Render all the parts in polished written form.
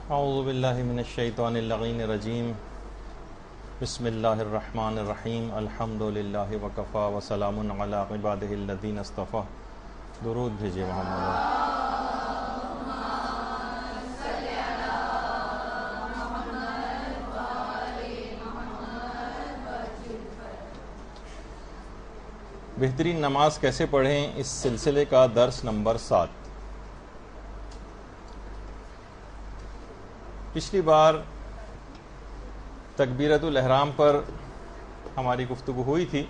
اعوذ باللہ من الشیطان اللعین الرجیم بسم اللہ الرحمن الرحیم الحمد للہ وکفی وسلام علی عبادہ الذین اصطفی. درود بھیجئے محمد. بہترین نماز کیسے پڑھیں، اس سلسلے کا درس نمبر 7. پچھلی بار تکبیرۃ الاحرام پر ہماری گفتگو ہوئی تھی،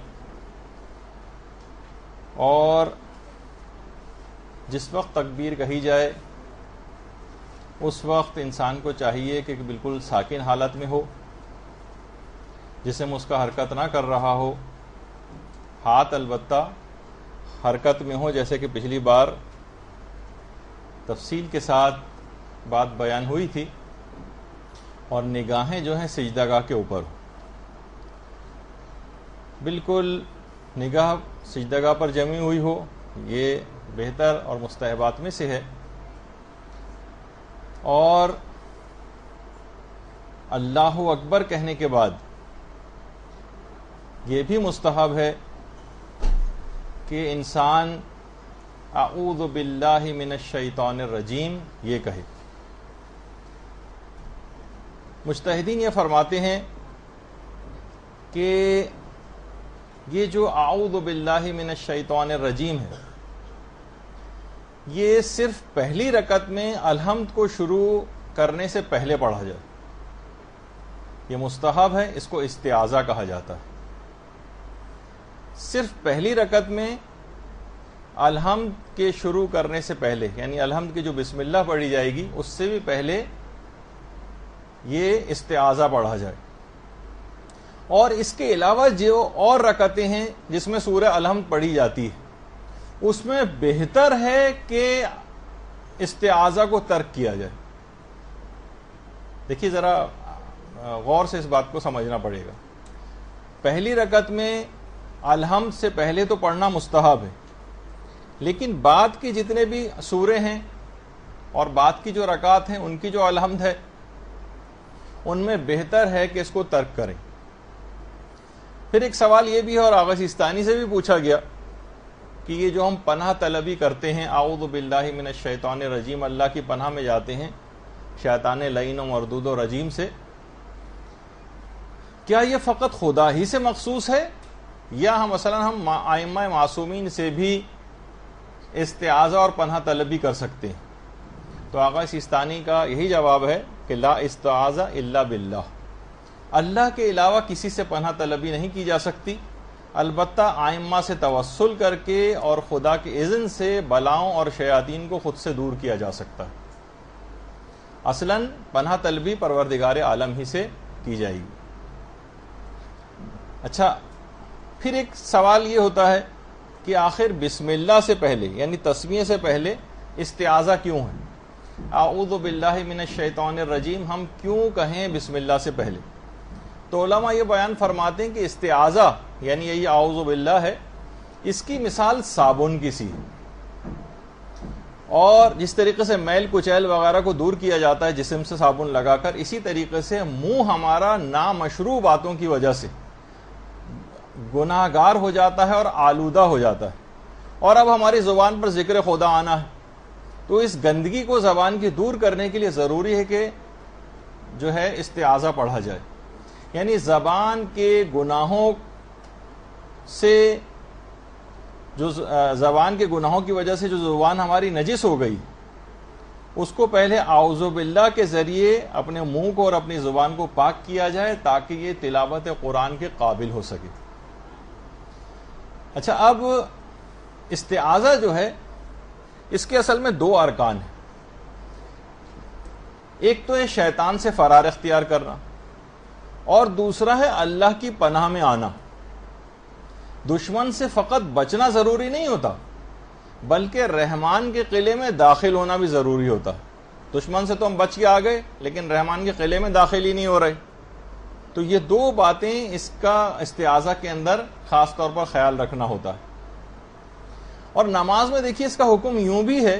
اور جس وقت تکبیر کہی جائے اس وقت انسان کو چاہیے کہ بالکل ساکن حالت میں ہو، جسم اس کا حرکت نہ کر رہا ہو، ہاتھ البتہ حرکت میں ہو، جیسے کہ پچھلی بار تفصیل کے ساتھ بات بیان ہوئی تھی، اور نگاہیں جو ہیں سجدہ گاہ کے اوپر ہو. بالکل نگاہ سجدہ گاہ پر جمی ہوئی ہو، یہ بہتر اور مستحبات میں سے ہے. اور اللہ اکبر کہنے کے بعد یہ بھی مستحب ہے کہ انسان اعوذ باللہ من الشیطان الرجیم یہ کہے. مجتہدین یہ فرماتے ہیں کہ یہ جو اعوذ باللہ من الشیطان الرجیم ہے، یہ صرف پہلی رکعت میں الحمد کو شروع کرنے سے پہلے پڑھا جائے. یہ مستحب ہے، اس کو استعاذہ کہا جاتا ہے. صرف پہلی رکعت میں الحمد کے شروع کرنے سے پہلے، یعنی الحمد کی جو بسم اللہ پڑھی جائے گی اس سے بھی پہلے یہ استعاذہ پڑھا جائے. اور اس کے علاوہ جو اور رکعتیں ہیں جس میں سورہ الحمد پڑھی جاتی ہے، اس میں بہتر ہے کہ استعاذہ کو ترک کیا جائے. دیکھیے ذرا غور سے اس بات کو سمجھنا پڑے گا. پہلی رکعت میں الحمد سے پہلے تو پڑھنا مستحب ہے، لیکن بعد کی جتنے بھی سورے ہیں اور بعد کی جو رکعات ہیں ان کی جو الحمد ہے ان میں بہتر ہے کہ اس کو ترک کریں. پھر ایک سوال یہ بھی ہے، اور آغا سیستانی سے بھی پوچھا گیا، کہ یہ جو ہم پناہ طلبی کرتے ہیں اعوذ باللہ من الشیطان الرجیم، اللہ کی پناہ میں جاتے ہیں شیطان لعین و مردود و رجیم سے، کیا یہ فقط خدا ہی سے مخصوص ہے، یا ہم ائمہ معصومین سے بھی استعاذہ اور پناہ طلبی کر سکتے ہیں؟ تو آغا سیستانی کا یہی جواب ہے کہ لا استعاذہ الا باللہ، اللہ کے علاوہ کسی سے پناہ طلبی نہیں کی جا سکتی، البتہ ائمہ سے توسل کر کے اور خدا کے اذن سے بلاؤں اور شیاطین کو خود سے دور کیا جا سکتا ہے. اصلاً پناہ طلبی پروردگار عالم ہی سے کی جائے گی. اچھا، پھر ایک سوال یہ ہوتا ہے کہ آخر بسم اللہ سے پہلے یعنی تسمیہ سے پہلے استعاذہ کیوں ہے؟ اعوذ باللہ من الشیطان الرجیم ہم کیوں کہیں بسم اللہ سے پہلے؟ تو علماء یہ بیان فرماتے ہیں کہ استعاذہ یعنی یہی اعوذ باللہ ہے، اس کی مثال صابن کی سی ہے. اور جس طریقے سے میل کچیل وغیرہ کو دور کیا جاتا ہے جسم سے صابن لگا کر، اسی طریقے سے منہ ہمارا نامشروع باتوں کی وجہ سے گناہ گار ہو جاتا ہے اور آلودہ ہو جاتا ہے، اور اب ہماری زبان پر ذکر خدا آنا ہے. تو اس گندگی کو زبان کی دور کرنے کے لیے ضروری ہے کہ جو ہے استعاذہ پڑھا جائے. یعنی زبان کے گناہوں سے زبان کے گناہوں کی وجہ سے جو زبان ہماری نجس ہو گئی، اس کو پہلے اعوذ باللہ کے ذریعے اپنے منہ کو اور اپنی زبان کو پاک کیا جائے تاکہ یہ تلاوت قرآن کے قابل ہو سکے. اچھا، اب استعاذہ جو ہے اس کے اصل میں 2 ارکان ہیں. ایک تو ہے شیطان سے فرار اختیار کرنا، اور دوسرا ہے اللہ کی پناہ میں آنا. دشمن سے فقط بچنا ضروری نہیں ہوتا، بلکہ رحمان کے قلعے میں داخل ہونا بھی ضروری ہوتا ہے. دشمن سے تو ہم بچ کے آ گئے، لیکن رحمان کے قلعے میں داخل ہی نہیں ہو رہے. تو یہ 2 باتیں اس کا استعاذہ کے اندر خاص طور پر خیال رکھنا ہوتا ہے. اور نماز میں دیکھیے اس کا حکم یوں بھی ہے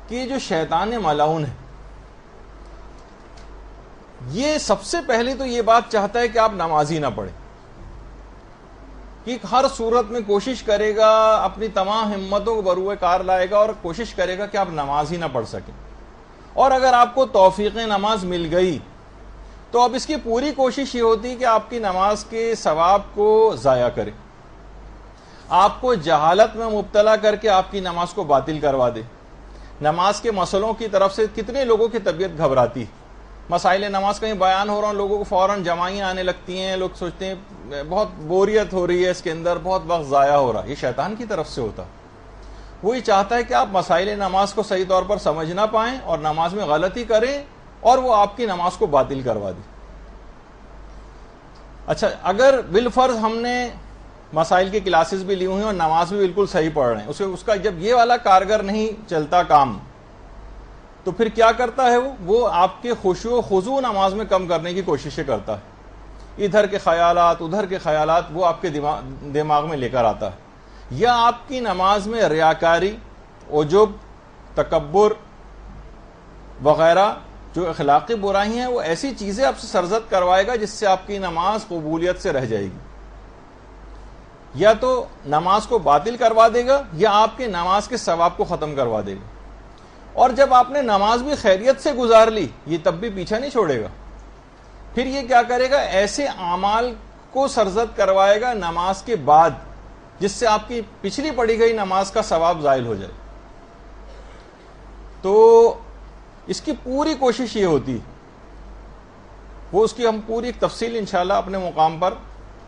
کہ جو شیطان ملعون ہے یہ سب سے پہلے تو یہ بات چاہتا ہے کہ آپ نماز ہی نہ پڑھیں، کہ ہر صورت میں کوشش کرے گا، اپنی تمام ہمتوں کو بروئے کار لائے گا اور کوشش کرے گا کہ آپ نماز ہی نہ پڑھ سکیں. اور اگر آپ کو توفیق نماز مل گئی تو اب اس کی پوری کوشش یہ ہوتی ہے کہ آپ کی نماز کے ثواب کو ضائع کرے، آپ کو جہالت میں مبتلا کر کے آپ کی نماز کو باطل کروا دے. نماز کے مسئلوں کی طرف سے کتنے لوگوں کی طبیعت گھبراتی، مسائل نماز کہیں بیان ہو رہا ہوں، لوگوں کو فوراً جمائیاں آنے لگتی ہیں، لوگ سوچتے ہیں بہت بوریت ہو رہی ہے اس کے اندر، بہت وقت ضائع ہو رہا. یہ شیطان کی طرف سے ہوتا، وہی چاہتا ہے کہ آپ مسائل نماز کو صحیح طور پر سمجھ نہ پائیں اور نماز میں غلطی کریں اور وہ آپ کی نماز کو باطل کروا دے. اچھا، اگر بالفرض ہم نے مسائل کی کلاسز بھی لی ہوئی ہیں اور نماز بھی بالکل صحیح پڑھ رہے ہیں، اس کا جب یہ والا کارگر نہیں چلتا کام، تو پھر کیا کرتا ہے وہ آپ کے خشوع و خضوع نماز میں کم کرنے کی کوششیں کرتا ہے. ادھر کے خیالات ادھر کے خیالات وہ آپ کے دماغ میں لے کر آتا ہے، یا آپ کی نماز میں ریاکاری، عجب، تکبر وغیرہ جو اخلاقی برائی ہیں، وہ ایسی چیزیں آپ سے سرزد کروائے گا جس سے آپ کی نماز قبولیت سے رہ جائے گی. یا تو نماز کو باطل کروا دے گا یا آپ کی نماز کے ثواب کو ختم کروا دے گا. اور جب آپ نے نماز بھی خیریت سے گزار لی، یہ تب بھی پیچھا نہیں چھوڑے گا. پھر یہ کیا کرے گا، ایسے اعمال کو سرزد کروائے گا نماز کے بعد جس سے آپ کی پچھلی پڑھی گئی نماز کا ثواب زائل ہو جائے. تو اس کی پوری کوشش یہ ہوتی، وہ اس کی ہم پوری ایک تفصیل انشاءاللہ اپنے مقام پر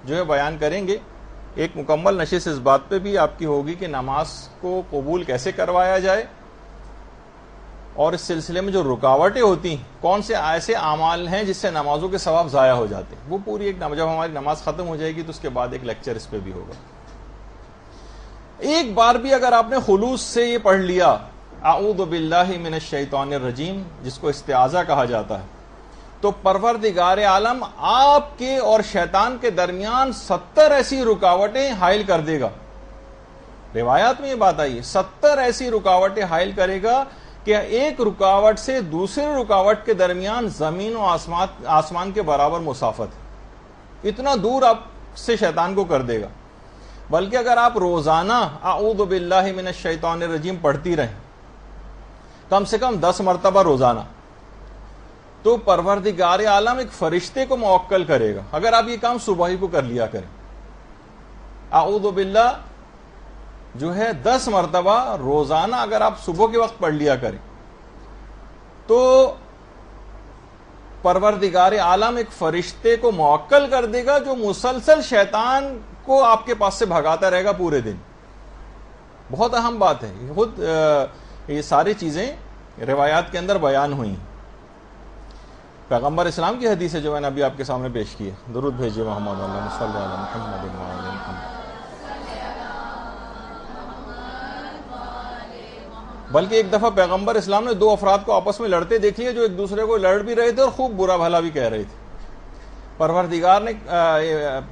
جو ہے بیان کریں گے. ایک مکمل نشست اس بات پہ بھی آپ کی ہوگی کہ نماز کو قبول کیسے کروایا جائے، اور اس سلسلے میں جو رکاوٹیں ہوتی ہیں، کون سے ایسے اعمال ہیں جس سے نمازوں کے ثواب ضائع ہو جاتے ہیں. وہ پوری ایک جب ہماری نماز ختم ہو جائے گی تو اس کے بعد ایک لیکچر اس پہ بھی ہوگا. ایک بار بھی اگر آپ نے خلوص سے یہ پڑھ لیا اعوذ باللہ من الشیطان الرجیم، جس کو استعاذہ کہا جاتا ہے، تو پروردگار عالم آپ کے اور شیطان کے درمیان 70 ایسی رکاوٹیں حائل کر دے گا. روایات میں یہ بات آئی ہے، 70 ایسی رکاوٹیں حائل کرے گا کہ ایک رکاوٹ سے دوسری رکاوٹ کے درمیان زمین و آسمان کے برابر مسافت ہے. اتنا دور آپ سے شیطان کو کر دے گا. بلکہ اگر آپ روزانہ اعوذ باللہ من الشیطان الرجیم پڑھتی رہیں، کم سے کم 10 مرتبہ روزانہ، تو پروردگار عالم ایک فرشتے کو موکل کرے گا. اگر آپ یہ کام صبح ہی کو کر لیا کریں، اعوذ باللہ جو ہے 10 مرتبہ روزانہ اگر آپ صبح کے وقت پڑھ لیا کریں، تو پروردگار عالم ایک فرشتے کو موکل کر دے گا جو مسلسل شیطان کو آپ کے پاس سے بھگاتا رہے گا پورے دن. بہت اہم بات ہے. خود یہ ساری چیزیں روایات کے اندر بیان ہوئی. پیغمبر اسلام کی حدیث ہے جو میں نے ابھی آپ کے سامنے پیش کی ہے. درود بھیجیے محمد اللہم صلی علی محمد وعلی محمد. بلکہ ایک دفعہ پیغمبر اسلام نے 2 افراد کو آپس میں لڑتے دیکھ لیے جو ایک دوسرے کو لڑ بھی رہے تھے اور خوب برا بھلا بھی کہہ رہے تھے.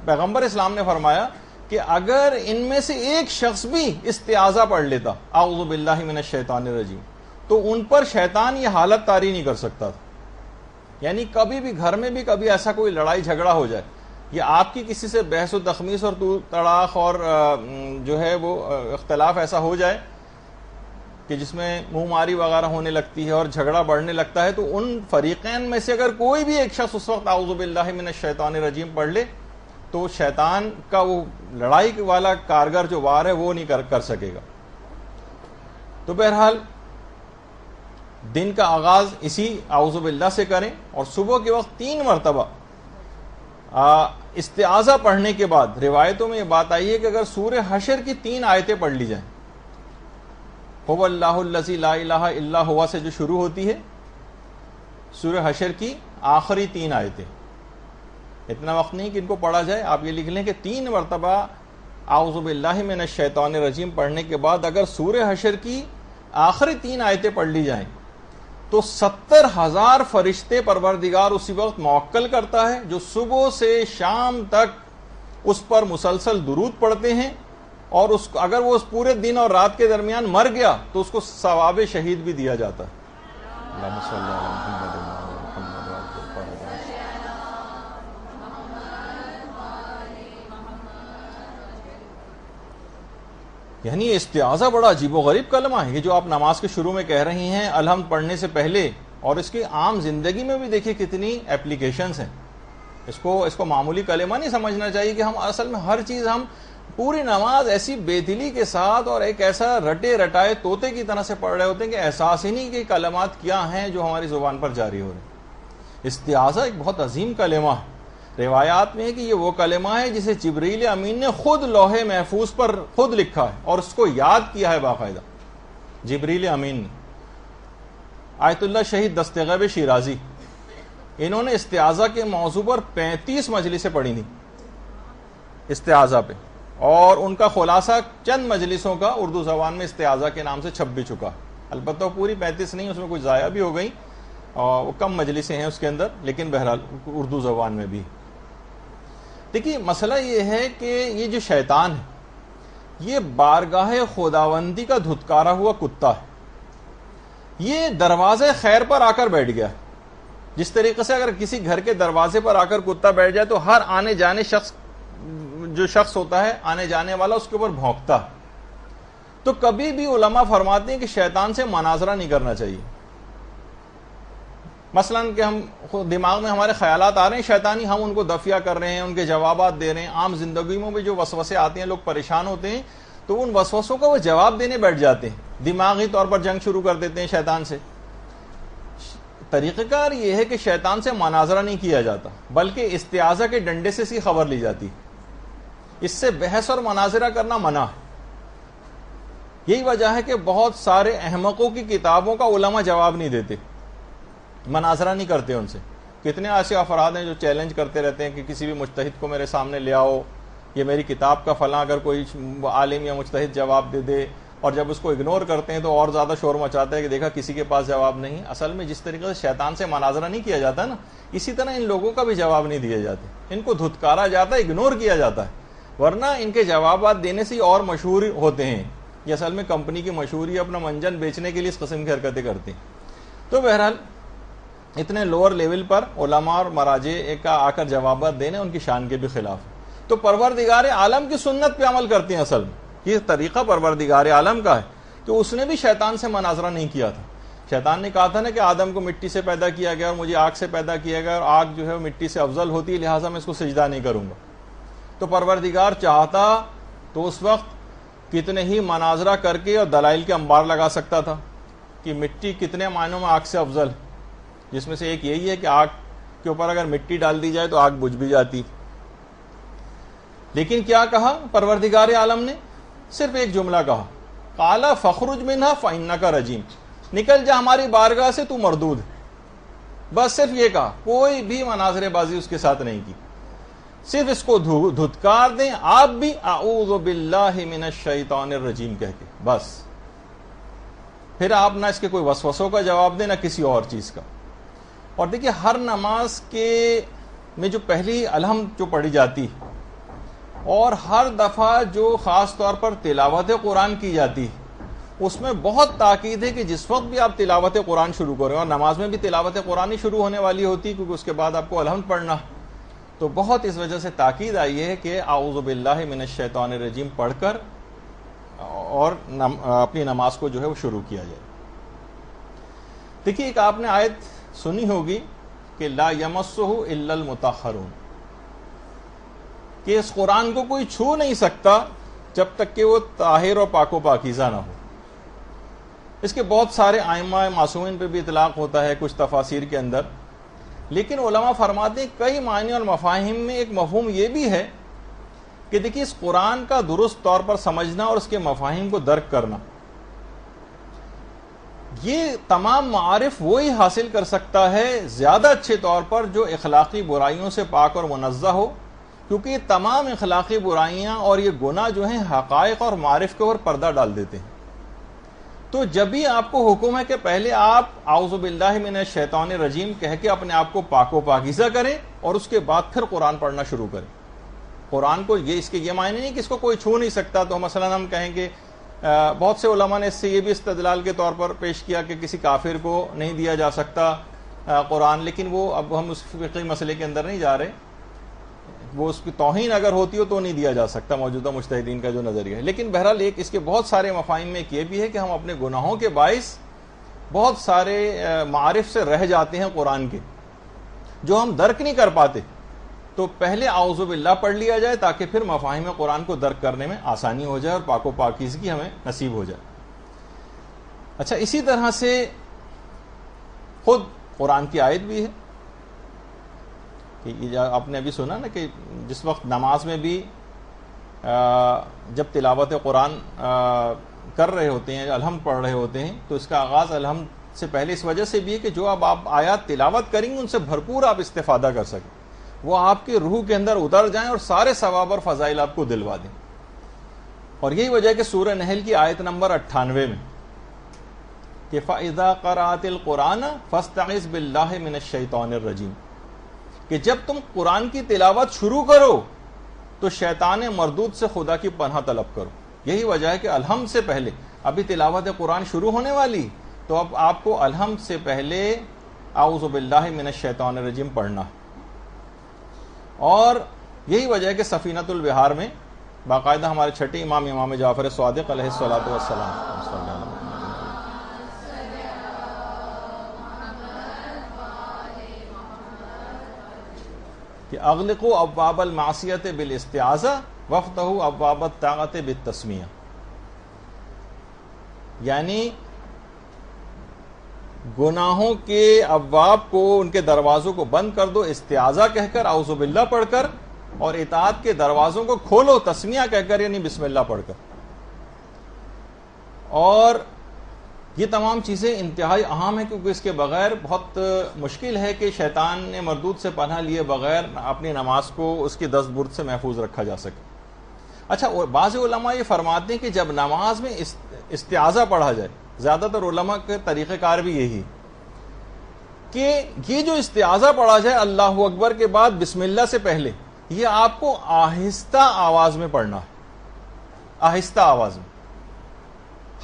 پیغمبر اسلام نے فرمایا کہ اگر ان میں سے ایک شخص بھی استعاذہ پڑھ لیتا اعوذ باللہ من الشیطان الرجیم، تو ان پر شیطان یہ حالت طاری نہیں کر سکتا تھا. یعنی کبھی بھی گھر میں بھی کبھی ایسا کوئی لڑائی جھگڑا ہو جائے، یا آپ کی کسی سے بحث و تخمیس اور تڑاخ اور جو ہے وہ اختلاف ایسا ہو جائے کہ جس میں منہ ماری وغیرہ ہونے لگتی ہے اور جھگڑا بڑھنے لگتا ہے، تو ان فریقین میں سے اگر کوئی بھی ایک شخص اس وقت اعوذ باللہ من الشیطان الرجیم پڑھ لے تو شیطان کا وہ لڑائی والا کارگر جو وار ہے وہ نہیں کر سکے گا. تو بہرحال دن کا آغاز اسی اعوذ باللہ سے کریں، اور صبح کے وقت 3 مرتبہ استعاذہ پڑھنے کے بعد روایتوں میں یہ بات آئی ہے کہ اگر سورہ حشر کی 3 آیتیں پڑھ لی جائیں، هو اللہ الذی لا الہ الا ہوا سے جو شروع ہوتی ہے، سورہ حشر کی آخری 3 آیتیں، اتنا وقت نہیں کہ ان کو پڑھا جائے، آپ یہ لکھ لیں کہ 3 مرتبہ اعوذ باللہ من الشیطان الرجیم پڑھنے کے بعد اگر سورہ حشر کی آخری 3 آیتیں پڑھ لی جائیں تو 70,000 فرشتے پروردگار اسی وقت موکل کرتا ہے جو صبح سے شام تک اس پر مسلسل درود پڑھتے ہیں، اور اگر وہ اس پورے دن اور رات کے درمیان مر گیا تو اس کو ثواب شہید بھی دیا جاتا ہے. اللہم صلی علی محمد وعلی محمد. یعنی یہ استعاذہ بڑا عجیب و غریب کلمہ ہے، یہ جو آپ نماز کے شروع میں کہہ رہی ہیں الحمد پڑھنے سے پہلے، اور اس کی عام زندگی میں بھی دیکھیے کتنی اپلیکیشنز ہیں. اس کو معمولی کلمہ نہیں سمجھنا چاہیے کہ ہم اصل میں ہر چیز، ہم پوری نماز ایسی بے دلی کے ساتھ اور ایک ایسا رٹے رٹائے طوطے کی طرح سے پڑھ رہے ہوتے ہیں کہ احساس ہی نہیں کہ کلمات کیا ہیں جو ہماری زبان پر جاری ہو رہے ہیں. استعاذہ ایک بہت عظیم کلمہ ہے. روایات میں ہے کہ یہ وہ کلمہ ہے جسے جبریل امین نے خود لوح محفوظ پر خود لکھا ہے اور اس کو یاد کیا ہے باقاعدہ. جبریل امین نے. آیت اللہ شہید دستغیب شیرازی، انہوں نے استعاذہ کے موضوع پر 35 مجلسیں پڑھی تھیں استعاذہ پہ، اور ان کا خلاصہ چند مجلسوں کا اردو زبان میں استعاذہ کے نام سے چھپ بھی چکا. البتہ پوری 35 نہیں، اس میں کچھ ضائع بھی ہو گئی اور وہ کم مجلسیں ہیں اس کے اندر، لیکن بہرحال اردو زبان میں بھی. دیکھیے مسئلہ یہ ہے کہ یہ جو شیطان ہے یہ بارگاہ خداوندی کا دھتکارا ہوا کتا ہے. یہ دروازے خیر پر آ کر بیٹھ گیا. جس طریقے سے اگر کسی گھر کے دروازے پر آ کر کتا بیٹھ جائے تو ہر آنے جانے جو شخص ہوتا ہے آنے جانے والا اس کے اوپر بھونکتا. تو کبھی بھی علماء فرماتے ہیں کہ شیطان سے مناظرہ نہیں کرنا چاہیے. مثلا کہ ہم دماغ میں ہمارے خیالات آ رہے ہیں شیطانی، ہم ان کو دفیہ کر رہے ہیں، ان کے جوابات دے رہے ہیں. عام زندگی میں بھی جو وسوسے آتے ہیں لوگ پریشان ہوتے ہیں تو ان وسوسوں کا وہ جواب دینے بیٹھ جاتے ہیں، دماغی طور پر جنگ شروع کر دیتے ہیں شیطان سے. طریقہ کار یہ ہے کہ شیطان سے مناظرہ نہیں کیا جاتا بلکہ استعاذہ کے ڈنڈے سے سی خبر لی جاتی. اس سے بحث اور مناظرہ کرنا منع ہے. یہی وجہ ہے کہ بہت سارے احمقوں کی کتابوں کا علماء جواب نہیں دیتے، مناظرہ نہیں کرتے ان سے. کتنے ایسے افراد ہیں جو چیلنج کرتے رہتے ہیں کہ کسی بھی مجتہد کو میرے سامنے لے آؤ، یہ میری کتاب کا فلاں اگر کوئی عالم یا مجتہد جواب دے دے، اور جب اس کو اگنور کرتے ہیں تو اور زیادہ شور مچاتا ہے کہ دیکھا کسی کے پاس جواب نہیں. اصل میں جس طریقے سے شیطان سے مناظرہ نہیں کیا جاتا نا، اسی طرح ان لوگوں کا بھی جواب نہیں دیے جاتے. ان کو دھتکارا جاتا ہے، اگنور کیا جاتا ہے، ورنہ ان کے جوابات دینے سے اور مشہور ہوتے ہیں. یہ اصل میں کمپنی کی مشہوری اپنا منجن بیچنے کے لیے اس قسم کی حرکتیں کرتے ہیں. تو بہرحال اتنے لوور لیول پر علماء اور مراجع کا آ کر جوابات دینے ان کی شان کے بھی خلاف. تو پروردگار عالم کی سنت پہ عمل کرتے ہیں. اصل میں یہ طریقہ پروردگار عالم کا ہے کہ اس نے بھی شیطان سے مناظرہ نہیں کیا تھا. شیطان نے کہا تھا نا کہ آدم کو مٹی سے پیدا کیا گیا اور مجھے آگ سے پیدا کیا گیا، اور آگ جو ہے مٹی سے افضل ہوتی ہے، لہٰذا میں اس کو سجدہ نہیں کروں گا. تو پروردگار چاہتا تو اس وقت کتنے ہی مناظرہ کر کے اور دلائل کے انبار لگا سکتا تھا کہ مٹی کتنے معنوں میں آگ سے افضل ہے، جس میں سے ایک یہی ہے کہ آگ کے اوپر اگر مٹی ڈال دی جائے تو آگ بجھ بھی جاتی. لیکن کیا کہا پروردگار عالم نے؟ صرف ایک جملہ کہا، قال فخرج منها فإنك رجیم، نکل جا ہماری بارگاہ سے، تو مردود ہے. بس صرف یہ کہا، کوئی بھی مناظرے بازی اس کے ساتھ نہیں کی. صرف اس کو دھتکار دیں آپ بھی اعوذ باللہ من الشیطان الرجیم کہہ کے، بس. پھر آپ نہ اس کے کوئی وسوسوں کا جواب دیں نہ کسی اور چیز کا. اور دیکھیے ہر نماز کے میں جو پہلی الحمد جو پڑھی جاتی اور ہر دفعہ جو خاص طور پر تلاوت قرآن کی جاتی اس میں بہت تاکید ہے کہ جس وقت بھی آپ تلاوت قرآن شروع کریں، اور نماز میں بھی تلاوت قرآن ہی شروع ہونے والی ہوتی کیونکہ اس کے بعد آپ کو الحمد پڑھنا، تو بہت اس وجہ سے تاکید آئی ہے کہ اعوذ باللہ من الشیطان الرجیم پڑھ کر اور اپنی نماز کو جو ہے وہ شروع کیا جائے. دیکھیے ایک آپ نے آیت سنی ہوگی کہ لا یمسہ الا المطہرون، کہ اس قرآن کو کوئی چھو نہیں سکتا جب تک کہ وہ طاہر اور پاک و پاکیزہ نہ ہو. اس کے بہت سارے ائمہ معصومین پہ بھی اطلاق ہوتا ہے کچھ تفاسیر کے اندر، لیکن علماء فرماتے ہیں کئی معنی اور مفاہیم میں ایک مفہوم یہ بھی ہے کہ دیکھیے اس قرآن کا درست طور پر سمجھنا اور اس کے مفاہیم کو درک کرنا، یہ تمام معارف وہی حاصل کر سکتا ہے زیادہ اچھے طور پر جو اخلاقی برائیوں سے پاک اور منزہ ہو، کیونکہ یہ تمام اخلاقی برائیاں اور یہ گناہ جو ہیں حقائق اور معارف کے اوپر پردہ ڈال دیتے ہیں. تو جب بھی آپ کو حکم ہے کہ پہلے آپ اعوذ باللہ من الشیطان الرجیم کہہ کے اپنے آپ کو پاک و پاکیزہ کریں اور اس کے بعد پھر قرآن پڑھنا شروع کریں. قرآن کو اس کے یہ معنی نہیں کہ اس کو کوئی چھو نہیں سکتا. تو مثلا ہم کہیں کہ بہت سے علماء نے اس سے یہ بھی استدلال کے طور پر پیش کیا کہ کسی کافر کو نہیں دیا جا سکتا قرآن، لیکن وہ اب ہم اس فقہی مسئلے کے اندر نہیں جا رہے. وہ اس کی توہین اگر ہوتی ہو تو نہیں دیا جا سکتا موجودہ مجتہدین کا جو نظریہ ہے. لیکن بہرحال ایک اس کے بہت سارے مفاہیم میں ایک یہ بھی ہے کہ ہم اپنے گناہوں کے باعث بہت سارے معارف سے رہ جاتے ہیں قرآن کے جو ہم درک نہیں کر پاتے. تو پہلے اعوذ باللہ پڑھ لیا جائے تاکہ پھر مفاہیم قرآن کو درک کرنے میں آسانی ہو جائے اور پاک و پاکیزگی ہمیں نصیب ہو جائے. اچھا، اسی طرح سے خود قرآن کی آیت بھی ہے کہ آپ نے ابھی سنا نا کہ جس وقت نماز میں بھی جب تلاوت قرآن کر رہے ہوتے ہیں، الحمد پڑھ رہے ہوتے ہیں، تو اس کا آغاز الحمد سے پہلے اس وجہ سے بھی ہے کہ جو اب آپ آیات تلاوت کریں گے ان سے بھرپور آپ استفادہ کر سکیں، وہ آپ کے روح کے اندر اتر جائیں اور سارے ثواب اور فضائل آپ کو دلوا دیں. اور یہی وجہ ہے کہ سورہ نحل کی آیت نمبر 98 میں کہ فَإِذَا قَرَأْتِ الْقُرْآنَ فَاسْتَعِذْ بِاللَّهِ مِنَ الشَّيْطَانِ الرَّجِيمِ، کہ جب تم قرآن کی تلاوت شروع کرو تو شیطان مردود سے خدا کی پناہ طلب کرو. یہی وجہ ہے کہ الحمد سے پہلے، ابھی تلاوت قرآن شروع ہونے والی تو اب آپ کو الحمد سے پہلے اعوذ باللہ من الشیطان الرجیم پڑھنا. اور یہی وجہ ہے کہ سفینۃ البحار میں باقاعدہ ہمارے چھٹے امام جعفر صادق علیہ الصلوۃ والسلام کہ اغلقوا ابواب المعصیت بالاستعاذہ وافتحوا ابواب الطاعت بالتسمیہ، یعنی گناہوں کے ابواب کو، ان کے دروازوں کو بند کر دو استعاذہ کہہ کر، اعوذ باللہ پڑھ کر، اور اطاعت کے دروازوں کو کھولو تسمیہ کہہ کر، یعنی بسم اللہ پڑھ کر. اور یہ تمام چیزیں انتہائی اہم ہیں کیونکہ اس کے بغیر بہت مشکل ہے کہ شیطان نے مردود سے پناہ لیے بغیر اپنی نماز کو اس کی دست برد سے محفوظ رکھا جا سکے. اچھا، بعض علماء یہ فرماتے ہیں کہ جب نماز میں استعاذہ پڑھا جائے، زیادہ تر علماء کے طریقہ کار بھی یہی کہ یہ جو استعاذہ پڑھا جائے اللہ اکبر کے بعد بسم اللہ سے پہلے، یہ آپ کو آہستہ آواز میں پڑھنا ہے، آہستہ آواز میں،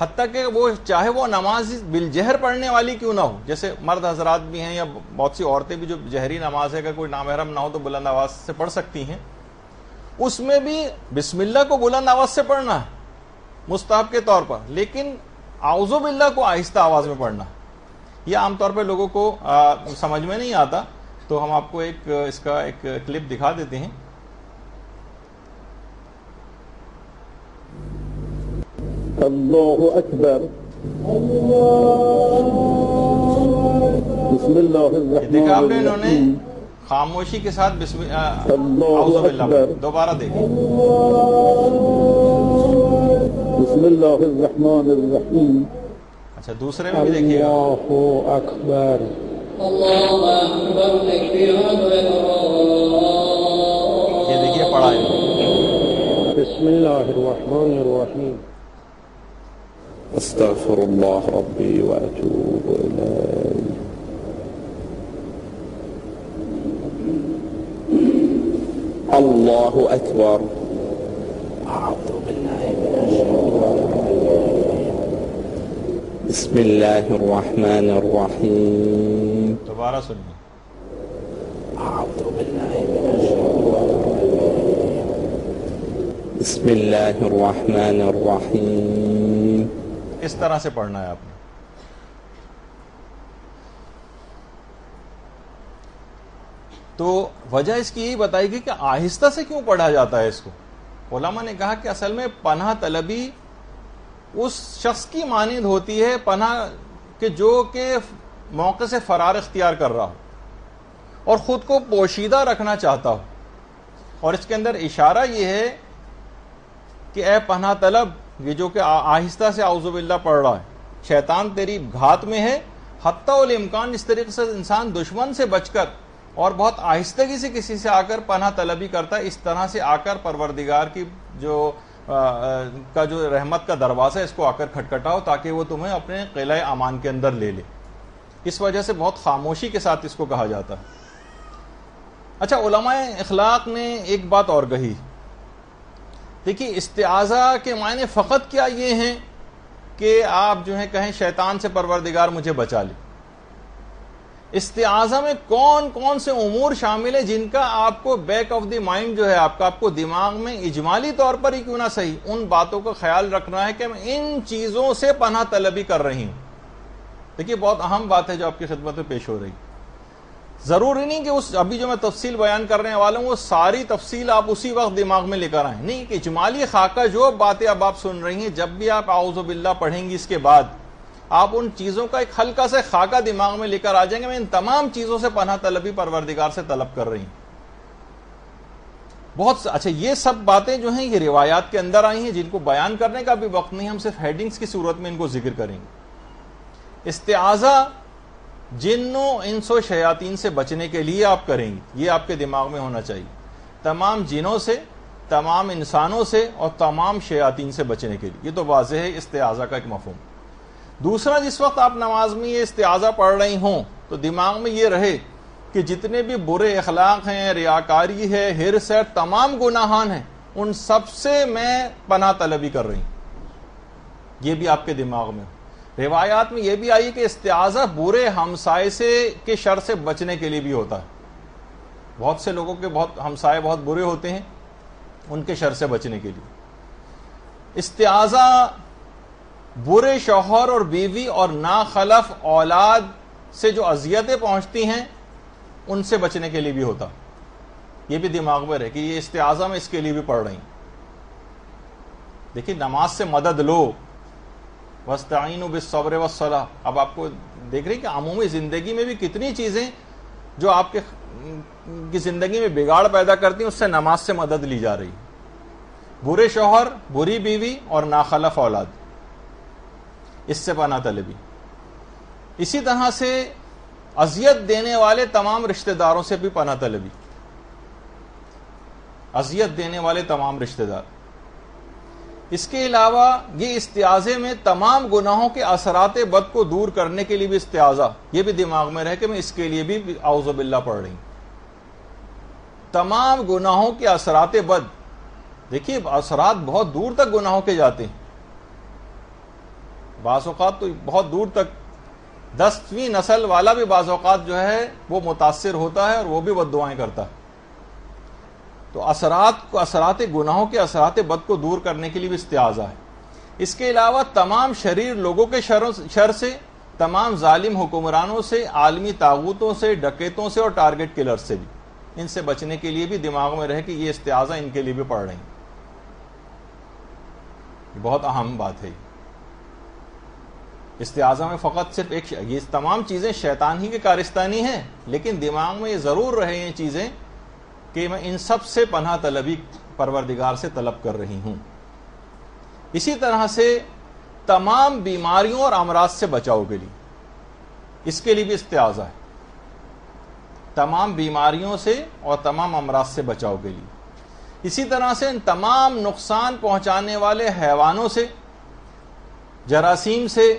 حتیٰ کہ وہ چاہے وہ نماز بالجہر پڑھنے والی کیوں نہ ہو. جیسے مرد حضرات بھی ہیں یا بہت سی عورتیں بھی جو جہری نماز ہے، اگر کوئی نامحرم نہ ہو تو بلند آواز سے پڑھ سکتی ہیں، اس میں بھی بسم اللہ کو بلند آواز سے پڑھنا ہے مستحب کے طور پر، لیکن اعوذ باللہ کو آہستہ آواز میں پڑھنا ہے. یہ عام طور پہ لوگوں کو سمجھ میں نہیں آتا، تو ہم آپ کو اس کا ایک کلپ دکھا دیتے ہیں. اللہ اکبر، بسم اللہ الرحمن دیکھا آپ نے، انہوں نے الرحیم، خاموشی کے ساتھ اعوذ باللہ. دوبارہ دیکھیں، بسم اللہ الرحمن الرحیم. اچھا دوسرے میں بھی دیکھیے گا، اللہ اکبر، یہ دیکھیے پڑھا ہے. بسم اللہ الرحمن الرحیم. استغفر اللہ ربی واتوب الیہ. اللہ اکبر. اعوذ باللہ من الشیطان الرجیم. بسم اللہ الرحمن الرحیم. دوبارہ سنیے، اعوذ باللہ من الشیطان الرجیم. بسم اللہ الرحمن الرحیم. اس طرح سے پڑھنا ہے آپ نے. تو وجہ اس کی یہی بتائی گئی کہ آہستہ سے کیوں پڑھا جاتا ہے اس کو. علماء نے کہا کہ اصل میں پناہ طلبی اس شخص کی مانند ہوتی ہے پناہ کہ جو کہ موقع سے فرار اختیار کر رہا ہو اور خود کو پوشیدہ رکھنا چاہتا ہو. اور اس کے اندر اشارہ یہ ہے کہ اے پناہ طلب، یہ جو کہ آہستہ سے اعوذ باللہ پڑھ رہا ہے، شیطان تیری گھات میں ہے. حتیٰ الامکان اس طریقے سے انسان دشمن سے بچ کر اور بہت آہستگی سے کسی سے آ کر پناہ طلبی کرتا ہے، اس طرح سے آ کر پروردگار کی جو رحمت کا دروازہ ہے اس کو آ کر کھٹکھٹاؤ تاکہ وہ تمہیں اپنے قلعہ امان کے اندر لے لے. اس وجہ سے بہت خاموشی کے ساتھ اس کو کہا جاتا ہے. اچھا، علماء اخلاق نے ایک بات اور کہی. دیکھیے، استعاذہ کے معنی فقط کیا یہ ہیں کہ آپ جو ہے کہیں شیطان سے پروردگار مجھے بچا لے، استعاذہ میں کون کون سے امور شامل ہیں جن کا آپ کو بیک آف دی مائنڈ جو ہے آپ کو دماغ میں اجمالی طور پر ہی کیوں نہ صحیح ان باتوں کا خیال رکھنا ہے کہ میں ان چیزوں سے پناہ طلبی کر رہی ہوں. دیکھیے بہت اہم بات ہے جو آپ کی خدمت میں پیش ہو رہی. ضروری نہیں کہ اس ابھی جو میں تفصیل بیان کرنے والا ہوں وہ ساری تفصیل آپ اسی وقت دماغ میں لے کر آئیں. نہیں کہ اجمالی خاکہ جو باتیں اب آپ سن رہی ہیں جب بھی آپ اعوذ باللہ پڑھیں گی اس کے بعد آپ ان چیزوں کا ایک ہلکا سے خاکہ دماغ میں لے کر آ جائیں گے. میں ان تمام چیزوں سے پناہ طلبی پروردگار سے طلب کر رہی ہوں. بہت اچھا یہ سب باتیں جو ہیں یہ روایات کے اندر آئی ہیں جن کو بیان کرنے کا بھی وقت نہیں, ہم صرف ہیڈنگز کی صورت میں ان کو ذکر کریں گے. استعاذہ جنوں انس و شیاطین سے بچنے کے لیے آپ کریں گے, یہ آپ کے دماغ میں ہونا چاہیے. تمام جنوں سے, تمام انسانوں سے اور تمام شیاطین سے بچنے کے لیے. یہ تو واضح ہے استعاذہ کا ایک مفہوم. دوسرا, جس وقت آپ نماز میں یہ استعاذہ پڑھ رہی ہوں تو دماغ میں یہ رہے کہ جتنے بھی برے اخلاق ہیں, ریاکاری ہے, حرص ہے, تمام گناہان ہیں, ان سب سے میں پناہ طلبی کر رہی ہوں. یہ بھی آپ کے دماغ میں. روایات میں یہ بھی آئی کہ استعاذہ برے ہمسائے سے کے شر سے بچنے کے لیے بھی ہوتا ہے. بہت سے لوگوں کے بہت ہمسائے بہت برے ہوتے ہیں, ان کے شر سے بچنے کے لیے. استعاذہ برے شوہر اور بیوی اور ناخلف اولاد سے جو اذیتیں پہنچتی ہیں ان سے بچنے کے لیے بھی ہوتا. یہ بھی دماغ میں رہے کہ یہ استعاذہ میں اس کے لیے بھی پڑھ رہی. دیکھیے نماز سے مدد لو, وَاسْتَعِينُوا بِالصَّبْرِ وَالصَّلَاةِ. اب آپ کو دیکھ رہے ہیں کہ عمومی زندگی میں بھی کتنی چیزیں جو آپ کی زندگی میں بگاڑ پیدا کرتی ہیں اس سے نماز سے مدد لی جا رہی. برے شوہر, بری بیوی اور ناخلف اولاد, اس سے پناہ طلبی. اسی طرح سے اذیت دینے والے تمام رشتہ داروں سے بھی پناہ طلبی. اذیت دینے والے تمام رشتہ دار. اس کے علاوہ یہ استعاذے میں تمام گناہوں کے اثرات بد کو دور کرنے کے لیے بھی استعاذہ, یہ بھی دماغ میں رہے کہ میں اس کے لیے بھی اعوذ باللہ پڑھ رہی ہوں. تمام گناہوں کے اثرات بد, دیکھیے اثرات بہت دور تک گناہوں کے جاتے ہیں. بعض اوقات تو بہت دور تک 10ویں نسل والا بھی بعض اوقات جو ہے وہ متاثر ہوتا ہے اور وہ بھی بد دعائیں کرتا ہے. تو اثرات گناہوں کے اثرات بد کو دور کرنے کے لیے بھی استعاذہ ہے. اس کے علاوہ تمام شریر لوگوں کے شر سے, تمام ظالم حکمرانوں سے, عالمی طاغوتوں سے, ڈکیتوں سے اور ٹارگٹ کلر سے بھی, ان سے بچنے کے لیے بھی دماغ میں رہے کہ یہ استعاذہ ان کے لیے بھی پڑھ رہے ہیں. یہ بہت اہم بات ہے. استعاذہ میں فقط صرف ایک یہ تمام چیزیں شیطان ہی کے کارستانی ہیں, لیکن دماغ میں یہ ضرور رہے ہیں چیزیں کہ میں ان سب سے پناہ طلبی پروردگار سے طلب کر رہی ہوں. اسی طرح سے تمام بیماریوں اور امراض سے بچاؤ کے لیے, اس کے لیے بھی استعاذہ ہے. تمام بیماریوں سے اور تمام امراض سے بچاؤ کے لیے. اسی طرح سے ان تمام نقصان پہنچانے والے حیوانوں سے, جراثیم سے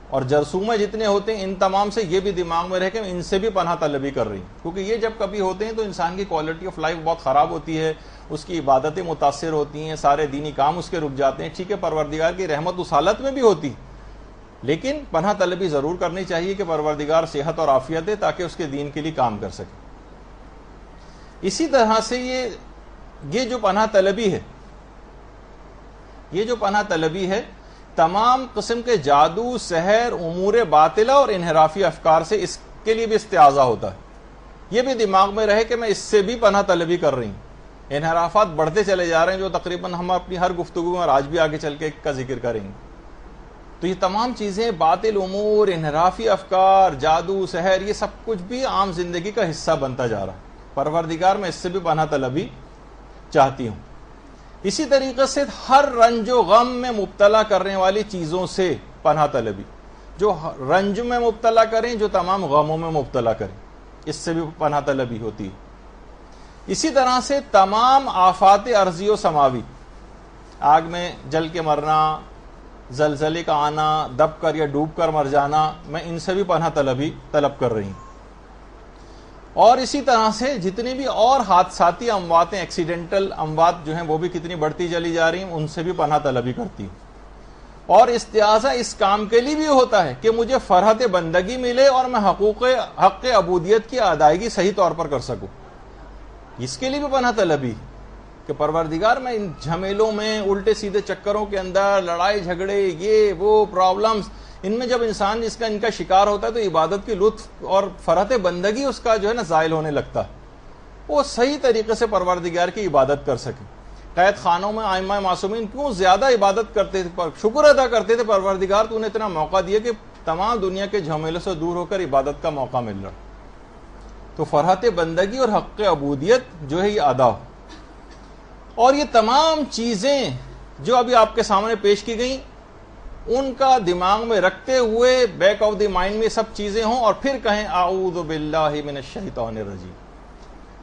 اور جرثومے جتنے ہوتے ہیں ان تمام سے, یہ بھی دماغ میں رہ کے ان سے بھی پناہ طلبی کر رہی ہیں. کیونکہ یہ جب کبھی ہوتے ہیں تو انسان کی کوالٹی آف لائف بہت خراب ہوتی ہے, اس کی عبادتیں متاثر ہوتی ہیں, سارے دینی کام اس کے رک جاتے ہیں. ٹھیک ہے پروردگار کی رحمت اس حالت میں بھی ہوتی, لیکن پناہ طلبی ضرور کرنی چاہیے کہ پروردگار صحت اور عافیت دے تاکہ اس کے دین کے لیے کام کر سکے. اسی طرح سے یہ جو پناہ طلبی ہے, یہ جو پناہ طلبی ہے تمام قسم کے جادو, سحر, امور باطلہ اور انحرافی افکار سے, اس کے لیے بھی استعاذہ ہوتا ہے. یہ بھی دماغ میں رہے کہ میں اس سے بھی پناہ طلبی کر رہی ہوں. انحرافات بڑھتے چلے جا رہے ہیں جو تقریباً ہم اپنی ہر گفتگو میں اور آج بھی آگے چل کے کا ذکر کریں گے. تو یہ تمام چیزیں, باطل امور, انحرافی افکار, جادو, سحر, یہ سب کچھ بھی عام زندگی کا حصہ بنتا جا رہا ہے. پروردگار میں اس سے بھی پناہ طلبی چاہتی ہوں. اسی طریقے سے ہر رنج و غم میں مبتلا کرنے والی چیزوں سے پناہ طلبی, جو رنج میں مبتلا کریں, جو تمام غموں میں مبتلا کریں, اس سے بھی پناہ طلبی ہوتی ہے. اسی طرح سے تمام آفات ارضی و سماوی, آگ میں جل کے مرنا, زلزلے کا آنا, دب کر یا ڈوب کر مر جانا, میں ان سے بھی پناہ طلبی طلب کر رہی ہوں. اور اسی طرح سے جتنی بھی اور حادثاتی امواتیں, ایکسیڈنٹل اموات جو ہیں وہ بھی کتنی بڑھتی چلی جا رہی ہیں, ان سے بھی پناہ طلبی کرتی ہوں. اور استعاذہ اس کام کے لیے بھی ہوتا ہے کہ مجھے فرحت بندگی ملے اور میں حق عبودیت کی ادائیگی صحیح طور پر کر سکوں. اس کے لیے بھی پناہ طلبی کہ پروردگار میں ان جھمیلوں میں، الٹے سیدھے چکروں کے اندر، لڑائی جھگڑے، یہ وہ پرابلمز، ان میں جب انسان ان کا شکار ہوتا ہے تو عبادت کی لطف اور فرحت بندگی اس کا جو ہے نا زائل ہونے لگتا ہے. وہ صحیح طریقے سے پروردگار کی عبادت کر سکے. قید خانوں میں ائمہ معصومین کیوں زیادہ عبادت کرتے تھے، شکر ادا کرتے تھے، پروردگار تو نے اتنا موقع دیا کہ تمام دنیا کے جھمیلوں سے دور ہو کر عبادت کا موقع مل رہا. تو فرحت بندگی اور حق عبودیت جو ہے یہ ادا ہو. اور یہ تمام چیزیں جو ابھی آپ کے سامنے پیش کی گئیں ان کا دماغ میں رکھتے ہوئے بیک آف دی مائنڈ میں سب چیزیں ہوں اور پھر کہیں اعوذ باللہ من الشیطان الرجیم،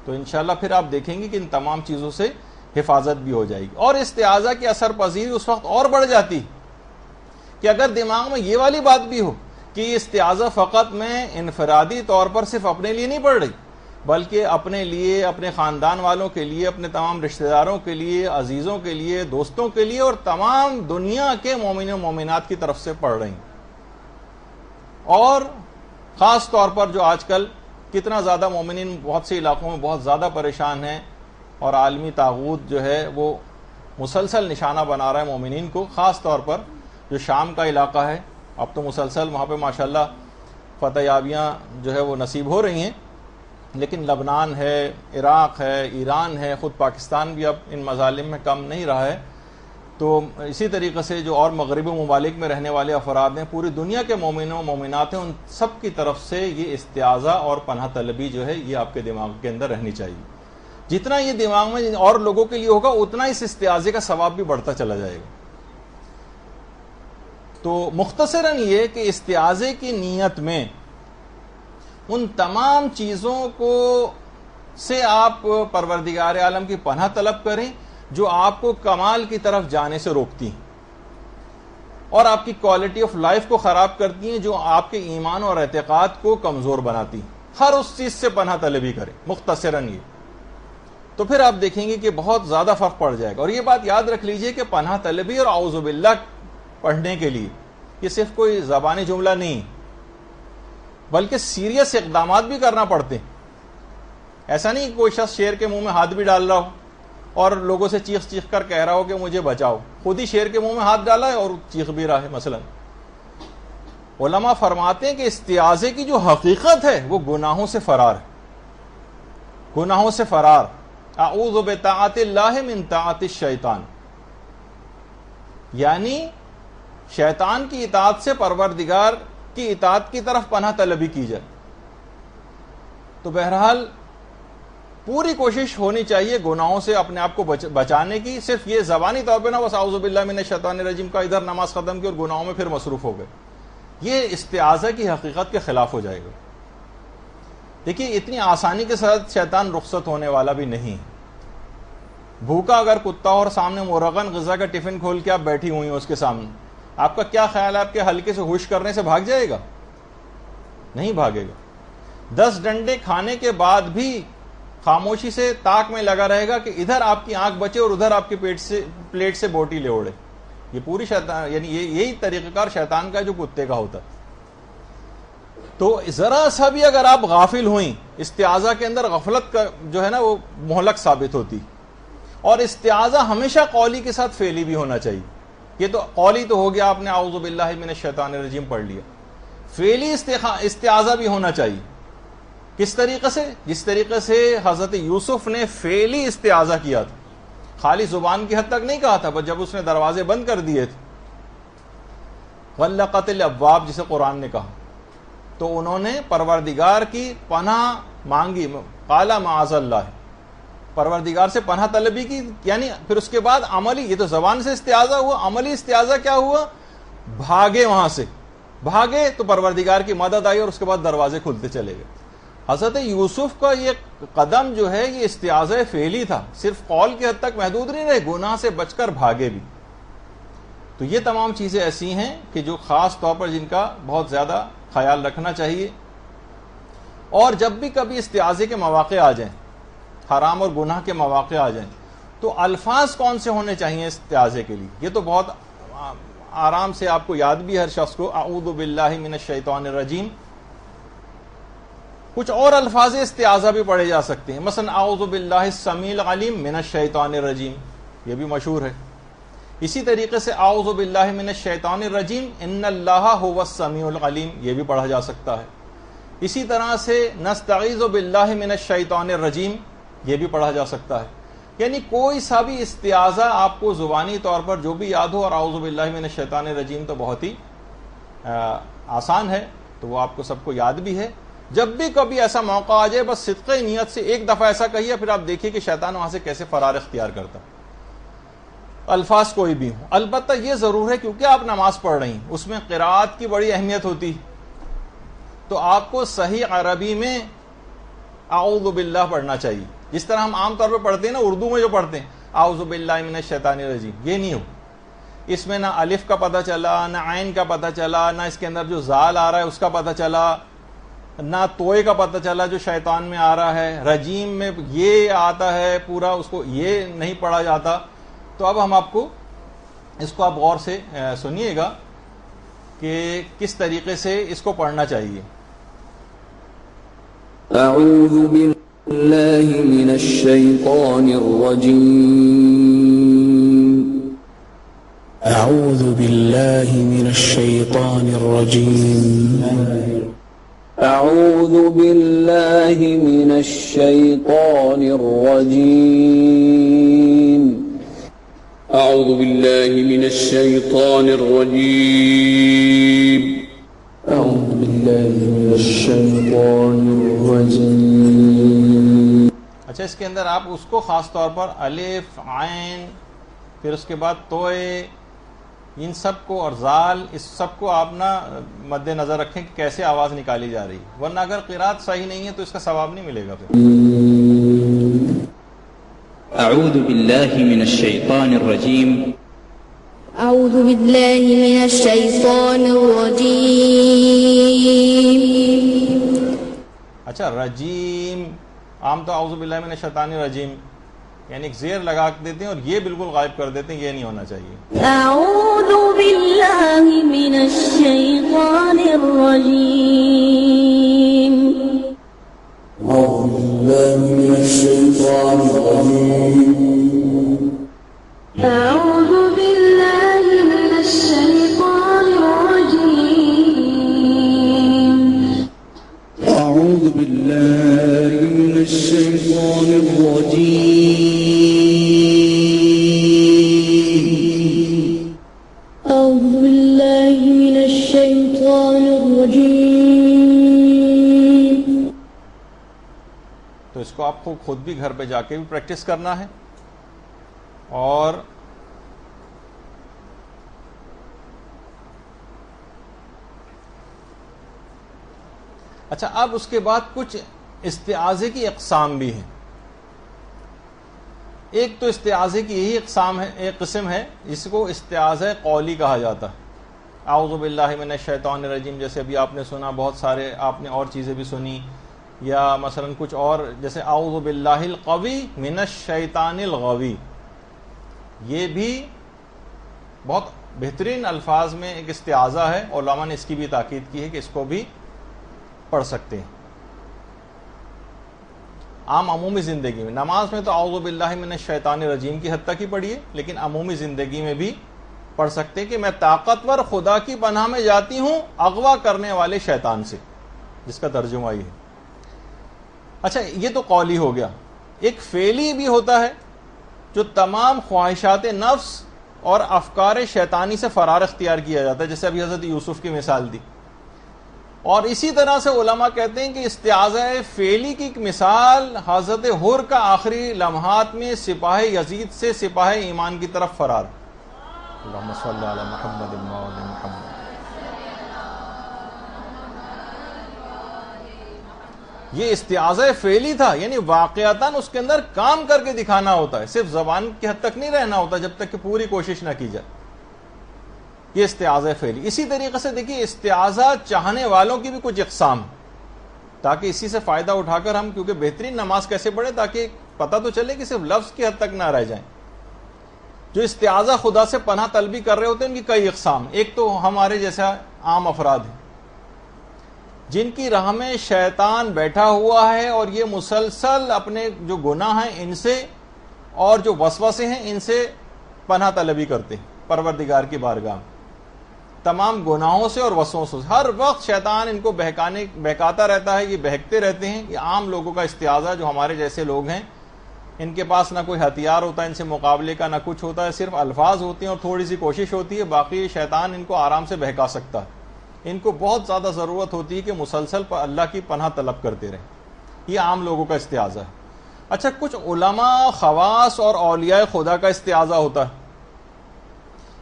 تو انشاءاللہ پھر آپ دیکھیں گے کہ ان تمام چیزوں سے حفاظت بھی ہو جائے گی. اور استعاذہ کی اثر پذیری اس وقت اور بڑھ جاتی کہ اگر دماغ میں یہ والی بات بھی ہو کہ یہ استعاذہ فقط میں انفرادی طور پر صرف اپنے لیے نہیں پڑھ رہی، بلکہ اپنے لیے، اپنے خاندان والوں کے لیے، اپنے تمام رشتہ داروں کے لیے، عزیزوں کے لیے، دوستوں کے لیے اور تمام دنیا کے مومنین و مومنات کی طرف سے پڑھ رہی. اور خاص طور پر جو آج کل کتنا زیادہ مومنین بہت سے علاقوں میں بہت زیادہ پریشان ہیں اور عالمی طاغوت جو ہے وہ مسلسل نشانہ بنا رہا ہے مومنین کو، خاص طور پر جو شام کا علاقہ ہے. اب تو مسلسل وہاں پہ ماشاءاللہ فتح یابیاں جو ہے وہ نصیب ہو رہی ہیں، لیکن لبنان ہے، عراق ہے، ایران ہے، خود پاکستان بھی اب ان مظالم میں کم نہیں رہا ہے. تو اسی طریقے سے جو اور مغربی ممالک میں رہنے والے افراد ہیں، پوری دنیا کے مومنوں مومنات ہیں، ان سب کی طرف سے یہ استعاذہ اور پناہ طلبی جو ہے یہ آپ کے دماغ کے اندر رہنی چاہیے. جتنا یہ دماغ میں اور لوگوں کے لیے ہوگا اتنا اس استعاذے کا ثواب بھی بڑھتا چلا جائے گا. تو مختصراً یہ کہ استعاذے کی نیت میں ان تمام چیزوں کو سے آپ پروردگار عالم کی پناہ طلب کریں جو آپ کو کمال کی طرف جانے سے روکتی ہیں اور آپ کی کوالٹی آف لائف کو خراب کرتی ہیں، جو آپ کے ایمان اور اعتقاد کو کمزور بناتی ہیں. ہر اس چیز سے پناہ طلبی کریں مختصراً یہ. تو پھر آپ دیکھیں گے کہ بہت زیادہ فرق پڑ جائے گا. اور یہ بات یاد رکھ لیجئے کہ پناہ طلبی اور اعوذ باللہ پڑھنے کے لیے یہ صرف کوئی زبانی جملہ نہیں، بلکہ سیریس اقدامات بھی کرنا پڑتے ہیں. ایسا نہیں کہ کوئی شخص شیر کے منہ میں ہاتھ بھی ڈال رہا ہو اور لوگوں سے چیخ چیخ کر کہہ رہا ہو کہ مجھے بچاؤ، خود ہی شیر کے منہ میں ہاتھ ڈالا ہے اور چیخ بھی رہا ہے. مثلا علماء فرماتے ہیں کہ استعاذے کی جو حقیقت ہے وہ گناہوں سے فرار ہے. گناہوں سے فرار. اعوذ بطاعت اللہ من طاعت الشیطان، یعنی شیطان کی اطاعت سے پروردگار کی اطاعت کی طرف پناہ طلبی کی جائے. تو بہرحال پوری کوشش ہونی چاہیے گناہوں سے اپنے آپ کو بچانے کی. صرف یہ زبانی طور پہ نہ بس اعوذ باللہ من الشیطان الرجیم کا ادھر نماز ختم کی اور گناہوں میں پھر مصروف ہو گئے، یہ استعاذہ کی حقیقت کے خلاف ہو جائے گا. دیکھیے اتنی آسانی کے ساتھ شیطان رخصت ہونے والا بھی نہیں. بھوکا اگر کتا اور سامنے مرغن غذا کا ٹفن کھول کے آپ بیٹھی ہوئی ہیں اس کے سامنے، آپ کا کیا خیال ہے؟ آپ کے ہلکے سے ہوش کرنے سے بھاگ جائے گا؟ نہیں بھاگے گا. 10 ڈنڈے کھانے کے بعد بھی خاموشی سے تاک میں لگا رہے گا کہ ادھر آپ کی آنکھ بچے اور ادھر آپ کے پلیٹ سے بوٹی لے اڑے. یہ پوری شیطان، یعنی یہی طریقہ کار شیطان کا جو کتے کا ہوتا. تو ذرا سا بھی اگر آپ غافل ہوئیں، استعاذہ کے اندر غفلت کا جو ہے نا وہ مہلک ثابت ہوتی. اور استعاذہ ہمیشہ قولی کے ساتھ فعلی بھی ہونا چاہیے. یہ تو قولی تو ہو گیا، آپ نے اعوذ باللہ من الشیطان الرجیم پڑھ لیا. فعلی استعاذہ بھی ہونا چاہیے. کس طریقے سے؟ جس طریقے سے حضرت یوسف نے فعلی استعاذہ کیا تھا، خالی زبان کی حد تک نہیں کہا تھا، بس جب اس نے دروازے بند کر دیے تھے، غلقت الابواب جسے قرآن نے کہا، تو انہوں نے پروردگار کی پناہ مانگی. قال معاذ اللہ، پروردگار سے پناہ طلبی کی. یعنی پھر اس کے بعد عملی، یہ تو زبان سے استعاذہ ہوا، عملی استعاذہ کیا ہوا؟ بھاگے وہاں سے، بھاگے تو پروردگار کی مدد آئی اور اس کے بعد دروازے کھلتے چلے گئے. حضرت یوسف کا یہ قدم جو ہے یہ استعاذہ فعلی تھا، صرف قول کی حد تک محدود نہیں رہے، گناہ سے بچ کر بھاگے بھی. تو یہ تمام چیزیں ایسی ہیں کہ جو خاص طور پر جن کا بہت زیادہ خیال رکھنا چاہیے. اور جب بھی کبھی استعاذے کے مواقع آ جائیں، حرام اور گناہ کے مواقع آ جائیں، تو الفاظ کون سے ہونے چاہیے استعاذے کے لیے؟ یہ تو بہت آرام سے آپ کو یاد بھی ہر شخص کو اعوذ باللہ من الشیطان الرجیم. کچھ اور الفاظ استعاذہ بھی پڑھے جا سکتے ہیں، مثلا اعوذ باللہ السمیع العلیم من الشیطان الرجیم، یہ بھی مشہور ہے. اسی طریقے سے اعوذ باللہ من الشیطان الرجیم ان اللہ هو السمیع العلیم، یہ بھی پڑھا جا سکتا ہے. اسی طرح سے نستعیذ باللہ من الشیطان الرجیم، یہ بھی پڑھا جا سکتا ہے. یعنی کوئی سا بھی استعاذہ آپ کو زبانی طور پر جو بھی یاد ہو، اور اعوذ باللہ من الشیطان الرجیم تو بہت ہی آسان ہے، تو وہ آپ کو سب کو یاد بھی ہے. جب بھی کبھی ایسا موقع آ جائے، بس صدقہ نیت سے ایک دفعہ ایسا کہیے، پھر آپ دیکھیے کہ شیطان وہاں سے کیسے فرار اختیار کرتا. الفاظ کوئی بھی ہوں، البتہ یہ ضرور ہے کیونکہ آپ نماز پڑھ رہی ہیں، اس میں قرات کی بڑی اہمیت ہوتی، تو آپ کو صحیح عربی میں اعوذ باللہ پڑھنا چاہیے. جس طرح ہم عام طور پہ پڑھتے ہیں نا، اردو میں جو پڑھتے ہیں اعوذ باللہ من الشیطان الرجیم، یہ نہیں ہو. اس میں نہ الف کا پتہ چلا، نہ عین کا پتہ چلا، نہ اس کے اندر جو زال آ رہا ہے اس کا پتہ چلا، نہ توئے کا پتہ چلا جو شیطان میں آ رہا ہے. رجیم میں یہ آتا ہے پورا، اس کو یہ نہیں پڑھا جاتا. تو اب ہم آپ کو اس کو آپ غور سے سنیے گا کہ کس طریقے سے اس کو پڑھنا چاہیے. أعوذ بالله من الشيطان الرجيم. أعوذ بالله من الشيطان الرجيم. أعوذ بالله من الشيطان الرجيم. أعوذ بالله من الشيطان الرجيم. أعوذ بالله من الشيطان الرجيم. اچھا، اس کے اندر آپ اس کو خاص طور پر الف، عین، پھر اس کے بعد توئے، ان سب کو اور زال، اس سب کو آپ نا مد نظر رکھیں کہ کیسے آواز نکالی جا رہی ہے، ورنہ اگر قرات صحیح نہیں ہے تو اس کا ثواب نہیں ملے گا. پھر أعوذ بالله من الشيطان الرجيم. أعوذ بالله من الشيطان الرجيم. اچھا، رجیم عام تو اعوذ باللہ من الشیطان الرجیم یعنی ایک زیر لگا دیتے ہیں اور یہ بالکل غائب کر دیتے ہیں، یہ نہیں ہونا چاہیے. أعوذ بالله من الشيطان الرجيم. أعوذ بالله من الشيطان الرجيم. أعوذ بالله من الشيطان الرجيم. أعوذ بالله من الشيطان الرجيم. أعوذ بالله من الشيطان الرجيم. تو اس کو آپ کو خود بھی گھر پہ جا کے بھی پریکٹس کرنا ہے. اور اچھا، اب اس کے بعد کچھ استعاذے کی اقسام بھی ہیں. ایک تو استعاذے کی یہی اقسام ہے، ایک قسم ہے جس کو استعاذہ قولی کہا جاتا ہے. اعوذ باللہ من الشیطان الرجیم جیسے ابھی آپ نے سنا، بہت سارے آپ نے اور چیزیں بھی سنی، یا مثلا کچھ اور جیسے اعوذ باللہ القوی من الشیطان الغوی، یہ بھی بہت بہترین الفاظ میں ایک استعاذہ ہے. علماء نے اس کی بھی تاکید کی ہے کہ اس کو بھی پڑھ سکتے ہیں عام عمومی زندگی میں. نماز میں تو اعوذ باللہ من الشیطان الرجیم کی حد تک ہی پڑھیے، لیکن عمومی زندگی میں بھی پڑھ سکتے ہیں کہ میں طاقتور خدا کی پناہ میں جاتی ہوں اغوا کرنے والے شیطان سے، جس کا ترجمہ یہ ہے. اچھا، یہ تو قولی ہو گیا. ایک فعلی بھی ہوتا ہے جو تمام خواہشات نفس اور افکار شیطانی سے فرار اختیار کیا جاتا ہے، جیسے ابھی حضرت یوسف کی مثال دی. اور اسی طرح سے علماء کہتے ہیں کہ استعاذہ فعلی کی ایک مثال حضرت حر کا آخری لمحات میں سپاہ یزید سے سپاہ ایمان کی طرف فرار. اللہم صلی علی محمد و علی محمد. یہ استعاذہ فعلی تھا، یعنی واقعتاً اس کے اندر کام کر کے دکھانا ہوتا ہے، صرف زبان کی حد تک نہیں رہنا ہوتا جب تک کہ پوری کوشش نہ کی جائے. یہ استعاذہ فعلی. اسی طریقے سے دیکھیے استعاذہ چاہنے والوں کی بھی کچھ اقسام، تاکہ اسی سے فائدہ اٹھا کر ہم کیونکہ بہترین نماز کیسے پڑھیں تاکہ پتہ تو چلے کہ صرف لفظ کی حد تک نہ رہ جائیں. جو استعاذہ خدا سے پناہ طلبی کر رہے ہوتے ہیں ان کی کئی اقسام. ایک تو ہمارے جیسا عام افراد ہیں جن کی راہ میں شیطان بیٹھا ہوا ہے اور یہ مسلسل اپنے جو گناہ ہیں ان سے اور جو وسوسے ہیں ان سے پناہ طلبی کرتے ہیں پروردگار کی بارگاہ میں. تمام گناہوں سے اور وسوسوں سے ہر وقت شیطان ان کو بہکاتا رہتا ہے, یہ بہکتے رہتے ہیں. یہ عام لوگوں کا استعاذہ جو ہمارے جیسے لوگ ہیں, ان کے پاس نہ کوئی ہتھیار ہوتا ہے ان سے مقابلے کا, نہ کچھ ہوتا ہے, صرف الفاظ ہوتے ہیں اور تھوڑی سی کوشش ہوتی ہے, باقی شیطان ان کو آرام سے بہکا سکتا ہے. ان کو بہت زیادہ ضرورت ہوتی ہے کہ مسلسل اللہ کی پناہ طلب کرتے رہیں. یہ عام لوگوں کا استعاذہ ہے. اچھا, کچھ علماء, خواص اور اولیاء خدا کا استعاذہ ہوتا ہے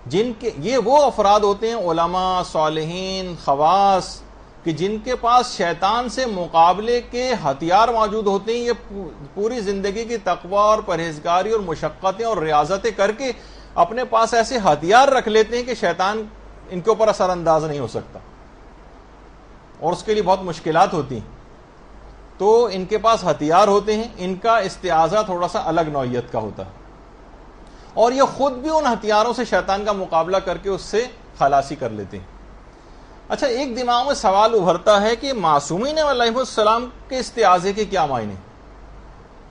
جن کے یہ وہ افراد ہوتے ہیں, علماء, صالحین, خواص, کہ جن کے پاس شیطان سے مقابلے کے ہتھیار موجود ہوتے ہیں. یہ پوری زندگی کی تقوی اور پرہیزگاری اور مشقتیں اور ریاضتیں کر کے اپنے پاس ایسے ہتھیار رکھ لیتے ہیں کہ شیطان ان کے اوپر اثر انداز نہیں ہو سکتا اور اس کے لیے بہت مشکلات ہوتی ہیں. تو ان کے پاس ہتھیار ہوتے ہیں. ان کا استعاذہ تھوڑا سا الگ نوعیت کا ہوتا ہے اور یہ خود بھی ان ہتھیاروں سے شیطان کا مقابلہ کر کے اس سے خلاصی کر لیتے ہیں. اچھا, ایک دماغ میں سوال ابھرتا ہے کہ معصومین علیہ السلام کے استعاذے کے کیا معنی؟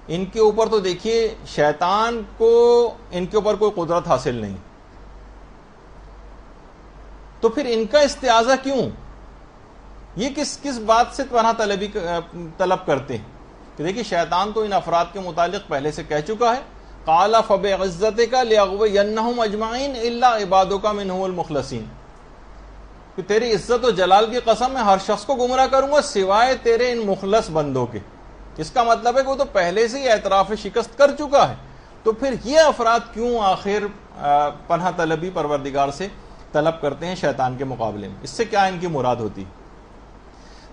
ان کے اوپر تو دیکھیے شیطان کو ان کے اوپر کوئی قدرت حاصل نہیں, تو پھر ان کا استعاذہ کیوں؟ یہ کس بات سے پناہ طلب کرتے ہیں؟ کہ دیکھیے شیطان تو ان افراد کے متعلق پہلے سے کہہ چکا ہے, قال فبعزتک لأغوینہم اجمعین الا عبادک منہم المخلصین, کہ تیری عزت و جلال کی قسم میں ہر شخص کو گمراہ کروں گا سوائے تیرے ان مخلص بندوں کے. اس کا مطلب ہے کہ وہ تو پہلے سے ہی اعتراف شکست کر چکا ہے, تو پھر یہ افراد کیوں آخر پناہ طلبی پروردگار سے طلب کرتے ہیں شیطان کے مقابلے میں؟ اس سے کیا ان کی مراد ہوتی؟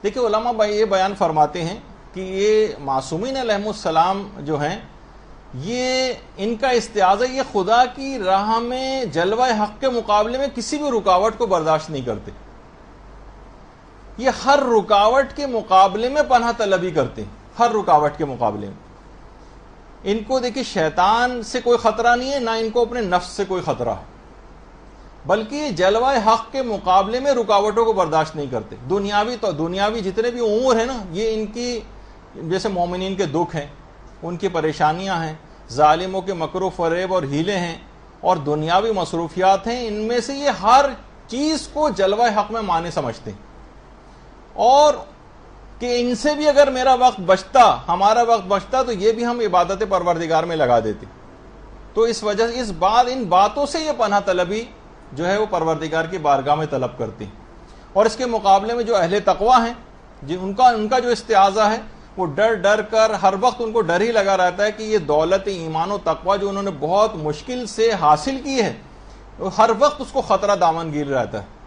دیکھیں علماء بھائی یہ بیان فرماتے ہیں کہ یہ معصومین علیہ السلام جو ہیں, یہ ان کا استعاذہ یہ خدا کی راہ میں جلوہ حق کے مقابلے میں کسی بھی رکاوٹ کو برداشت نہیں کرتے. یہ ہر رکاوٹ کے مقابلے میں پناہ طلبی کرتے ہیں, ہر رکاوٹ کے مقابلے میں. ان کو دیکھیں شیطان سے کوئی خطرہ نہیں ہے, نہ ان کو اپنے نفس سے کوئی خطرہ ہے, بلکہ جلوہ حق کے مقابلے میں رکاوٹوں کو برداشت نہیں کرتے. دنیاوی جتنے بھی امور ہیں نا, یہ ان کی جیسے مومنین کے دکھ ہیں, ان کی پریشانیاں ہیں, ظالموں کے مکر و فریب اور ہیلے ہیں, اور دنیاوی مصروفیات ہیں, ان میں سے یہ ہر چیز کو جلوہ حق میں معنی سمجھتے ہیں, اور کہ ان سے بھی اگر میرا وقت بچتا, ہمارا وقت بچتا, تو یہ بھی ہم عبادت پروردگار میں لگا دیتے. تو اس وجہ سے ان باتوں سے یہ پناہ طلبی جو ہے وہ پروردگار کی بارگاہ میں طلب کرتی ہیں. اور اس کے مقابلے میں جو اہل تقوی ہیں, ان کا جو استعاذہ ہے وہ ڈر کر ہر وقت ان کو ڈر ہی لگا رہتا ہے کہ یہ دولت ایمان و تقوی جو انہوں نے بہت مشکل سے حاصل کی ہے, ہر وقت اس کو خطرہ دامن گیر رہتا ہے.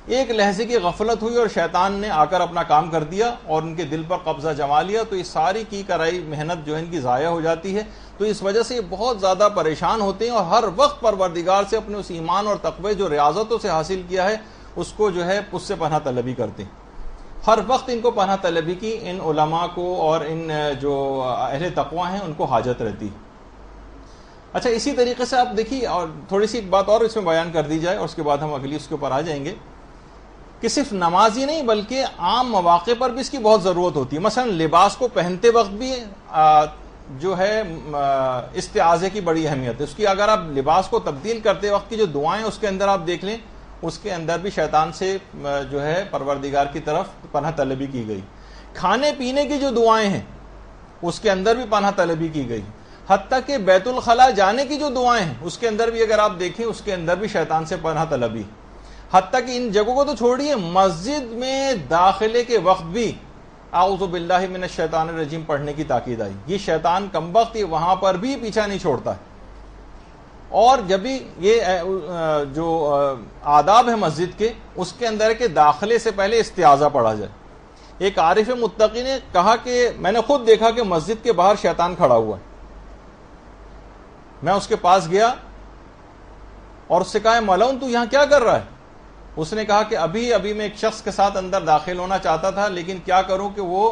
ایک لحظے کی غفلت ہوئی اور شیطان نے آ کر اپنا کام کر دیا اور ان کے دل پر قبضہ جما لیا, تو یہ ساری کی کرائی محنت جو ہے ان کی ضائع ہو جاتی ہے. تو اس وجہ سے یہ بہت زیادہ پریشان ہوتے ہیں اور ہر وقت پروردگار سے اپنے اس ایمان اور تقوی جو ریاضتوں سے حاصل کیا ہے اس کو جو ہے اس سے پناہ طلبی کرتے ہیں. ہر وقت ان کو پناہ طلبی کی ان علماء کو اور ان جو اہل تقوی ہیں ان کو حاجت رہتی. اچھا, اسی طریقے سے آپ دیکھیے, اور تھوڑی سی ایک بات اور اس میں بیان کر دی جائے اور اس کے بعد ہم اگلی اس کے اوپر آ جائیں گے, کہ صرف نماز ہی نہیں بلکہ عام مواقع پر بھی اس کی بہت ضرورت ہوتی ہے. مثلا لباس کو پہنتے وقت بھی جو ہے استعاذے کی بڑی اہمیت ہے. اس کی اگر آپ لباس کو تبدیل کرتے وقت کی جو دعائیں اس کے اندر آپ دیکھ لیں, اس کے اندر بھی شیطان سے جو ہے پروردگار کی طرف پناہ طلبی کی گئی. کھانے پینے کی جو دعائیں ہیں اس کے اندر بھی پناہ طلبی کی گئی. حتیٰ کہ بیت الخلاء جانے کی جو دعائیں ہیں اس کے اندر بھی اگر آپ دیکھیں اس کے اندر بھی شیطان سے پناہ طلبی. حتیٰ کہ ان جگہوں کو تو چھوڑیے, مسجد میں داخلے کے وقت بھی اعوذ باللہ من الشیطان الرجیم پڑھنے کی تاکید آئی. یہ شیطان کمبخت یہ وہاں پر بھی پیچھا نہیں چھوڑتا ہے. اور جب بھی یہ جو آداب ہے مسجد کے, اس کے اندر کے داخلے سے پہلے استعاذہ پڑھا جائے. ایک عارف متقی نے کہا کہ میں نے خود دیکھا کہ مسجد کے باہر شیطان کھڑا ہوا ہے. میں اس کے پاس گیا اور اس سے کہا, ملعون تو یہاں کیا کر رہا ہے؟ اس نے کہا کہ ابھی میں ایک شخص کے ساتھ اندر داخل ہونا چاہتا تھا, لیکن کیا کروں کہ وہ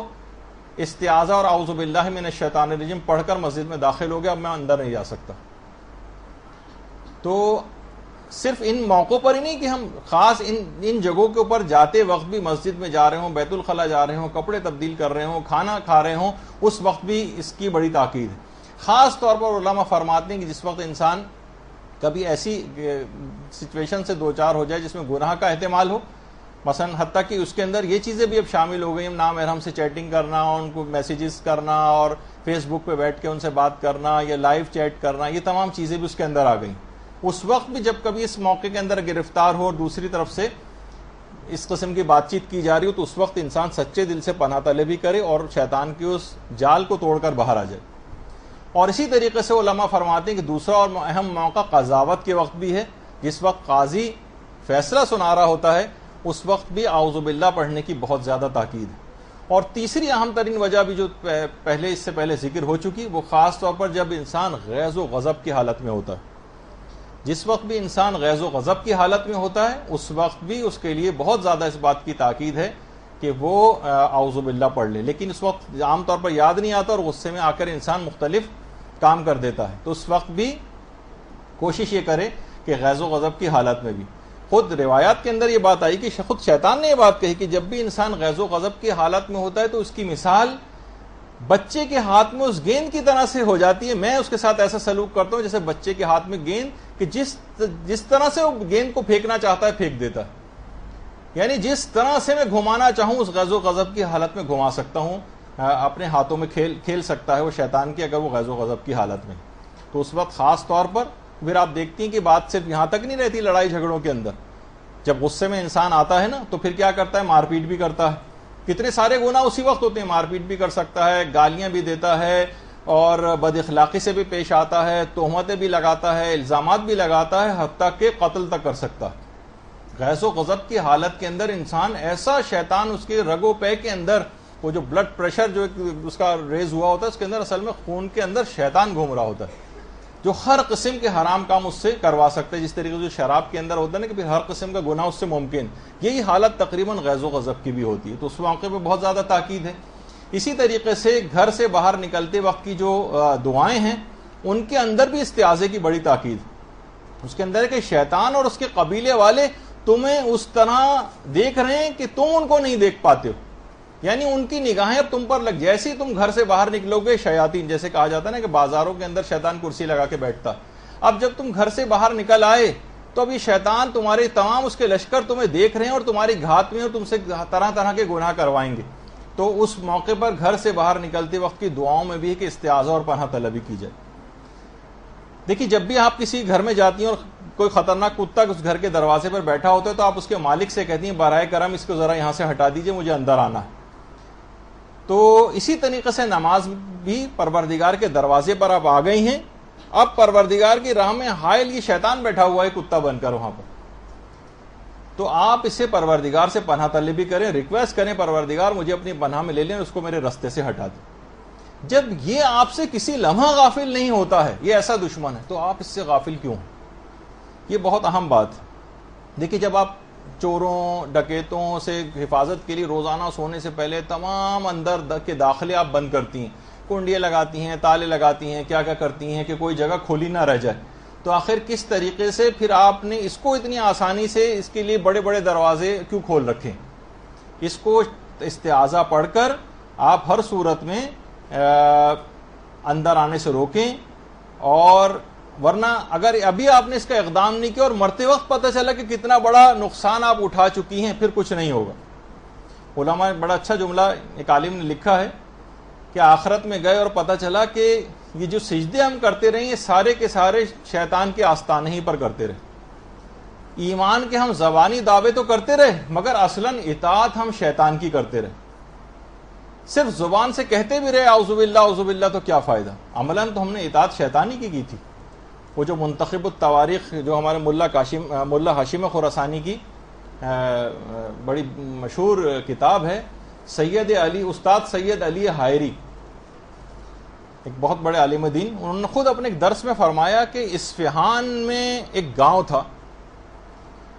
استعاذہ اور اعوذ باللہ من الشیطان الرجیم پڑھ کر مسجد میں داخل ہو گیا, اب میں اندر نہیں جا سکتا. تو صرف ان موقعوں پر ہی نہیں کہ ہم خاص ان جگہوں کے اوپر جاتے وقت بھی مسجد میں جا رہے ہوں، بیت الخلا جا رہے ہوں، کپڑے تبدیل کر رہے ہوں، کھانا کھا رہے ہوں، اس وقت بھی اس کی بڑی تاکید ہے۔ خاص طور پر علماء فرماتے ہیں کہ جس وقت انسان کبھی ایسی سچویشن سے دوچار ہو جائے جس میں گناہ کا احتمال ہو، مثلا حتیٰ کہ اس کے اندر یہ چیزیں بھی اب شامل ہو گئی ہیں، نامحرم سے چیٹنگ کرنا، ان کو میسیجز کرنا اور فیس بک پہ بیٹھ کے ان سے بات کرنا یا لائیو چیٹ کرنا، یہ تمام چیزیں بھی اس کے اندر آ گئیں۔ اس وقت بھی جب کبھی اس موقع کے اندر گرفتار ہو اور دوسری طرف سے اس قسم کی بات چیت کی جا رہی ہو، تو اس وقت انسان سچے دل سے پناہ طلبی کرے اور شیطان کی اس جال کو توڑ کر باہر آ جائے۔ اور اسی طریقے سے علماء فرماتے ہیں کہ دوسرا اور اہم موقع قضاوت کے وقت بھی ہے، جس وقت قاضی فیصلہ سنا رہا ہوتا ہے، اس وقت بھی اعوذ باللہ پڑھنے کی بہت زیادہ تاکید ہے۔ اور تیسری اہم ترین وجہ بھی جو اس سے پہلے ذکر ہو چکی، وہ خاص طور پر جب انسان غیظ و غضب کی حالت میں ہوتا ہے۔ جس وقت بھی انسان غیظ و غضب کی حالت میں ہوتا ہے، اس وقت بھی اس کے لیے بہت زیادہ اس بات کی تاکید ہے کہ وہ اعوذ باللہ پڑھ لے، لیکن اس وقت عام طور پر یاد نہیں آتا اور غصے میں آ کر انسان مختلف کام کر دیتا ہے، تو اس وقت بھی کوشش یہ کرے کہ غیظ و غضب کی حالت میں بھی۔ خود روایات کے اندر یہ بات آئی کہ خود شیطان نے یہ بات کہی کہ جب بھی انسان غیظ و غضب کی حالت میں ہوتا ہے تو اس کی مثال بچے کے ہاتھ میں اس گیند کی طرح سے ہو جاتی ہے۔ میں اس کے ساتھ ایسا سلوک کرتا ہوں جیسے بچے کے ہاتھ میں گیند، کہ جس طرح سے وہ گیند کو پھینکنا چاہتا ہے پھینک دیتا ہے، یعنی جس طرح سے میں گھمانا چاہوں اس غیظ و غضب کی حالت میں گھما سکتا ہوں، اپنے ہاتھوں میں کھیل سکتا ہے وہ شیطان کی، اگر وہ غیظ و غضب کی حالت میں۔ تو اس وقت خاص طور پر پھر آپ دیکھتی ہیں کہ بات صرف یہاں تک نہیں رہتی لڑائی جھگڑوں کے اندر، جب غصے میں انسان آتا ہے نا تو پھر کیا کرتا ہے، مار پیٹ بھی کرتا ہے۔ کتنے سارے گناہ اسی وقت ہوتے ہیں، مار پیٹ بھی کر سکتا ہے، گالیاں بھی دیتا ہے اور بد اخلاقی سے بھی پیش آتا ہے، تہمتیں بھی لگاتا ہے، الزامات بھی لگاتا ہے، حتیٰ کہ قتل تک کر سکتا ہے۔ غیظ و غضب کی حالت کے اندر انسان ایسا، شیطان اس کے رگ و پے کے اندر، وہ جو بلڈ پریشر جو اس کا ریز ہوا ہوتا ہے، اس کے اندر اصل میں خون کے اندر شیطان گھوم رہا ہوتا ہے جو ہر قسم کے حرام کام اس سے کروا سکتے ہیں، جس طریقے سے شراب کے اندر ہوتا ہے نا کہ پھر ہر قسم کا گناہ اس سے ممکن، یہی حالت تقریباً غیظ و غضب کی بھی ہوتی ہے۔ تو اس موقع پہ بہت زیادہ تاکید ہے۔ اسی طریقے سے گھر سے باہر نکلتے وقت کی جو دعائیں ہیں ان کے اندر بھی استعاذے کی بڑی تاکید ہے۔ اس کے اندر ہے کہ شیطان اور اس کے قبیلے والے تمہیں اس طرح دیکھ رہے ہیں کہ تم ان کو نہیں دیکھ پاتے ہو، یعنی ان کی نگاہیں اب تم پر لگ، جیسے ہی تم گھر سے باہر نکلو گے، شیاطین، جیسے کہا جاتا ہے نا کہ بازاروں کے اندر شیطان کرسی لگا کے بیٹھتا، اب جب تم گھر سے باہر نکل آئے تو اب یہ شیطان تمہارے تمام اس کے لشکر تمہیں دیکھ رہے ہیں اور تمہاری گھات میں اور تم سے طرح طرح کے گناہ کروائیں گے۔ تو اس موقع پر گھر سے باہر نکلتے وقت کی دعاؤں میں بھی ہے کہ استعاذہ اور پناہ طلبی کی جائے۔ دیکھیے جب بھی آپ کسی گھر میں جاتی ہیں اور کوئی خطرناک کتا اس گھر کے دروازے پر بیٹھا ہوتا ہے تو آپ اس کے مالک سے کہتی ہیں براہ کرم اس کو ذرا یہاں سے ہٹا دیجئے، مجھے اندر آنا ہے۔ تو اسی طریقے سے نماز بھی پروردگار کے دروازے پر آپ آ گئی ہیں، اب پروردگار کی راہ میں حائل یہ شیطان بیٹھا ہوا ہے کتا بن کر وہاں پر، تو آپ اسے پروردگار سے پناہ طلبی کریں، ریکویسٹ کریں پروردگار مجھے اپنی پناہ میں لے لیں، اس کو میرے رستے سے ہٹا دیں۔ جب یہ آپ سے کسی لمحہ غافل نہیں ہوتا ہے، یہ ایسا دشمن ہے، تو آپ اس سے غافل کیوں ہیں؟ یہ بہت اہم بات ہے۔ دیکھیے جب آپ چوروں ڈکیتوں سے حفاظت کے لیے روزانہ سونے سے پہلے تمام اندر کے داخلے آپ بند کرتی ہیں، کنڈیاں لگاتی ہیں، تالے لگاتی ہیں، کیا کیا کرتی ہیں کہ کوئی جگہ کھلی نہ رہ جائے، تو آخر کس طریقے سے پھر آپ نے اس کو اتنی آسانی سے اس کے لیے بڑے بڑے دروازے کیوں کھول رکھے؟ اس کو استعاذہ پڑھ کر آپ ہر صورت میں اندر آنے سے روکیں، اور ورنہ اگر ابھی آپ نے اس کا اقدام نہیں کیا اور مرتے وقت پتہ چلا کہ کتنا بڑا نقصان آپ اٹھا چکی ہیں، پھر کچھ نہیں ہوگا۔ علماء بڑا اچھا جملہ ایک عالم نے لکھا ہے کہ آخرت میں گئے اور پتہ چلا کہ یہ جو سجدے ہم کرتے رہے یہ سارے کے سارے شیطان کے آستانے ہی پر کرتے رہے، ایمان کے ہم زبانی دعوے تو کرتے رہے مگر اصلاً اطاعت ہم شیطان کی کرتے رہے، صرف زبان سے کہتے بھی رہے اعوذ باللہ تو کیا فائدہ، عملاً تو ہم نے اطاعت شیطانی کی تھی۔ وہ جو منتخب التواریخ جو ہمارے ملا ہاشم خراسانی کی بڑی مشہور کتاب ہے، استاد سید علی حائری، ایک بہت بڑے عالم دین، انہوں نے خود اپنے ایک درس میں فرمایا کہ اصفہان میں ایک گاؤں تھا،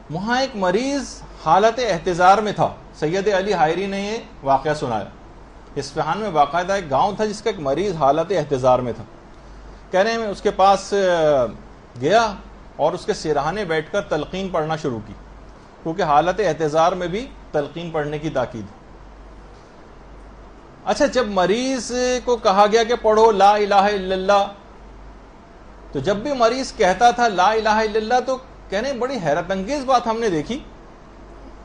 وہاں ایک مریض حالت احتضار میں تھا۔ سید علی حائری نے یہ واقعہ سنایا، اصفہان میں باقاعدہ ایک گاؤں تھا جس کا ایک مریض حالت احتضار میں تھا، کہہ رہے ہیں میں اس کے پاس گیا اور اس کے سرہانے بیٹھ کر تلقین پڑھنا شروع کی، کیونکہ حالت احتضار میں بھی تلقین پڑھنے کی تاکید ہے۔ اچھا، جب مریض کو کہا گیا کہ پڑھو لا الہ الا اللہ، تو جب بھی مریض کہتا تھا لا الہ الا اللہ تو کہنے بڑی حیرت انگیز بات ہم نے دیکھی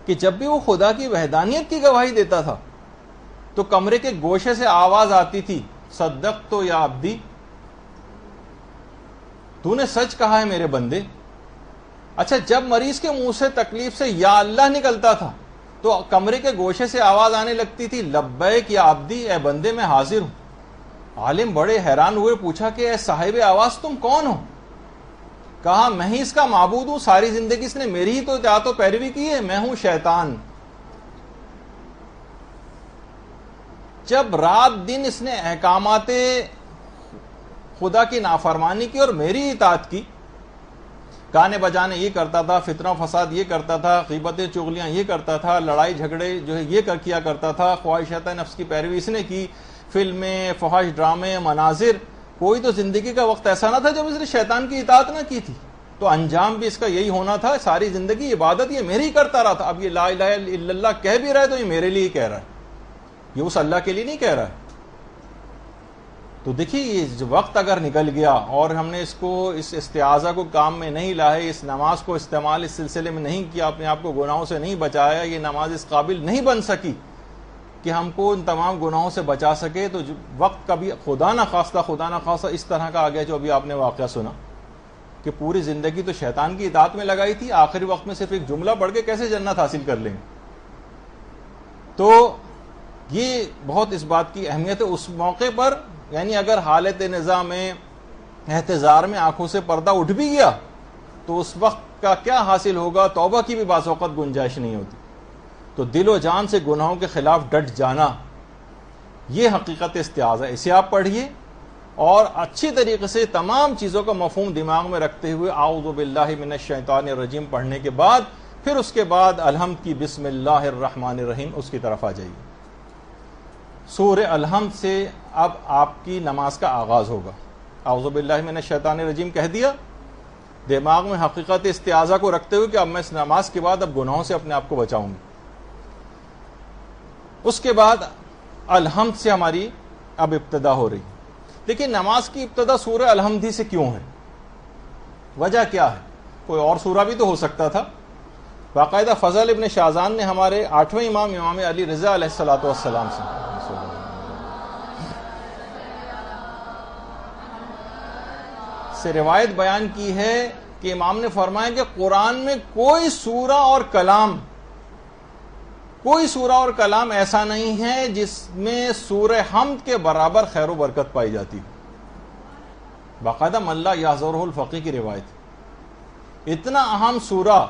کہ جب بھی وہ خدا کی وحدانیت کی گواہی دیتا تھا تو کمرے کے گوشے سے آواز آتی تھی، صدقت یا عبدی، تو نے سچ کہا ہے میرے بندے۔ اچھا، جب مریض کے منہ سے تکلیف سے یا اللہ نکلتا تھا تو کمرے کے گوشے سے آواز آنے لگتی تھی، لبیک یا عبدی، اے بندے میں حاضر ہوں۔ عالم بڑے حیران ہوئے، پوچھا کہ اے صاحب آواز تم کون ہو؟ کہا میں ہی اس کا معبود ہوں، ساری زندگی اس نے میری ہی تو اطاعت و پیروی کی ہے، میں ہوں شیطان۔ جب رات دن اس نے احکامات خدا کی نافرمانی کی اور میری اطاعت کی، گانے بجانے یہ کرتا تھا، فتنہ و فساد یہ کرتا تھا، غیبتیں چغلیاں یہ کرتا تھا، لڑائی جھگڑے جو ہے یہ کیا کرتا تھا، خواہشات نفس کی پیروی اس نے کی، فلمیں، فحش ڈرامے، مناظر، کوئی تو زندگی کا وقت ایسا نہ تھا جب اس نے شیطان کی اطاعت نہ کی تھی۔ تو انجام بھی اس کا یہی ہونا تھا، ساری زندگی عبادت یہ میری کرتا رہا تھا۔ اب یہ لا الہ الا اللہ کہہ بھی رہا ہے تو یہ میرے لیے ہی کہہ رہا ہے، یہ اس اللہ کے لیے نہیں کہہ رہا ہے۔ تو دیکھیے یہ وقت اگر نکل گیا اور ہم نے اس استعاذہ کو کام میں نہیں لائے، اس نماز کو استعمال اس سلسلے میں نہیں کیا، اپنے آپ کو گناہوں سے نہیں بچایا، یہ نماز اس قابل نہیں بن سکی کہ ہم کو ان تمام گناہوں سے بچا سکے، تو وقت کبھی خدا نہ خواستہ اس طرح کا آ گیا جو ابھی آپ نے واقعہ سنا کہ پوری زندگی تو شیطان کی اطاعت میں لگائی تھی، آخری وقت میں صرف ایک جملہ پڑھ کے کیسے جنت حاصل کر لیں گے۔ تو یہ بہت اس بات کی اہمیت ہے اس موقع پر، یعنی اگر حالت نظام میں احتضار میں آنکھوں سے پردہ اٹھ بھی گیا تو اس وقت کا کیا حاصل ہوگا، توبہ کی بھی بعض اوقات گنجائش نہیں ہوتی۔ تو دل و جان سے گناہوں کے خلاف ڈٹ جانا، یہ حقیقت استعاذہ ہے۔ اسے آپ پڑھیے اور اچھی طریقے سے تمام چیزوں کا مفہوم دماغ میں رکھتے ہوئے اعوذ باللہ من الشیطان الرجیم پڑھنے کے بعد پھر اس کے بعد الحمد کی بسم اللہ الرحمن الرحیم اس کی طرف آ جائیے۔ سورہ الحمد سے اب آپ کی نماز کا آغاز ہوگا۔ اعوذ باللہ من الشیطان الرجیم کہہ دیا، دماغ میں حقیقت استعاذہ کو رکھتے ہوئے کہ اب میں اس نماز کے بعد اب گناہوں سے اپنے آپ کو بچاؤں گی۔ اس کے بعد الحمد سے ہماری اب ابتدا ہو رہی۔ لیکن نماز کی ابتدا سورہ الحمد ہی سے کیوں ہے؟ وجہ کیا ہے؟ کوئی اور سورہ بھی تو ہو سکتا تھا۔ باقاعدہ فضل ابن شازان نے ہمارے 8ویں امام علی رضا علیہ السلام سے روایت بیان کی ہے کہ امام نے فرمایا کہ قرآن میں کوئی سورہ اور کلام ایسا نہیں ہے جس میں سورہ حمد کے برابر خیر و برکت پائی جاتی ہے۔ باقاعدہ ملا یحضرہ الفقی کی روایت، اتنا اہم سورہ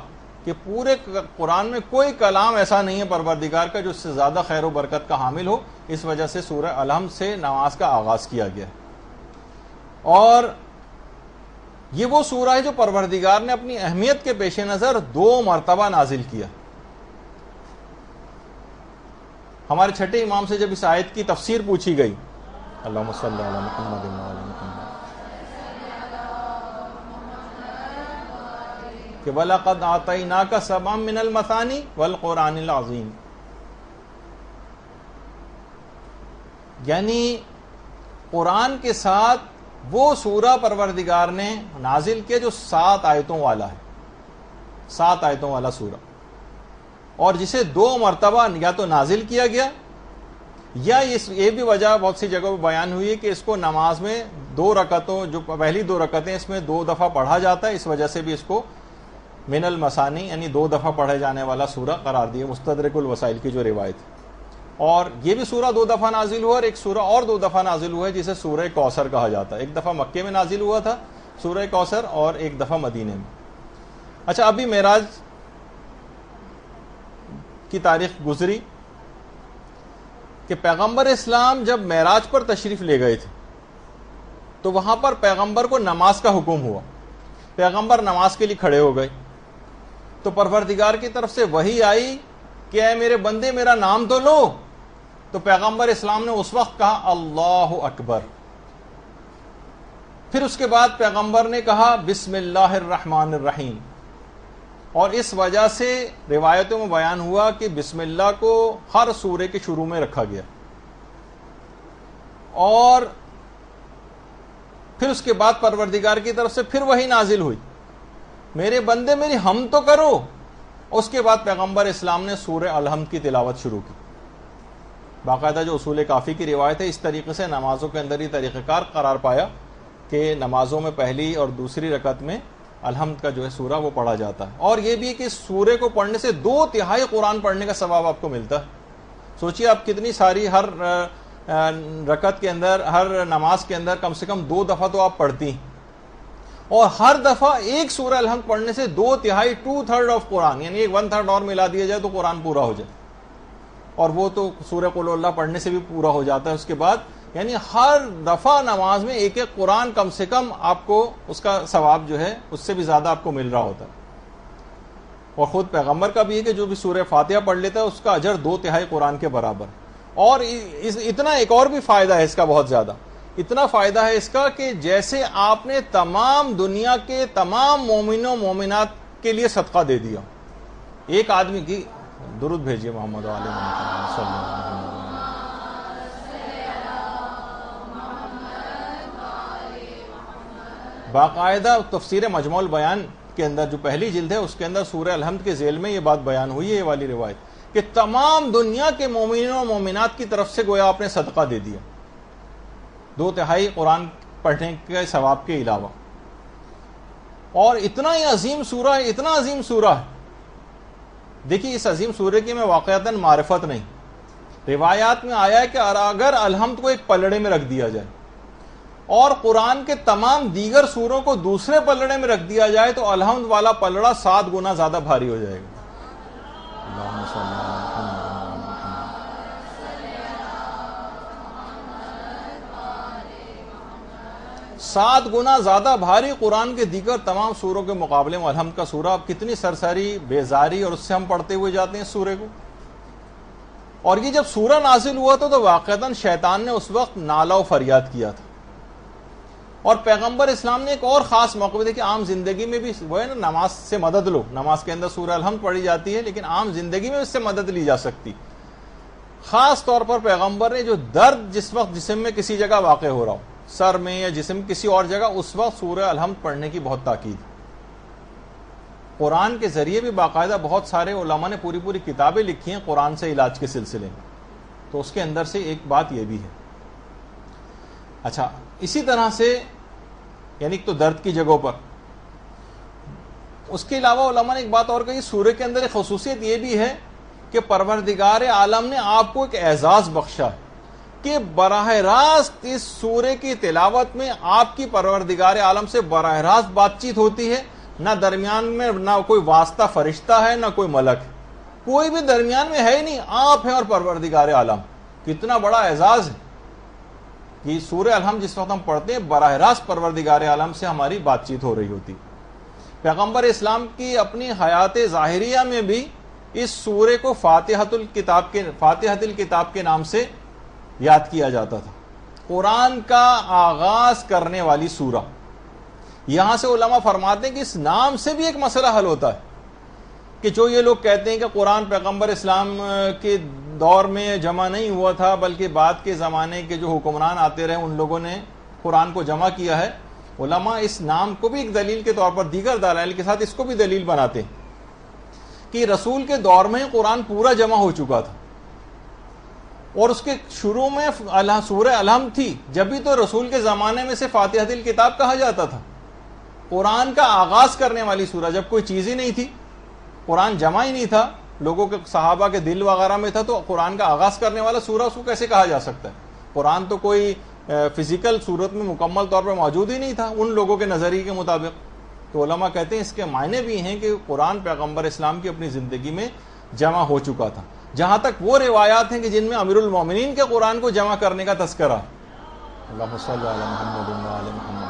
کہ پورے قرآن میں کوئی کلام ایسا نہیں ہے پروردگار کا جو اس سے زیادہ خیر و برکت کا حامل ہو، اس وجہ سے سورہ الحمد سے نماز کا آغاز کیا گیا۔ اور یہ وہ سورہ ہے جو پروردگار نے اپنی اہمیت کے پیش نظر 2 مرتبہ نازل کیا۔ ہمارے چھٹے امام سے جب اس آیت کی تفسیر پوچھی گئی، اللہم صلی علی محمد وعلی محمد، کہ وَلَقَدْ آتَيْنَاكَ سَبْعًا مِّنَ الْمَثَانِي وَالْقُرْآنِ الْعَظِيمِ، یعنی قرآن کے ساتھ وہ سورہ پروردگار نے نازل کیا جو 7 آیتوں والا ہے، 7 آیتوں والا سورہ، اور جسے 2 مرتبہ یا تو نازل کیا گیا، یا یہ بھی وجہ بہت سی جگہوں پہ بیان ہوئی ہے کہ اس کو نماز میں 2 رکعتوں، جو پہلی 2 رکعتیں اس میں 2 دفعہ پڑھا جاتا ہے، اس وجہ سے بھی اس کو من المثانی یعنی 2 دفعہ پڑھے جانے والا سورہ قرار دیا، مستدرک الوسائل کی جو روایت ہے۔ اور یہ بھی سورہ 2 دفعہ نازل ہوا، اور ایک سورہ اور 2 دفعہ نازل ہوا ہے جسے سورہ کوثر کہا جاتا ہے۔ ایک دفعہ مکے میں نازل ہوا تھا سورہ کوثر، اور ایک دفعہ مدینے میں۔ اچھا، ابھی معراج کی تاریخ گزری کہ پیغمبر اسلام جب معراج پر تشریف لے گئے تھے تو وہاں پر پیغمبر کو نماز کا حکم ہوا، پیغمبر نماز کے لیے کھڑے ہو گئے، تو پروردگار کی طرف سے وحی آئی کہ اے میرے بندے میرا نام تو لو، تو پیغمبر اسلام نے اس وقت کہا اللہ اکبر، پھر اس کے بعد پیغمبر نے کہا بسم اللہ الرحمن الرحیم، اور اس وجہ سے روایتوں میں بیان ہوا کہ بسم اللہ کو ہر سورے کے شروع میں رکھا گیا، اور پھر اس کے بعد پروردگار کی طرف سے پھر وہی نازل ہوئی، میرے بندے میری حمد تو کرو۔ اس کے بعد پیغمبر اسلام نے سورہ الحمد کی تلاوت شروع کی۔ باقاعدہ جو اصول کافی کی روایت ہے، اس طریقے سے نمازوں کے اندر یہ طریقہ کار قرار پایا کہ نمازوں میں پہلی اور دوسری رکعت میں الحمد کا جو ہے سورہ وہ پڑھا جاتا ہے، اور یہ بھی کہ اس سورے کو پڑھنے سے 2/3 قرآن پڑھنے کا ثواب آپ کو ملتا ہے۔ سوچئے آپ کتنی ساری ہر رکعت کے اندر، ہر نماز کے اندر کم سے کم 2 دفعہ تو آپ پڑھتی ہیں، اور ہر دفعہ ایک سورہ الحمد پڑھنے سے 2/3 2/3 آف قرآن، یعنی ایک 1/3 اور ملا دیا جائے تو قرآن پورا ہو جائے، اور وہ تو سورہ قل اللہ پڑھنے سے بھی پورا ہو جاتا ہے اس کے بعد، یعنی ہر دفعہ نماز میں ایک ایک قرآن کم سے کم آپ کو اس کا ثواب جو ہے اس سے بھی زیادہ آپ کو مل رہا ہوتا ہے۔ اور خود پیغمبر کا بھی ہے کہ جو بھی سورہ فاتحہ پڑھ لیتا ہے اس کا اجر 2/3 قرآن کے برابر۔ اور اتنا ایک اور بھی فائدہ ہے اس کا، بہت زیادہ اتنا فائدہ ہے اس کا کہ جیسے آپ نے تمام دنیا کے تمام مومنوں مومنات کے لیے صدقہ دے دیا، ایک آدمی کی درود بھیجیے محمد علیہ محمد صلی اللہ علیہ وسلم۔ باقاعدہ تفسیر مجموع البیان کے اندر جو پہلی جلد ہے اس کے اندر سورہ الحمد کے ذیل میں یہ بات بیان ہوئی ہے، یہ والی روایت، کہ تمام دنیا کے مومنوں و مومنات کی طرف سے گویا آپ نے صدقہ دے دیا 2/3 قرآن پڑھنے کے ثواب کے علاوہ۔ اور اتنا ہی عظیم سورہ ہے، اتنا عظیم سورہ ہے۔ دیکھیے اس عظیم سورہ کی میں واقعتاً معرفت نہیں، روایات میں آیا ہے کہ اگر الحمد کو ایک پلڑے میں رکھ دیا جائے اور قرآن کے تمام دیگر سوروں کو دوسرے پلڑے میں رکھ دیا جائے تو الحمد والا پلڑا 7 گنا زیادہ بھاری ہو جائے گا۔ اللہم صلی اللہ علیہ وسلم۔ 7 گنا زیادہ بھاری قرآن کے دیگر تمام سوروں کے مقابلے میں الحمد کا سورہ۔ اب کتنی سرسری بیزاری اور اس سے ہم پڑھتے ہوئے جاتے ہیں اس سورے کو۔ اور یہ جب سورہ نازل ہوا تو واقعتاً شیطان نے اس وقت نالہ و فریاد کیا تھا، اور پیغمبر اسلام نے ایک اور خاص موقع دیا کہ عام زندگی میں بھی وہ ہے نا، نماز سے مدد لو، نماز کے اندر سورہ الحمد پڑھی جاتی ہے لیکن عام زندگی میں اس سے مدد لی جا سکتی۔ خاص طور پر پیغمبر نے جو درد جس وقت جسم میں کسی جگہ واقع ہو رہا ہو، سر میں یا جسم کسی اور جگہ، اس وقت سورہ الحمد پڑھنے کی بہت تاکید۔ قرآن کے ذریعے بھی باقاعدہ بہت سارے علماء نے پوری کتابیں لکھی ہیں قرآن سے علاج کے سلسلے میں، تو اس کے اندر سے ایک بات یہ بھی ہے۔ اچھا، اسی طرح سے یعنی تو درد کی جگہوں پر، اس کے علاوہ علماء نے ایک بات اور کہی، سورہ کے اندر ایک خصوصیت یہ بھی ہے کہ پروردگار عالم نے آپ کو ایک اعزاز بخشا ہے کہ براہ راست اس سورے کی تلاوت میں آپ کی پروردگار عالم سے براہ راست بات چیت ہوتی ہے، نہ درمیان میں نہ کوئی واسطہ فرشتہ ہے نہ کوئی ملک، کوئی بھی درمیان میں ہے ہی نہیں، آپ ہیں اور پروردگار عالم۔ کتنا بڑا اعزاز ہے کہ سورہ الحمد جس وقت ہم پڑھتے ہیں براہ راست پروردگار عالم سے ہماری بات چیت ہو رہی ہوتی۔ پیغمبر اسلام کی اپنی حیات ظاہریہ میں بھی اس سورے کو فاتحۃ الکتاب کے نام سے یاد کیا جاتا تھا، قرآن کا آغاز کرنے والی سورہ۔ یہاں سے علماء فرماتے ہیں کہ اس نام سے بھی ایک مسئلہ حل ہوتا ہے کہ جو یہ لوگ کہتے ہیں کہ قرآن پیغمبر اسلام کے دور میں جمع نہیں ہوا تھا بلکہ بعد کے زمانے کے جو حکمران آتے رہے ان لوگوں نے قرآن کو جمع کیا ہے، علماء اس نام کو بھی ایک دلیل کے طور پر دیگر دلائل کے ساتھ اس کو بھی دلیل بناتے ہیں کہ رسول کے دور میں قرآن پورا جمع ہو چکا تھا، اور اس کے شروع میں سورہ الحمد تھی، جب بھی تو رسول کے زمانے میں سے فاتحۃ الکتاب کہا جاتا تھا، قرآن کا آغاز کرنے والی سورہ۔ جب کوئی چیز ہی نہیں تھی، قرآن جمع ہی نہیں تھا، لوگوں کے صحابہ کے دل وغیرہ میں تھا، تو قرآن کا آغاز کرنے والا سورہ اس کو کیسے کہا جا سکتا ہے؟ قرآن تو کوئی فزیکل صورت میں مکمل طور پر موجود ہی نہیں تھا ان لوگوں کے نظریے کے مطابق۔ تو علماء کہتے ہیں اس کے معنی بھی ہیں کہ قرآن پیغمبر اسلام کی اپنی زندگی میں جمع ہو چکا تھا۔ جہاں تک وہ روایات ہیں کہ جن میں امیر المومنین کے قرآن کو جمع کرنے کا تذکرہ، اللہم صلی علی محمد و علی محمد،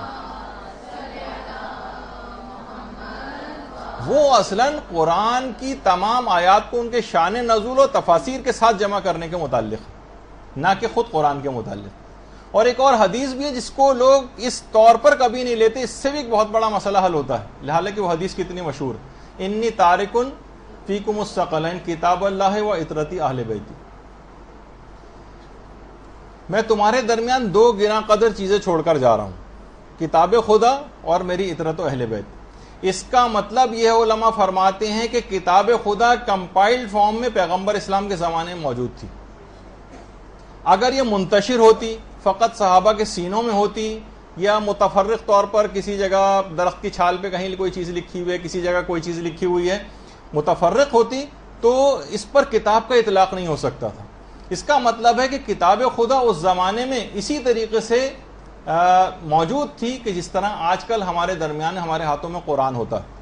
وہ اصلاً قرآن کی تمام آیات کو ان کے شان نزول و تفاسیر کے ساتھ جمع کرنے کے متعلق، نہ کہ خود قرآن کے متعلق۔ اور ایک اور حدیث بھی ہے جس کو لوگ اس طور پر کبھی نہیں لیتے، اس سے بھی ایک بہت بڑا مسئلہ حل ہوتا ہے، حالانکہ وہ حدیث کتنی مشہور ہے، انی تارکن فیکم الثقلین کتاب اللہ و اطرتی اہل بیتی، میں تمہارے درمیان دو گراں قدر چیزیں چھوڑ کر جا رہا ہوں، کتاب خدا اور میری اطرت و اہل بیت۔ اس کا مطلب یہ علماء فرماتے ہیں کہ کتاب خدا کمپائلڈ فارم میں پیغمبر اسلام کے زمانے میں موجود تھی، اگر یہ منتشر ہوتی، فقط صحابہ کے سینوں میں ہوتی، یا متفرق طور پر کسی جگہ درخت کی چھال پہ کہیں کوئی چیز لکھی ہوئی ہے، کسی جگہ کوئی چیز لکھی ہوئی ہے، متفرق ہوتی تو اس پر کتاب کا اطلاق نہیں ہو سکتا تھا۔ اس کا مطلب ہے کہ کتاب خدا اس زمانے میں اسی طریقے سے موجود تھی کہ جس طرح آج کل ہمارے درمیان ہمارے ہاتھوں میں قرآن ہوتا ہے،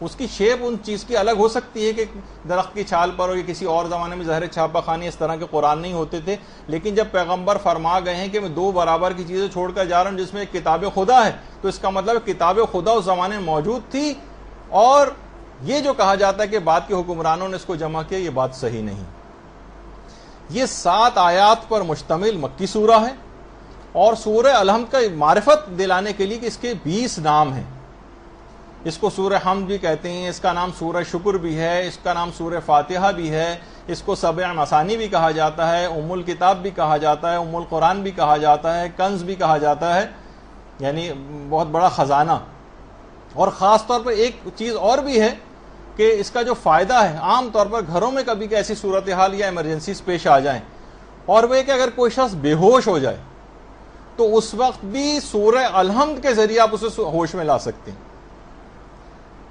اس کی شیپ ان چیز کی الگ ہو سکتی ہے کہ درخت کی چھال پر ہو، یا کسی اور زمانے میں ظاہر چھاپا خانی اس طرح کے قرآن نہیں ہوتے تھے، لیکن جب پیغمبر فرما گئے ہیں کہ میں دو برابر کی چیزیں چھوڑ کر جا رہا ہوں جس میں ایک کتاب خدا ہے، تو اس کا مطلب کتاب خدا اس زمانے میں موجود تھی، اور یہ جو کہا جاتا ہے کہ بعد کے حکمرانوں نے اس کو جمع کیا، یہ بات صحیح نہیں۔ یہ 7 آیات پر مشتمل مکی سورہ ہے، اور سورہ الحمد کا معرفت دلانے کے لیے کہ اس کے 20 نام ہیں، اس کو سورہ حمد بھی کہتے ہیں، اس کا نام سورہ شکر بھی ہے، اس کا نام سورہ فاتحہ بھی ہے، اس کو سبع مثانی بھی کہا جاتا ہے، ام الکتاب بھی کہا جاتا ہے، ام القرآن بھی کہا جاتا ہے، کنز بھی کہا جاتا ہے، یعنی بہت بڑا خزانہ۔ اور خاص طور پر ایک چیز اور بھی ہے کہ اس کا جو فائدہ ہے، عام طور پر گھروں میں کبھی ایسی صورتحال یا ایمرجنسیز پیش آ جائیں، اور وہ کہ اگر کوئی شخص بے ہوش ہو جائے تو اس وقت بھی سورہ الحمد کے ذریعے آپ اسے ہوش میں لا سکتے ہیں۔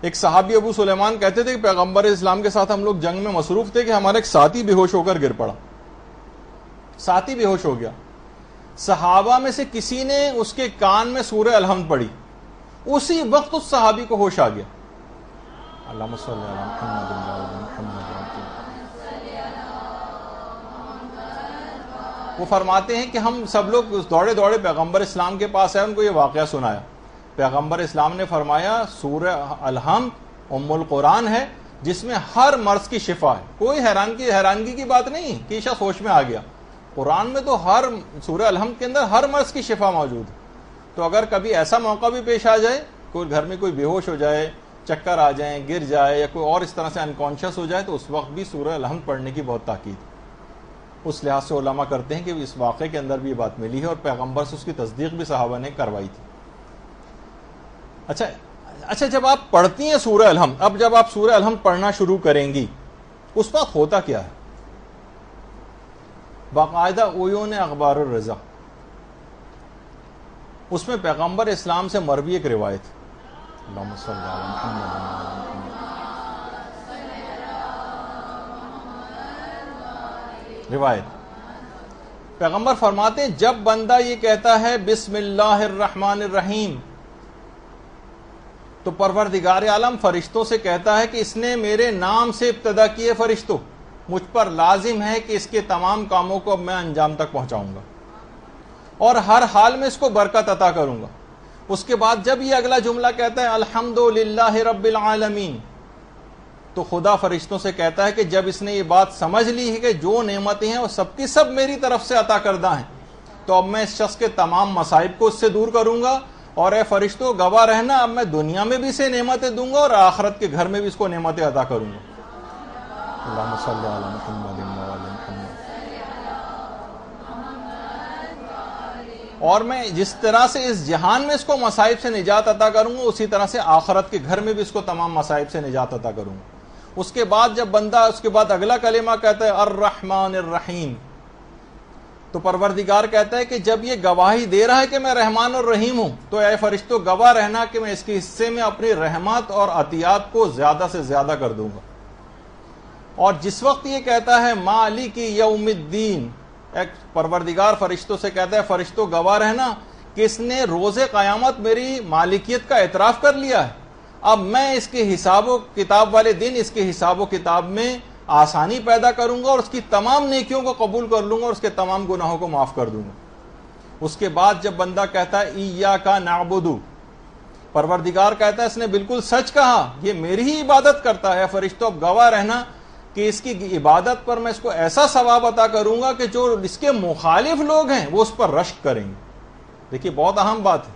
ایک صحابی ابو سلیمان کہتے تھے کہ پیغمبر اسلام کے ساتھ ہم لوگ جنگ میں مصروف تھے کہ ہمارا ایک ساتھی بے ہوش ہو کر گر پڑا، ساتھی بے ہوش ہو گیا، صحابہ میں سے کسی نے اس کے کان میں سورہ الحمد پڑھی، اسی وقت اس صحابی کو ہوش آ گیا۔ اللہم صلی علی محمد و علی محمد۔ وہ فرماتے ہیں کہ ہم سب لوگ دوڑے دوڑے پیغمبر اسلام کے پاس آئے، ان کو یہ واقعہ سنایا، پیغمبر اسلام نے فرمایا سورہ الحمد ام القرآن ہے جس میں ہر مرض کی شفا ہے، کوئی حیرانگی کی بات نہیں کہ شخص ہوش میں آ گیا، قرآن میں تو ہر سورہ الحمد کے اندر ہر مرض کی شفا موجود ہے۔ تو اگر کبھی ایسا موقع بھی پیش آ جائے، کوئی گھر میں کوئی بے ہوش ہو جائے، چکر آ جائیں، گر جائے، یا کوئی اور اس طرح سے انکانشیس ہو جائے، تو اس وقت بھی سورہ الحمد پڑھنے کی بہت تاکید ہے۔ اس لحاظ سے علماء کرتے ہیں کہ اس واقعے کے اندر بھی یہ بات ملی ہے، اور پیغمبر سے اس کی تصدیق بھی صحابہ نے کروائی تھی۔ اچھا، جب آپ پڑھتی ہیں سورہ الحمد، اب جب آپ سورہ الحمد پڑھنا شروع کریں گی، اس وقت ہوتا کیا ہے؟ باقاعدہ عیون اخبار الرضا، اس میں پیغمبر اسلام سے مروی ایک روایت، اللہم صلی علی محمد۔ روایت پیغمبر فرماتے ہیں جب بندہ یہ کہتا ہے بسم اللہ الرحمن الرحیم، تو پروردگار عالم فرشتوں سے کہتا ہے کہ اس نے میرے نام سے ابتدا کیے، فرشتوں مجھ پر لازم ہے کہ اس کے تمام کاموں کو اب میں انجام تک پہنچاؤں گا، اور ہر حال میں اس کو برکت عطا کروں گا۔ اس کے بعد جب یہ اگلا جملہ کہتا ہے الحمدللہ رب العالمین، تو خدا فرشتوں سے کہتا ہے کہ جب اس نے یہ بات سمجھ لی ہے کہ جو نعمتیں ہیں وہ سب کی سب میری طرف سے عطا کردہ ہیں، تو اب میں اس شخص کے تمام مصائب کو اس سے دور کروں گا، اور اے فرشتوں گواہ رہنا اب میں دنیا میں بھی اسے نعمتیں دوں گا اور آخرت کے گھر میں بھی اس کو نعمتیں عطا کروں گا۔ اللہم صلی علی محمد و علی محمد۔ اور میں جس طرح سے اس جہان میں اس کو مصائب سے نجات عطا کروں گا، اسی طرح سے آخرت کے گھر میں بھی اس کو تمام مصائب سے نجات عطا کروں گا۔ اس کے بعد جب بندہ اس کے بعد اگلا کلمہ کہتا ہے الرحمن الرحیم، تو پروردگار کہتا ہے کہ جب یہ گواہی دے رہا ہے کہ میں رحمان اور رحیم ہوں، تو اے فرشتوں گواہ رہنا کہ میں اس کے حصے میں اپنی رحمت اور عطیات کو زیادہ سے زیادہ کر دوں گا۔ اور جس وقت یہ کہتا ہے مالک یوم الدین، ایک پروردگار فرشتوں سے کہتا ہے فرشتوں گواہ رہنا کہ اس نے روز قیامت میری مالکیت کا اعتراف کر لیا ہے، اب میں اس کے حساب و کتاب والے دن اس کے حساب و کتاب میں آسانی پیدا کروں گا، اور اس کی تمام نیکیوں کو قبول کر لوں گا، اور اس کے تمام گناہوں کو معاف کر دوں گا۔ اس کے بعد جب بندہ کہتا ہے ایاک نعبد، پروردگار کہتا ہے اس نے بالکل سچ کہا، یہ میری ہی عبادت کرتا ہے، فرشتوں اب گواہ رہنا کہ اس کی عبادت پر میں اس کو ایسا ثواب عطا کروں گا کہ جو اس کے مخالف لوگ ہیں وہ اس پر رشک کریں گے. دیکھیے بہت اہم بات ہے,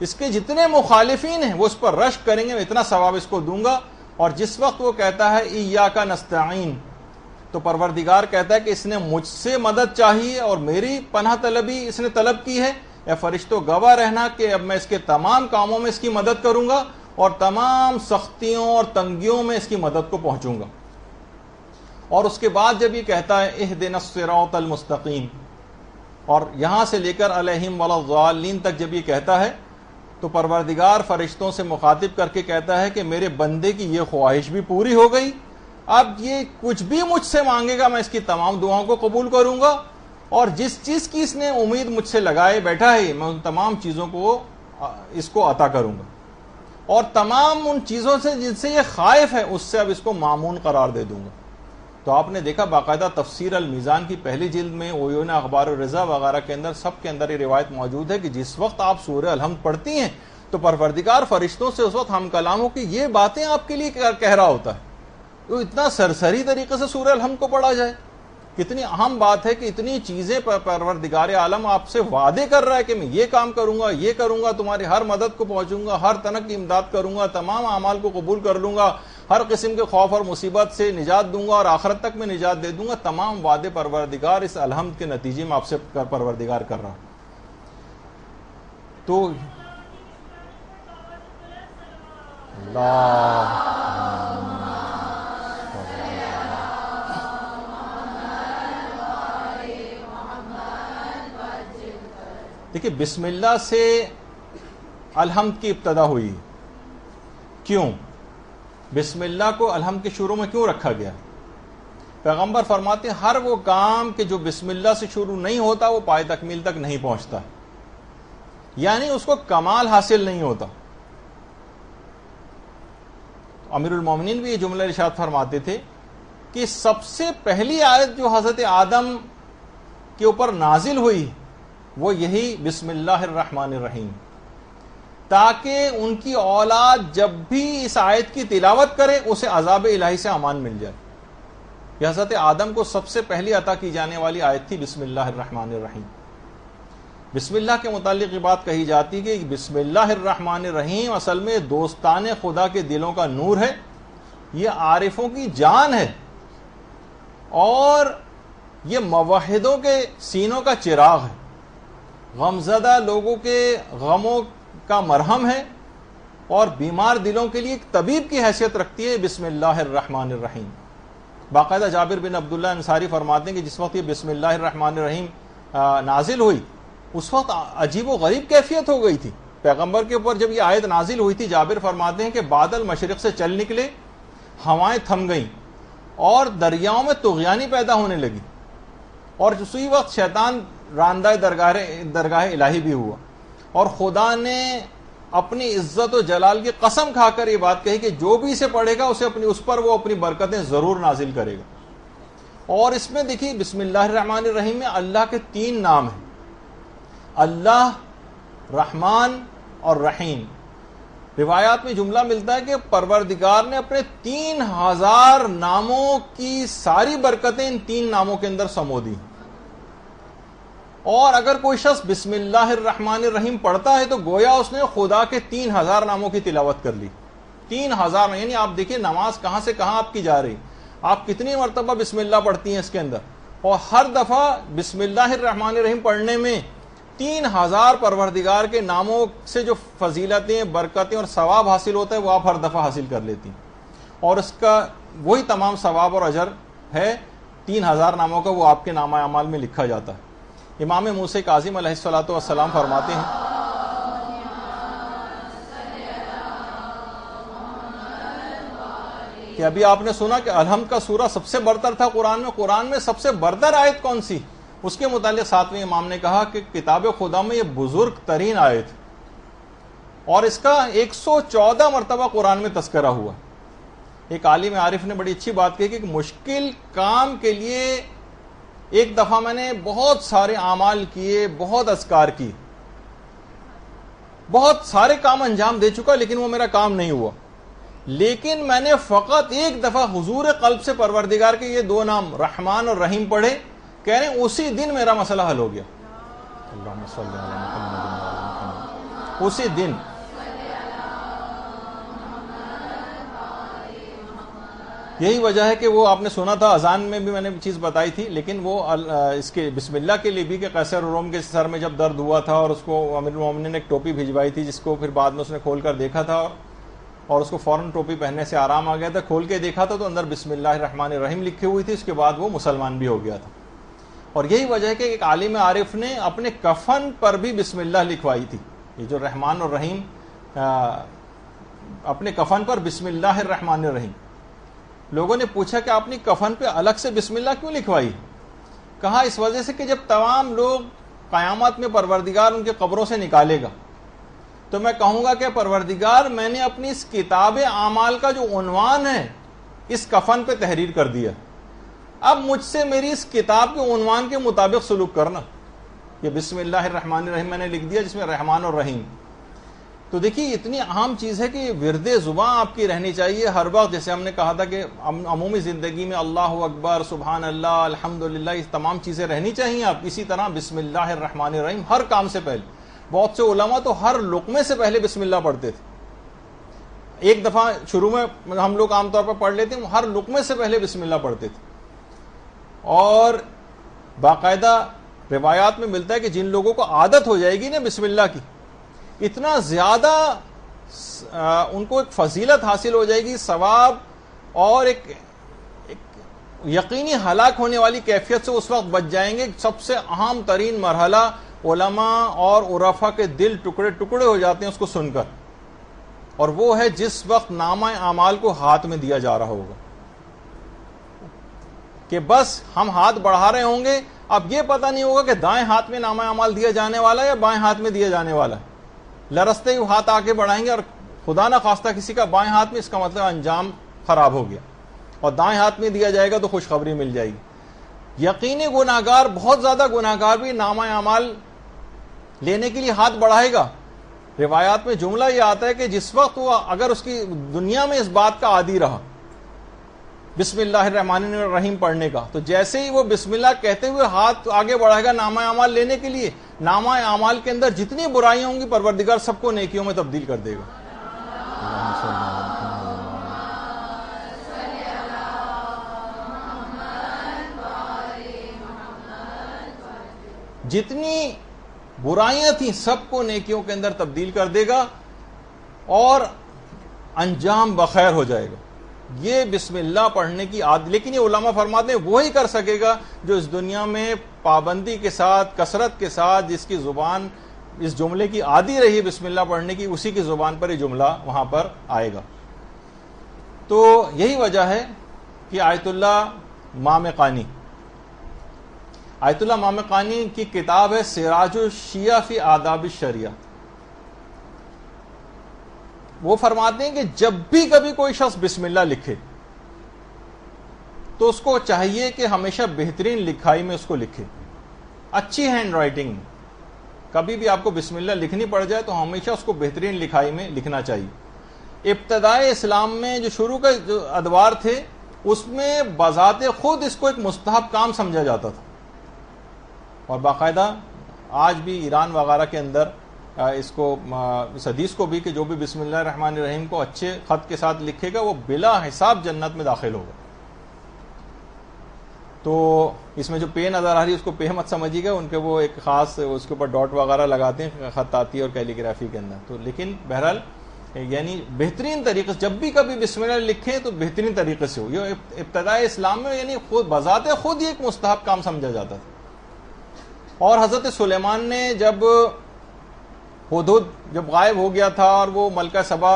اس کے جتنے مخالفین ہیں وہ اس پر رشک کریں گے, میں اتنا ثواب اس کو دوں گا. اور جس وقت وہ کہتا ہے ایاک نستعین, تو پروردگار کہتا ہے کہ اس نے مجھ سے مدد چاہیے اور میری پناہ طلبی اس نے طلب کی ہے. اے فرشتوں گواہ رہنا کہ اب میں اس کے تمام کاموں میں اس کی مدد کروں گا اور تمام سختیوں اور تنگیوں میں اس کی مدد کو پہنچوں گا. اور اس کے بعد جب یہ کہتا ہے اہدنا الصراط المستقیم, اور یہاں سے لے کر علیہم ولا الضالین تک جب یہ کہتا ہے, تو پروردگار فرشتوں سے مخاطب کر کے کہتا ہے کہ میرے بندے کی یہ خواہش بھی پوری ہو گئی, اب یہ کچھ بھی مجھ سے مانگے گا میں اس کی تمام دعاؤں کو قبول کروں گا, اور جس چیز کی اس نے امید مجھ سے لگائے بیٹھا ہے میں ان تمام چیزوں کو اس کو عطا کروں گا, اور تمام ان چیزوں سے جن سے یہ خائف ہے اس سے اب اس کو مامون قرار دے دوں گا. تو آپ نے دیکھا باقاعدہ تفسیر المیزان کی پہلی جلد میں عیون اخبار الرضا وغیرہ کے اندر سب کے اندر یہ روایت موجود ہے کہ جس وقت آپ سورہ الحمد پڑھتی ہیں تو پروردگار فرشتوں سے اس وقت ہم کلام ہو کہ یہ باتیں آپ کے لیے کہہ رہا ہوتا ہے. تو اتنا سرسری طریقے سے سورہ الحمد کو پڑھا جائے, کتنی اہم بات ہے کہ اتنی چیزیں پروردگار عالم آپ سے وعدے کر رہا ہے کہ میں یہ کام کروں گا, یہ کروں گا, تمہاری ہر مدد کو پہنچوں گا, ہر طرح کی امداد کروں گا, تمام اعمال کو قبول کر لوں گا, ہر قسم کے خوف اور مصیبت سے نجات دوں گا اور آخرت تک میں نجات دے دوں گا. تمام وعدے پروردگار اس الحمد کے نتیجے میں آپ سے پروردگار کر رہا. تو دیکھیے بسم اللہ سے الحمد کی ابتدا ہوئی, کیوں بسم اللہ کو الحمد کے شروع میں کیوں رکھا گیا؟ پیغمبر فرماتے ہیں ہر وہ کام کہ جو بسم اللہ سے شروع نہیں ہوتا وہ پائے تکمیل تک نہیں پہنچتا, یعنی اس کو کمال حاصل نہیں ہوتا. امیر المومنین بھی یہ جملہ ارشاد فرماتے تھے کہ سب سے پہلی آیت جو حضرت آدم کے اوپر نازل ہوئی وہ یہی بسم اللہ الرحمن الرحیم, تاکہ ان کی اولاد جب بھی اس آیت کی تلاوت کرے اسے عذاب الہی سے امان مل جائے. یہ حضرت آدم کو سب سے پہلی عطا کی جانے والی آیت تھی بسم اللہ الرحمن الرحیم. بسم اللہ کے متعلق یہ بات کہی جاتی کہ بسم اللہ الرحمن الرحیم اصل میں دوستان خدا کے دلوں کا نور ہے, یہ عارفوں کی جان ہے, اور یہ موحدوں کے سینوں کا چراغ ہے, غمزدہ لوگوں کے غموں کا مرہم ہے, اور بیمار دلوں کے لیے ایک طبیب کی حیثیت رکھتی ہے بسم اللہ الرحمن الرحیم. باقاعدہ جابر بن عبداللہ انصاری فرماتے ہیں کہ جس وقت یہ بسم اللہ الرحمن الرحیم نازل ہوئی اس وقت عجیب و غریب کیفیت ہو گئی تھی پیغمبر کے اوپر. جب یہ آیت نازل ہوئی تھی جابر فرماتے ہیں کہ بادل مشرق سے چل نکلے, ہوائیں تھم گئیں اور دریاؤں میں طغیانی پیدا ہونے لگی, اور اسی وقت شیطان راندہ درگاہ الہی بھی ہوا, اور خدا نے اپنی عزت و جلال کی قسم کھا کر یہ بات کہی کہ جو بھی اسے پڑھے گا اسے اس پر وہ اپنی برکتیں ضرور نازل کرے گا. اور اس میں دیکھیے بسم اللہ الرحمن الرحیم میں اللہ کے 3 نام ہیں, اللہ, رحمان اور رحیم. روایات میں جملہ ملتا ہے کہ پروردگار نے اپنے 3000 ناموں کی ساری برکتیں ان 3 ناموں کے اندر سمو دی. اور اگر کوئی شخص بسم اللہ الرحمن الرحیم پڑھتا ہے تو گویا اس نے خدا کے 3000 ناموں کی تلاوت کر لی. 3000, یعنی آپ دیکھیں نماز کہاں سے کہاں آپ کی جا رہی, آپ کتنی مرتبہ بسم اللہ پڑھتی ہیں اس کے اندر, اور ہر دفعہ بسم اللہ الرحمن الرحیم پڑھنے میں 3000 پروردگار کے ناموں سے جو فضیلتیں, برکتیں اور ثواب حاصل ہوتا ہے وہ آپ ہر دفعہ حاصل کر لیتی ہیں, اور اس کا وہی تمام ثواب اور اجر ہے 3000 ناموں کا, وہ آپ کے نامہ اعمال میں لکھا جاتا ہے. امام موسیٰ کاظم علیہ الصلوۃ والسلام فرماتے ہیں کہ ابھی آپ نے سنا کہ الحمد کا سورہ سب سے برتر تھا قرآن میں سب سے برتر آیت کون سی؟ اس کے متعلق 7ویں امام نے کہا کہ کتاب خدا میں یہ بزرگ ترین آیت, اور اس کا 114 مرتبہ قرآن میں تذکرہ ہوا. ایک عالم عارف نے بڑی اچھی بات کہی کہ مشکل کام کے لیے ایک دفعہ میں نے بہت سارے اعمال کیے, بہت اذکار کی, بہت سارے کام انجام دے چکا, لیکن وہ میرا کام نہیں ہوا. لیکن میں نے فقط ایک دفعہ حضور قلب سے پروردگار کے یہ دو نام رحمان اور رحیم پڑھے، کہہ رہے ہیں اسی دن میرا مسئلہ حل ہو گیا۔ اللہم صلی علی محمد و علی محمد۔ اسی دن یہی وجہ ہے کہ وہ آپ نے سنا تھا، اذان میں بھی میں نے چیز بتائی تھی، لیکن وہ اس کے بسم اللہ کے لیے بھی کہ قیصر روم کے سر میں جب درد ہوا تھا اور اس کو امیر المومنین نے ایک ٹوپی بھجوائی تھی، جس کو پھر بعد میں اس نے کھول کر دیکھا تھا اور اس کو فوراً ٹوپی پہننے سے آرام آ گیا تھا، کھول کے دیکھا تھا تو اندر بسم اللہ الرحمن الرحیم لکھی ہوئی تھی، اس کے بعد وہ مسلمان بھی ہو گیا تھا۔ اور یہی وجہ ہے کہ ایک عالم عارف نے اپنے کفن پر بھی بسم اللہ لکھوائی تھی، یہ جو رحمان اور رحیم، اپنے کفن پر بسم اللہ الرحمن الرحیم۔ لوگوں نے پوچھا کہ آپ نے کفن پہ الگ سے بسم اللہ کیوں لکھوائی؟ کہا اس وجہ سے کہ جب تمام لوگ قیامت میں پروردگار ان کے قبروں سے نکالے گا تو میں کہوں گا کہ پروردگار میں نے اپنی اس کتاب اعمال کا جو عنوان ہے اس کفن پہ تحریر کر دیا، اب مجھ سے میری اس کتاب کے عنوان کے مطابق سلوک کرنا۔ یہ بسم اللہ الرحمن الرحیم میں نے لکھ دیا جس میں رحمان اور رحیم۔ تو دیکھیے اتنی اہم چیز ہے کہ ورد زبان آپ کی رہنی چاہیے ہر وقت، جیسے ہم نے کہا تھا کہ عمومی زندگی میں اللہ اکبر، سبحان اللہ، الحمدللہ، یہ تمام چیزیں رہنی چاہیے آپ۔ اسی طرح بسم اللہ الرحمن الرحیم ہر کام سے پہلے، بہت سے علماء تو ہر لقمے سے پہلے بسم اللہ پڑھتے تھے، ایک دفعہ شروع میں ہم لوگ عام طور پر پڑھ لیتے ہیں، ہر لقمے سے پہلے بسم اللہ پڑھتے تھے۔ اور باقاعدہ روایات میں ملتا ہے کہ جن لوگوں کو عادت ہو جائے گی نا بسم اللہ کی، اتنا زیادہ ان کو ایک فضیلت حاصل ہو جائے گی، ثواب، اور ایک یقینی ہلاک ہونے والی کیفیت سے اس وقت بچ جائیں گے۔ سب سے اہم ترین مرحلہ علماء اور عرفا کے دل ٹکڑے ٹکڑے ہو جاتے ہیں اس کو سن کر، اور وہ ہے جس وقت نامہ اعمال کو ہاتھ میں دیا جا رہا ہوگا، کہ بس ہم ہاتھ بڑھا رہے ہوں گے، اب یہ پتہ نہیں ہوگا کہ دائیں ہاتھ میں نامہ اعمال دیا جانے والا ہے یا بائیں ہاتھ میں دیا جانے والا ہے، لرزتے ہی ہاتھ آگے بڑھائیں گے اور خدا نہ خواستہ کسی کا بائیں ہاتھ میں، اس کا مطلب انجام خراب ہو گیا، اور دائیں ہاتھ میں دیا جائے گا تو خوشخبری مل جائے گی۔ یقینی گناہگار، بہت زیادہ گناہگار بھی نامہ اعمال لینے کے لیے ہاتھ بڑھائے گا۔ روایات میں جملہ یہ آتا ہے کہ جس وقت وہ اگر اس کی دنیا میں اس بات کا عادی رہا بسم اللہ الرحمن الرحیم پڑھنے کا، تو جیسے ہی وہ بسم اللہ کہتے ہوئے ہاتھ آگے بڑھائے گا نامہ اعمال لینے کے لیے، نامہ اعمال کے اندر جتنی برائیاں ہوں گی پروردگار سب کو نیکیوں میں تبدیل کر دے گا۔ جتنی برائیاں تھیں سب کو نیکیوں کے اندر تبدیل کر دے گا اور انجام بخیر ہو جائے گا۔ یہ بسم اللہ پڑھنے کی عادت، لیکن یہ علماء فرماتے ہیں وہی کر سکے گا جو اس دنیا میں پابندی کے ساتھ، کثرت کے ساتھ، جس کی زبان اس جملے کی عادی رہی بسم اللہ پڑھنے کی، اسی کی زبان پر یہ جملہ وہاں پر آئے گا۔ تو یہی وجہ ہے کہ آیت اللہ مامقانی، آیت اللہ مامقانی کی کتاب ہے سراج الشیعہ فی آداب الشریعہ۔ وہ فرماتے ہیں کہ جب بھی کبھی کوئی شخص بسم اللہ لکھے تو اس کو چاہیے کہ ہمیشہ بہترین لکھائی میں اس کو لکھے، اچھی ہینڈ رائٹنگ میں۔ کبھی بھی آپ کو بسم اللہ لکھنی پڑ جائے تو ہمیشہ اس کو بہترین لکھائی میں لکھنا چاہیے۔ ابتدائے اسلام میں جو شروع کے جو ادوار تھے اس میں بذات خود اس کو ایک مستحب کام سمجھا جاتا تھا، اور باقاعدہ آج بھی ایران وغیرہ کے اندر اس کو، اس حدیث کو بھی کہ جو بھی بسم اللہ الرحمن الرحیم کو اچھے خط کے ساتھ لکھے گا وہ بلا حساب جنت میں داخل ہوگا۔ تو اس میں جو پے نظر آ رہی ہے اس کو پے مت سمجھیے گا، ان کے وہ ایک خاص اس کے اوپر ڈاٹ وغیرہ لگاتے ہیں خط آتی ہے اور کیلیگرافی کے اندر۔ تو لیکن بہرحال یعنی بہترین طریقے سے جب بھی کبھی بسم اللہ لکھیں تو بہترین طریقے سے ہو۔ یہ ابتدائی اسلام میں یعنی خود بذات خود یہ ایک مستحب کام سمجھا جاتا تھا۔ اور حضرت سلیمان نے جب ہدہد جب غائب ہو گیا تھا اور وہ ملکہ سبا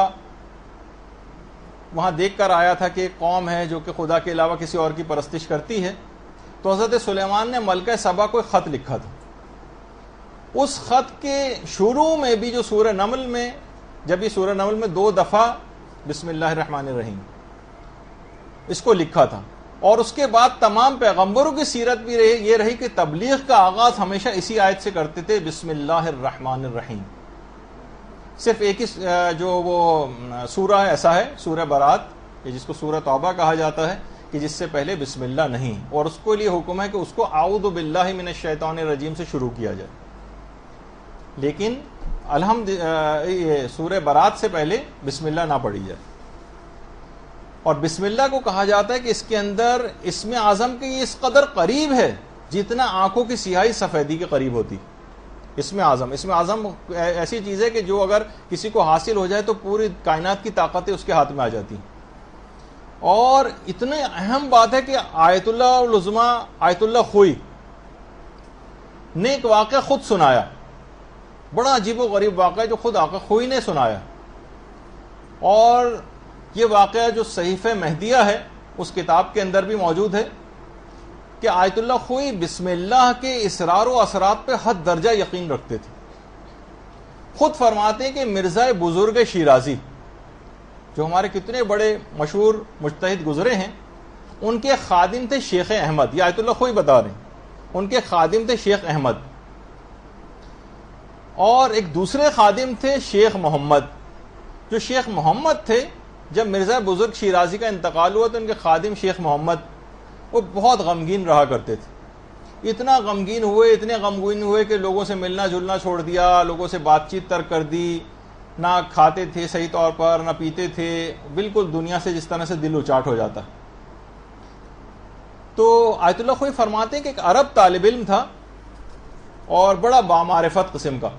وہاں دیکھ کر آیا تھا کہ ایک قوم ہے جو کہ خدا کے علاوہ کسی اور کی پرستش کرتی ہے، تو حضرت سلیمان نے ملکہ سبا کو ایک خط لکھا تھا۔ اس خط کے شروع میں بھی جو سورہ نمل میں، جب یہ سورہ نمل میں 2 دفعہ بسم اللہ الرحمن الرحیم اس کو لکھا تھا، اور اس کے بعد تمام پیغمبروں کی سیرت بھی یہ رہی کہ تبلیغ کا آغاز ہمیشہ اسی آیت سے کرتے تھے، بسم اللہ الرحمن الرحیم۔ صرف ایک ہی جو وہ سورہ ایسا ہے، سورہ برات، جس کو سورہ توبہ کہا جاتا ہے، کہ جس سے پہلے بسم اللہ نہیں، اور اس کو لیے حکم ہے کہ اس کو اعوذ باللہ من الشیطان الرجیم سے شروع کیا جائے، لیکن سورہ برات سے پہلے بسم اللہ نہ پڑھی جائے۔ اور بسم اللہ کو کہا جاتا ہے کہ اس کے اندر اسم اعظم کے یہ اس قدر قریب ہے جتنا آنکھوں کی سیاہی سفیدی کے قریب ہوتی۔ اسم اعظم ایسی چیز ہے کہ جو اگر کسی کو حاصل ہو جائے تو پوری کائنات کی طاقتیں اس کے ہاتھ میں آ جاتی ہیں۔ اور اتنے اہم بات ہے کہ آیت اللہ العظمی، آیت اللہ خوئی نے ایک واقعہ خود سنایا، بڑا عجیب و غریب واقعہ جو خود آقا خوئی نے سنایا، اور یہ واقعہ جو صحیفہ مہدیہ ہے اس کتاب کے اندر بھی موجود ہے کہ آیت اللہ خوئی بسم اللہ کے اسرار و اثرات پہ حد درجہ یقین رکھتے تھے۔ خود فرماتے ہیں کہ مرزا بزرگ شیرازی، جو ہمارے کتنے بڑے مشہور مجتہد گزرے ہیں، ان کے خادم تھے شیخ احمد، یہ آیت اللہ خوئی بتا رہے ہیں، ان کے خادم تھے شیخ احمد، اور ایک دوسرے خادم تھے شیخ محمد۔ جو شیخ محمد تھے، جب مرزا بزرگ شیرازی کا انتقال ہوا تو ان کے خادم شیخ محمد وہ بہت غمگین رہا کرتے تھے، اتنا غمگین ہوئے کہ لوگوں سے ملنا جلنا چھوڑ دیا، لوگوں سے بات چیت ترک کر دی، نہ کھاتے تھے صحیح طور پر، نہ پیتے تھے، بالکل دنیا سے جس طرح سے دل اچاٹ ہو جاتا۔ تو آیت اللہ خوئی فرماتے ہیں کہ ایک عرب طالب علم تھا اور بڑا بامعرفت قسم کا،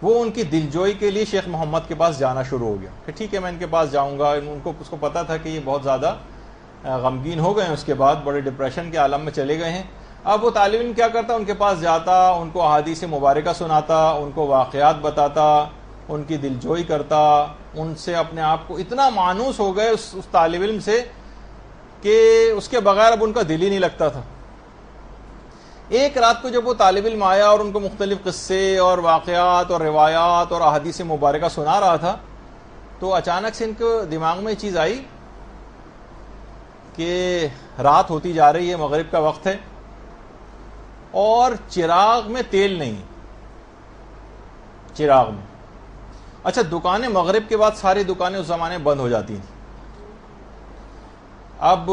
وہ ان کی دلجوئی کے لیے شیخ محمد کے پاس جانا شروع ہو گیا کہ ٹھیک ہے میں ان کے پاس جاؤں گا۔ اس کو پتا تھا کہ یہ بہت زیادہ غمگین ہو گئے ہیں، اس کے بعد بڑے ڈپریشن کے عالم میں چلے گئے ہیں۔ اب وہ طالب علم کیا کرتا، ان کے پاس جاتا، ان کو احادیث مبارکہ سناتا، ان کو واقعات بتاتا، ان کی دلجوئی کرتا، ان سے اپنے آپ کو اتنا مانوس ہو گئے اس طالب علم سے کہ اس کے بغیر اب ان کا دل ہی نہیں لگتا تھا۔ ایک رات کو جب وہ طالب علم آیا اور ان کو مختلف قصے اور واقعات اور روایات اور احادیث مبارکہ سنا رہا تھا، تو اچانک سے ان کے دماغ میں یہ چیز آئی کہ رات ہوتی جا رہی ہے، مغرب کا وقت ہے، اور چراغ میں تیل نہیں، چراغ میں۔ اچھا، دکانیں مغرب کے بعد ساری دکانیں اس زمانے میں بند ہو جاتی تھیں۔ اب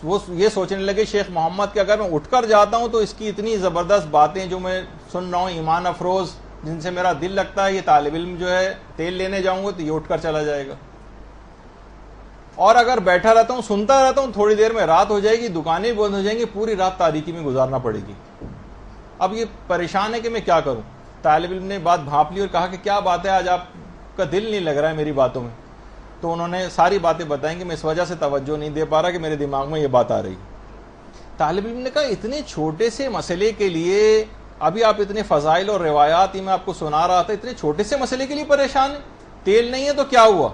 وہ یہ سوچنے لگے شیخ محمد کہ اگر میں اٹھ کر جاتا ہوں تو اس کی اتنی زبردست باتیں جو میں سن رہا ہوں، ایمان افروز، جن سے میرا دل لگتا ہے، یہ طالب علم جو ہے تیل لینے جاؤں گا تو یہ اٹھ کر چلا جائے گا، اور اگر بیٹھا رہتا ہوں سنتا رہتا ہوں تھوڑی دیر میں رات ہو جائے گی، دکانیں بند ہو جائیں گی، پوری رات تاریکی میں گزارنا پڑے گی۔ اب یہ پریشان ہے کہ میں کیا کروں۔ طالب علم نے بات بھانپ لی اور کہا کہ کیا بات ہے، آج آپ کا دل نہیں لگ رہا ہے میری باتوں میں؟ تو انہوں نے ساری باتیں بتائیں کہ میں اس وجہ سے توجہ نہیں دے پا رہا کہ میرے دماغ میں یہ بات آ رہی۔ طالب علم نے کہا اتنے چھوٹے سے مسئلے کے لیے، ابھی آپ اتنے فضائل اور روایات ہی میں آپ کو سنا رہا تھا، اتنے چھوٹے سے مسئلے کے لیے پریشان ہیں؟ تیل نہیں ہے تو کیا ہوا؟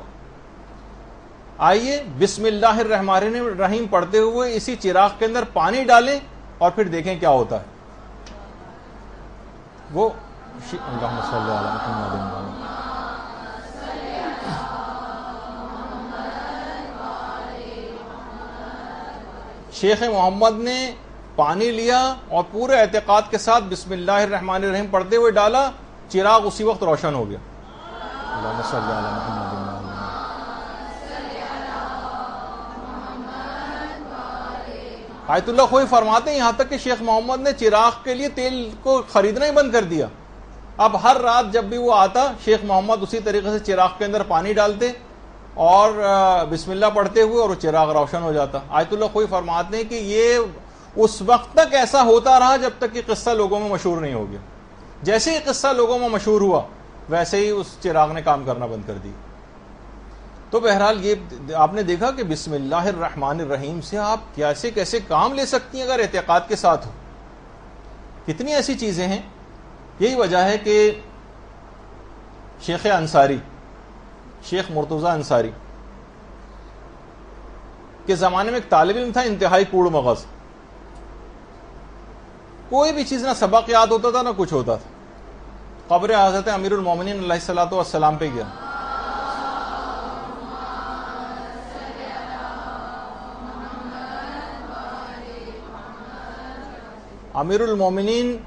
آئیے بسم اللہ الرحمن الرحیم پڑھتے ہوئے اسی چراغ کے اندر پانی ڈالیں اور پھر دیکھیں کیا ہوتا ہے۔ وہ اللہم صلی علی محمد۔ شیخ محمد نے پانی لیا اور پورے اعتقاد کے ساتھ بسم اللہ الرحمن الرحیم پڑھتے ہوئے ڈالا، چراغ اسی وقت روشن ہو گیا۔ اللہم صلی علی محمد۔ آیت اللہ خوئی فرماتے ہیں یہاں تک کہ شیخ محمد نے چراغ کے لیے تیل کو خریدنا ہی بند کر دیا۔ اب ہر رات جب بھی وہ آتا، شیخ محمد اسی طریقے سے چراغ کے اندر پانی ڈالتے اور بسم اللہ پڑھتے ہوئے اور وہ چراغ روشن ہو جاتا۔ آیت اللہ خوئی فرماتے ہیں کہ یہ اس وقت تک ایسا ہوتا رہا جب تک یہ قصہ لوگوں میں مشہور نہیں ہو گیا۔ جیسے ہی قصہ لوگوں میں مشہور ہوا ویسے ہی اس چراغ نے کام کرنا بند کر دی۔ تو بہرحال یہ آپ نے دیکھا کہ بسم اللہ الرحمن الرحیم سے آپ کیسے کیسے کام لے سکتی ہیں اگر اعتقاد کے ساتھ ہو۔ کتنی ایسی چیزیں ہیں۔ یہی وجہ ہے کہ شیخ انصاری، شیخ مرتضی انصاری کے زمانے میں ایک طالب علم تھا انتہائی کوڑ مغز، کوئی بھی چیز نہ سبق یاد ہوتا تھا نہ کچھ ہوتا تھا۔ قبر حضرت امیر المومنین علیہ الصلوۃ والسلام پہ گیا، امیر المومنین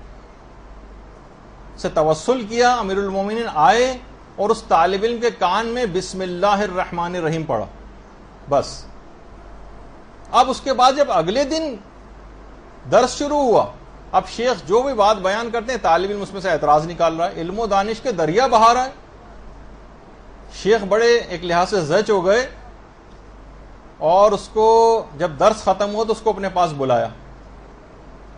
سے توسل کیا، امیر المومنین آئے اور اس طالب علم کے کان میں بسم اللہ الرحمن الرحیم پڑھا، بس۔ اب اس کے بعد جب اگلے دن درس شروع ہوا، اب شیخ جو بھی بات بیان کرتے ہیں طالب علم اس میں سے اعتراض نکال رہا ہے، علم و دانش کے دریا بہا رہا ہے۔ شیخ بڑے ایک لحاظ سے زچ ہو گئے اور اس کو جب درس ختم ہوا تو اس کو اپنے پاس بلایا،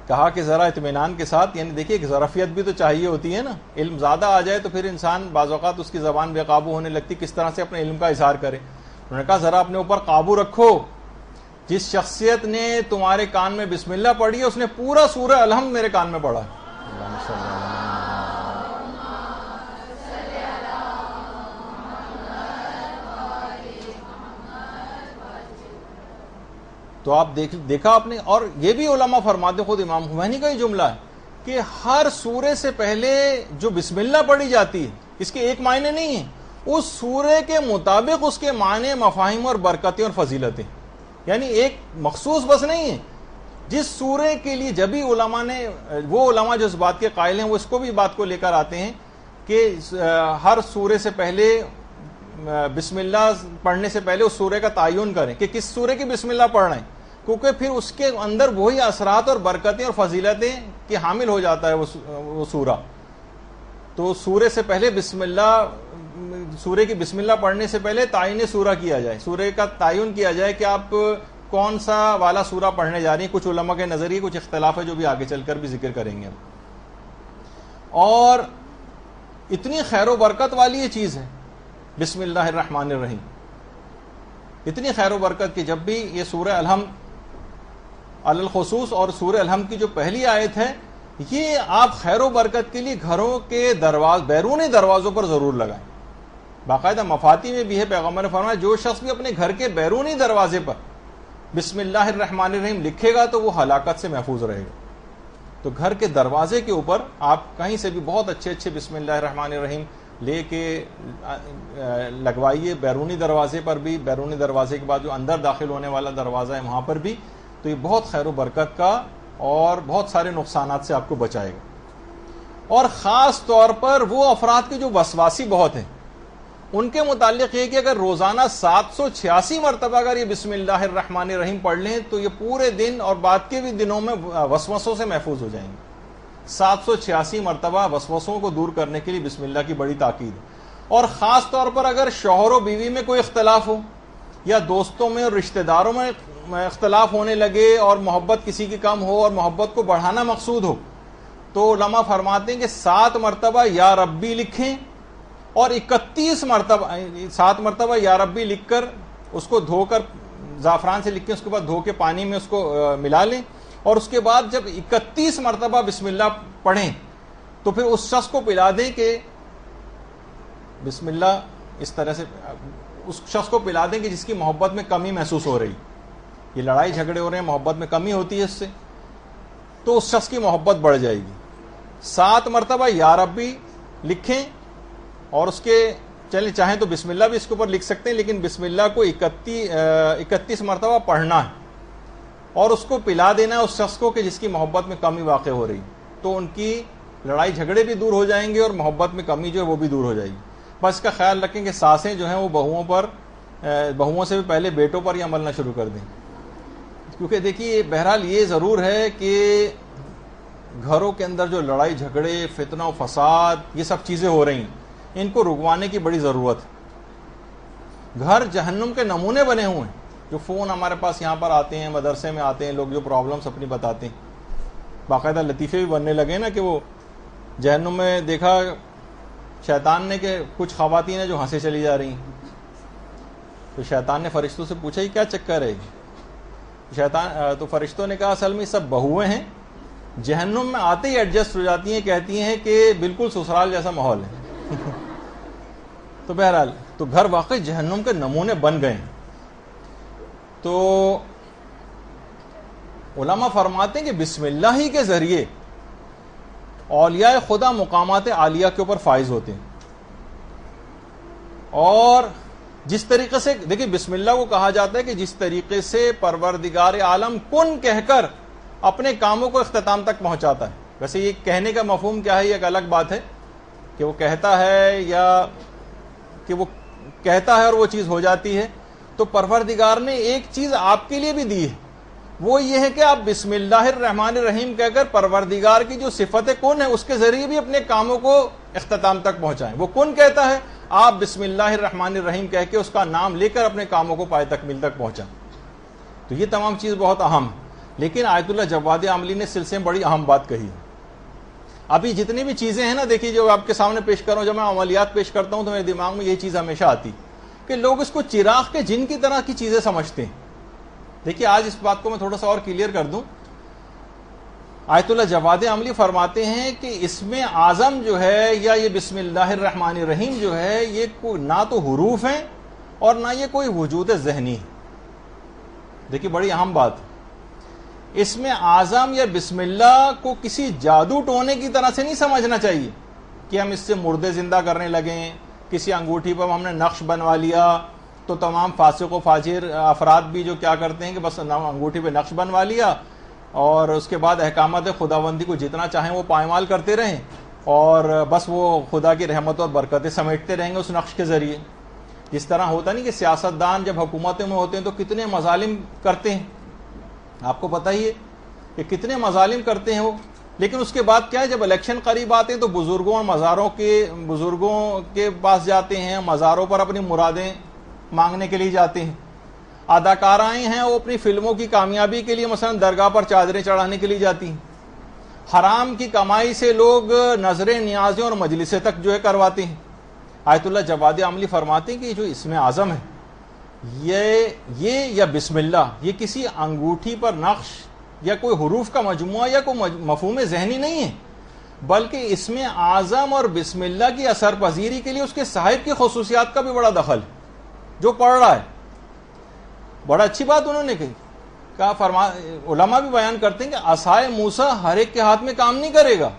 کہا کہ ذرا اطمینان کے ساتھ، یعنی دیکھیے ایک ظرفیت بھی تو چاہیے ہوتی ہے نا، علم زیادہ آ جائے تو پھر انسان بعض اوقات اس کی زبان بے قابو ہونے لگتی، کس طرح سے اپنے علم کا اظہار کرے۔ انہوں نے کہا ذرا اپنے اوپر قابو رکھو، جس شخصیت نے تمہارے کان میں بسم اللہ پڑھی ہے اس نے پورا سورہ الحمد میرے کان میں پڑھا ہے۔ تو آپ دیکھا آپ نے، اور یہ بھی علماء فرماتے، خود امام خمینی کا ہی جملہ ہے کہ ہر سورے سے پہلے جو بسم اللہ پڑھی جاتی ہے اس کے ایک معنی نہیں ہیں، اس سورے کے مطابق اس کے معنی، مفاہیم اور برکتیں اور فضیلتیں، یعنی ایک مخصوص بس نہیں ہے۔ جس سورے کے لیے جب بھی علماء نے، وہ علماء جو اس بات کے قائل ہیں وہ اس کو بھی بات کو لے کر آتے ہیں کہ ہر سورے سے پہلے بسم اللہ پڑھنے سے پہلے اس سورے کا تعین کریں کہ کس سورے کی بسم اللہ پڑھ رہے ہیں، کیونکہ پھر اس کے اندر وہی اثرات اور برکتیں اور فضیلتیں کی حامل ہو جاتا ہے وہ سورہ۔ تو سورے سے پہلے بسم اللہ، سورے کی بسم اللہ پڑھنے سے پہلے تعین سورہ کیا جائے، سورے کا تعین کیا جائے کہ آپ کون سا والا سورہ پڑھنے جا رہی ہیں۔ کچھ علماء کے نظریے کچھ اختلاف ہے جو بھی آگے چل کر بھی ذکر کریں گے ہم۔ اور اتنی خیر و برکت والی یہ چیز ہے بسم اللہ الرحمن الرحیم، اتنی خیر و برکت کہ جب بھی یہ سورہ الحمد علی الخصوص، اور سورہ الحمد کی جو پہلی آیت ہے یہ آپ خیر و برکت کے لیے گھروں کے بیرونی دروازوں پر ضرور لگائیں۔ باقاعدہ مفاتی میں بھی ہے، پیغمبر نے فرمایا جو شخص بھی اپنے گھر کے بیرونی دروازے پر بسم اللہ الرحمن الرحیم لکھے گا تو وہ ہلاکت سے محفوظ رہے گا۔ تو گھر کے دروازے کے اوپر آپ کہیں سے بھی بہت اچھے اچھے بسم اللہ الرحمن الرحیم لے کے لگوائیے، بیرونی دروازے پر بھی، بیرونی دروازے کے بعد جو اندر داخل ہونے والا دروازہ ہے وہاں پر بھی، تو یہ بہت خیر و برکت کا اور بہت سارے نقصانات سے آپ کو بچائے گا۔ اور خاص طور پر وہ افراد کے جو وسواسی بہت ہیں ان کے متعلق یہ کہ اگر روزانہ 786 مرتبہ اگر یہ بسم اللہ الرحمن الرحیم پڑھ لیں تو یہ پورے دن اور بعد کے بھی دنوں میں وسوسوں سے محفوظ ہو جائیں گے۔ 786 مرتبہ وسوسوں کو دور کرنے کے لیے بسم اللہ کی بڑی تاکید ہے۔ اور خاص طور پر اگر شوہر و بیوی میں کوئی اختلاف ہو یا دوستوں میں اور رشتہ داروں میں اختلاف ہونے لگے اور محبت کسی کی کم ہو اور محبت کو بڑھانا مقصود ہو، تو علماء فرماتے ہیں کہ 7 مرتبہ یا ربی لکھیں اور 31 مرتبہ 7 مرتبہ یا ربی لکھ کر اس کو دھو کر زعفران سے لکھیں، اس کے بعد دھو کے پانی میں اس کو ملا لیں، اور اس کے بعد جب 31 مرتبہ بسم اللہ پڑھیں تو پھر اس شخص کو پلا دیں کہ بسم اللہ، اس طرح سے اس شخص کو پلا دیں کہ جس کی محبت میں کمی محسوس ہو رہی، یہ لڑائی جھگڑے ہو رہے ہیں، محبت میں کمی ہوتی ہے اس سے، تو اس شخص کی محبت بڑھ جائے گی۔ 7 مرتبہ یا ربی لکھیں اور اس کے چلیں چاہیں تو بسم اللہ بھی اس کے اوپر لکھ سکتے ہیں، لیکن بسم اللہ کو 31 مرتبہ پڑھنا ہے اور اس کو پلا دینا ہے اس شخص کو کہ جس کی محبت میں کمی واقع ہو رہی، تو ان کی لڑائی جھگڑے بھی دور ہو جائیں گے اور محبت میں کمی جو ہے وہ بھی دور ہو جائے گی۔ بس اس کا خیال رکھیں کہ ساسیں جو ہیں وہ بہوؤں سے بھی پہلے بیٹوں پر ہی عمل نہ شروع کر دیں، کیونکہ دیکھیے بہرحال یہ ضرور ہے کہ گھروں کے اندر جو لڑائی جھگڑے، فتنہ و فساد، یہ سب چیزیں ہو رہی ہیں، ان کو رکوانے کی بڑی ضرورت ہے۔ گھر جہنم کے نمونے بنے ہوئے ہیں، جو فون ہمارے پاس یہاں پر آتے ہیں، مدرسے میں آتے ہیں لوگ، جو پرابلمس اپنی بتاتے ہیں، باقاعدہ لطیفے بھی بننے لگے نا کہ وہ جہنم میں دیکھا شیطان نے کہ کچھ خواتین ہیں جو ہنسے چلی جا رہی ہیں، تو شیطان نے فرشتوں سے پوچھا یہ کیا چکر ہے؟ تو فرشتوں نے کہا اصل میں سب بہویں ہیں، جہنم میں آتے ہی ایڈجسٹ ہو جاتی ہیں، کہتی ہیں کہ بالکل سسرال جیسا ماحول ہے۔ تو بہرحال تو گھر واقعی جہنم کے نمونے بن گئے ہیں۔ تو علماء فرماتے ہیں کہ بسم اللہ ہی کے ذریعے اولیاء خدا مقامات عالیہ کے اوپر فائز ہوتے ہیں، اور جس طریقے سے دیکھیں بسم اللہ کو کہا جاتا ہے کہ جس طریقے سے پروردگار عالم کن کہہ کر اپنے کاموں کو اختتام تک پہنچاتا ہے، ویسے یہ کہنے کا مفہوم کیا ہے یہ ایک الگ بات ہے کہ وہ کہتا ہے یا کہ وہ کہتا ہے اور وہ چیز ہو جاتی ہے. تو پروردگار نے ایک چیز آپ کے لیے بھی دی ہے, وہ یہ ہے کہ آپ بسم اللہ الرحمن الرحیم کہہ کر پروردگار کی جو صفت کن ہے اس کے ذریعے بھی اپنے کاموں کو اختتام تک پہنچائیں. وہ کن کہتا ہے, آپ بسم اللہ الرحمن الرحیم کہہ کے اس کا نام لے کر اپنے کاموں کو پائے تکمیل تک پہنچائیں. تو یہ تمام چیز بہت اہم ہے. لیکن آیت اللہ جواد عاملی نے سلسلے میں بڑی اہم بات کہی ہے. ابھی جتنی بھی چیزیں ہیں نا, دیکھیے جو آپ کے سامنے پیش کر رہا ہوں, جب میں عملیات پیش کرتا ہوں تو میرے دماغ میں یہ چیز ہمیشہ آتی کہ لوگ اس کو چراغ کے جن کی طرح کی چیزیں سمجھتے ہیں. دیکھیے آج اس بات کو میں تھوڑا سا اور کلیئر کر دوں. آیت اللہ جواد عاملی فرماتے ہیں کہ اسم اعظم جو ہے یا یہ بسم اللہ الرحمن الرحیم جو ہے, یہ نہ تو حروف ہیں اور نہ یہ کوئی وجود ذہنی ہے. دیکھیے بڑی اہم بات, اسم اعظم یا بسم اللہ کو کسی جادو ٹونے کی طرح سے نہیں سمجھنا چاہیے کہ ہم اس سے مردے زندہ کرنے لگیں, کسی انگوٹھی پر ہم نے نقش بنوا لیا. تو تمام فاسق و فاجر افراد بھی جو کیا کرتے ہیں کہ بس انگوٹھی پہ نقش بنوا لیا اور اس کے بعد احکامات خداوندی کو جتنا چاہیں وہ پائمال کرتے رہیں اور بس وہ خدا کی رحمت اور برکتیں سمیٹتے رہیں گے اس نقش کے ذریعے. جس طرح ہوتا نہیں کہ سیاستدان جب حکومتوں میں ہوتے ہیں تو کتنے مظالم کرتے ہیں, آپ کو پتہ ہی ہے کہ کتنے مظالم کرتے ہیں وہ. لیکن اس کے بعد کیا ہے, جب الیکشن قریب آتے ہیں تو بزرگوں کے پاس جاتے ہیں, مزاروں پر اپنی مرادیں مانگنے کے لیے جاتے ہیں. اداکارائیں ہیں وہ اپنی فلموں کی کامیابی کے لیے مثلا درگاہ پر چادریں چڑھانے کے لیے جاتی ہیں. حرام کی کمائی سے لوگ نظریں, نیازیں اور مجلسیں تک جو ہے کرواتے ہیں. آیت اللہ جواد عاملی فرماتے ہیں کہ جو اسم اعظم ہے یہ یا بسم اللہ, یہ کسی انگوٹھی پر نقش یا کوئی حروف کا مجموعہ یا کوئی مفہوم ذہنی نہیں ہے, بلکہ اسم اعظم اور بسم اللہ کی اثر پذیری کے لیے اس کے صاحب کی خصوصیات کا بھی بڑا دخل ہے جو پڑھ رہا ہے. بڑا اچھی بات انہوں نے کہا, علماء بھی بیان کرتے ہیں کہ عصائے موسیٰ ہر ایک کے ہاتھ میں کام نہیں کرے گا,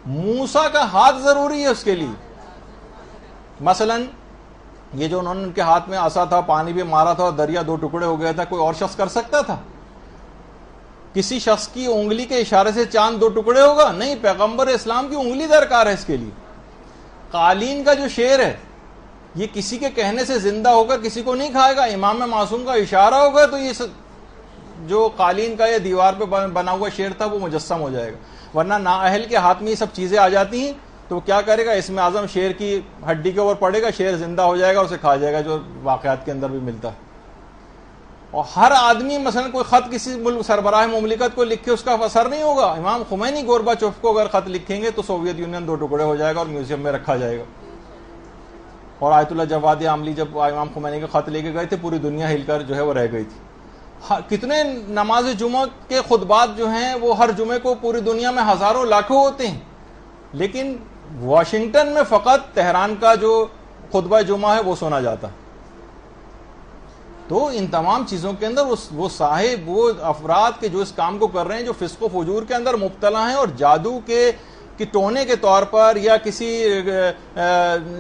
موسیٰ کا ہاتھ ضروری ہے اس کے لیے. مثلا یہ جو انہوں نے ان کے ہاتھ میں عصا تھا, پانی بھی مارا تھا اور دریا دو ٹکڑے ہو گیا تھا, کوئی اور شخص کر سکتا تھا؟ کسی شخص کی انگلی کے اشارے سے چاند دو ٹکڑے ہوگا؟ نہیں, پیغمبر اسلام کی انگلی درکار ہے اس کے لیے. قالین کا جو شعر ہے یہ کسی کے کہنے سے زندہ ہو کر کسی کو نہیں کھائے گا, امام معصوم کا اشارہ ہوگا تو یہ جو قالین کا یا دیوار پہ بنا ہوا شعر تھا وہ مجسم ہو جائے گا. ورنہ نااہل کے ہاتھ میں یہ سب چیزیں آ جاتی ہیں تو وہ کیا کرے گا, اسم اعظم شعر کی ہڈی کے اوپر پڑے گا, شعر زندہ ہو جائے گا, اسے کھا جائے گا, جو واقعات کے اندر بھی ملتا ہے. اور ہر آدمی مثلا کوئی خط کسی سربراہ مملکت کو لکھے اس کا اثر نہیں ہوگا. امام خمینی گورباچوف کو اگر خط لکھیں گے تو سوویت یونین دو ٹکڑے ہو جائے گا اور میوزیم میں رکھا جائے گا. اور آیت اللہ جواد عاملی جب امام خمینی کے خط لے کے گئے تھے پوری دنیا ہل کر جو ہے وہ رہ گئی تھی. کتنے نماز جمعہ کے خطبات جو ہیں وہ ہر جمعے کو پوری دنیا میں ہزاروں لاکھوں ہوتے ہیں, لیکن واشنگٹن میں فقط تہران کا جو خطبہ جمعہ ہے وہ سنا جاتا. تو ان تمام چیزوں کے اندر وہ صاحب, وہ افراد کے جو اس کام کو کر رہے ہیں, جو فسق و فجور کے اندر مبتلا ہیں اور جادو کے ٹونے کے طور پر یا کسی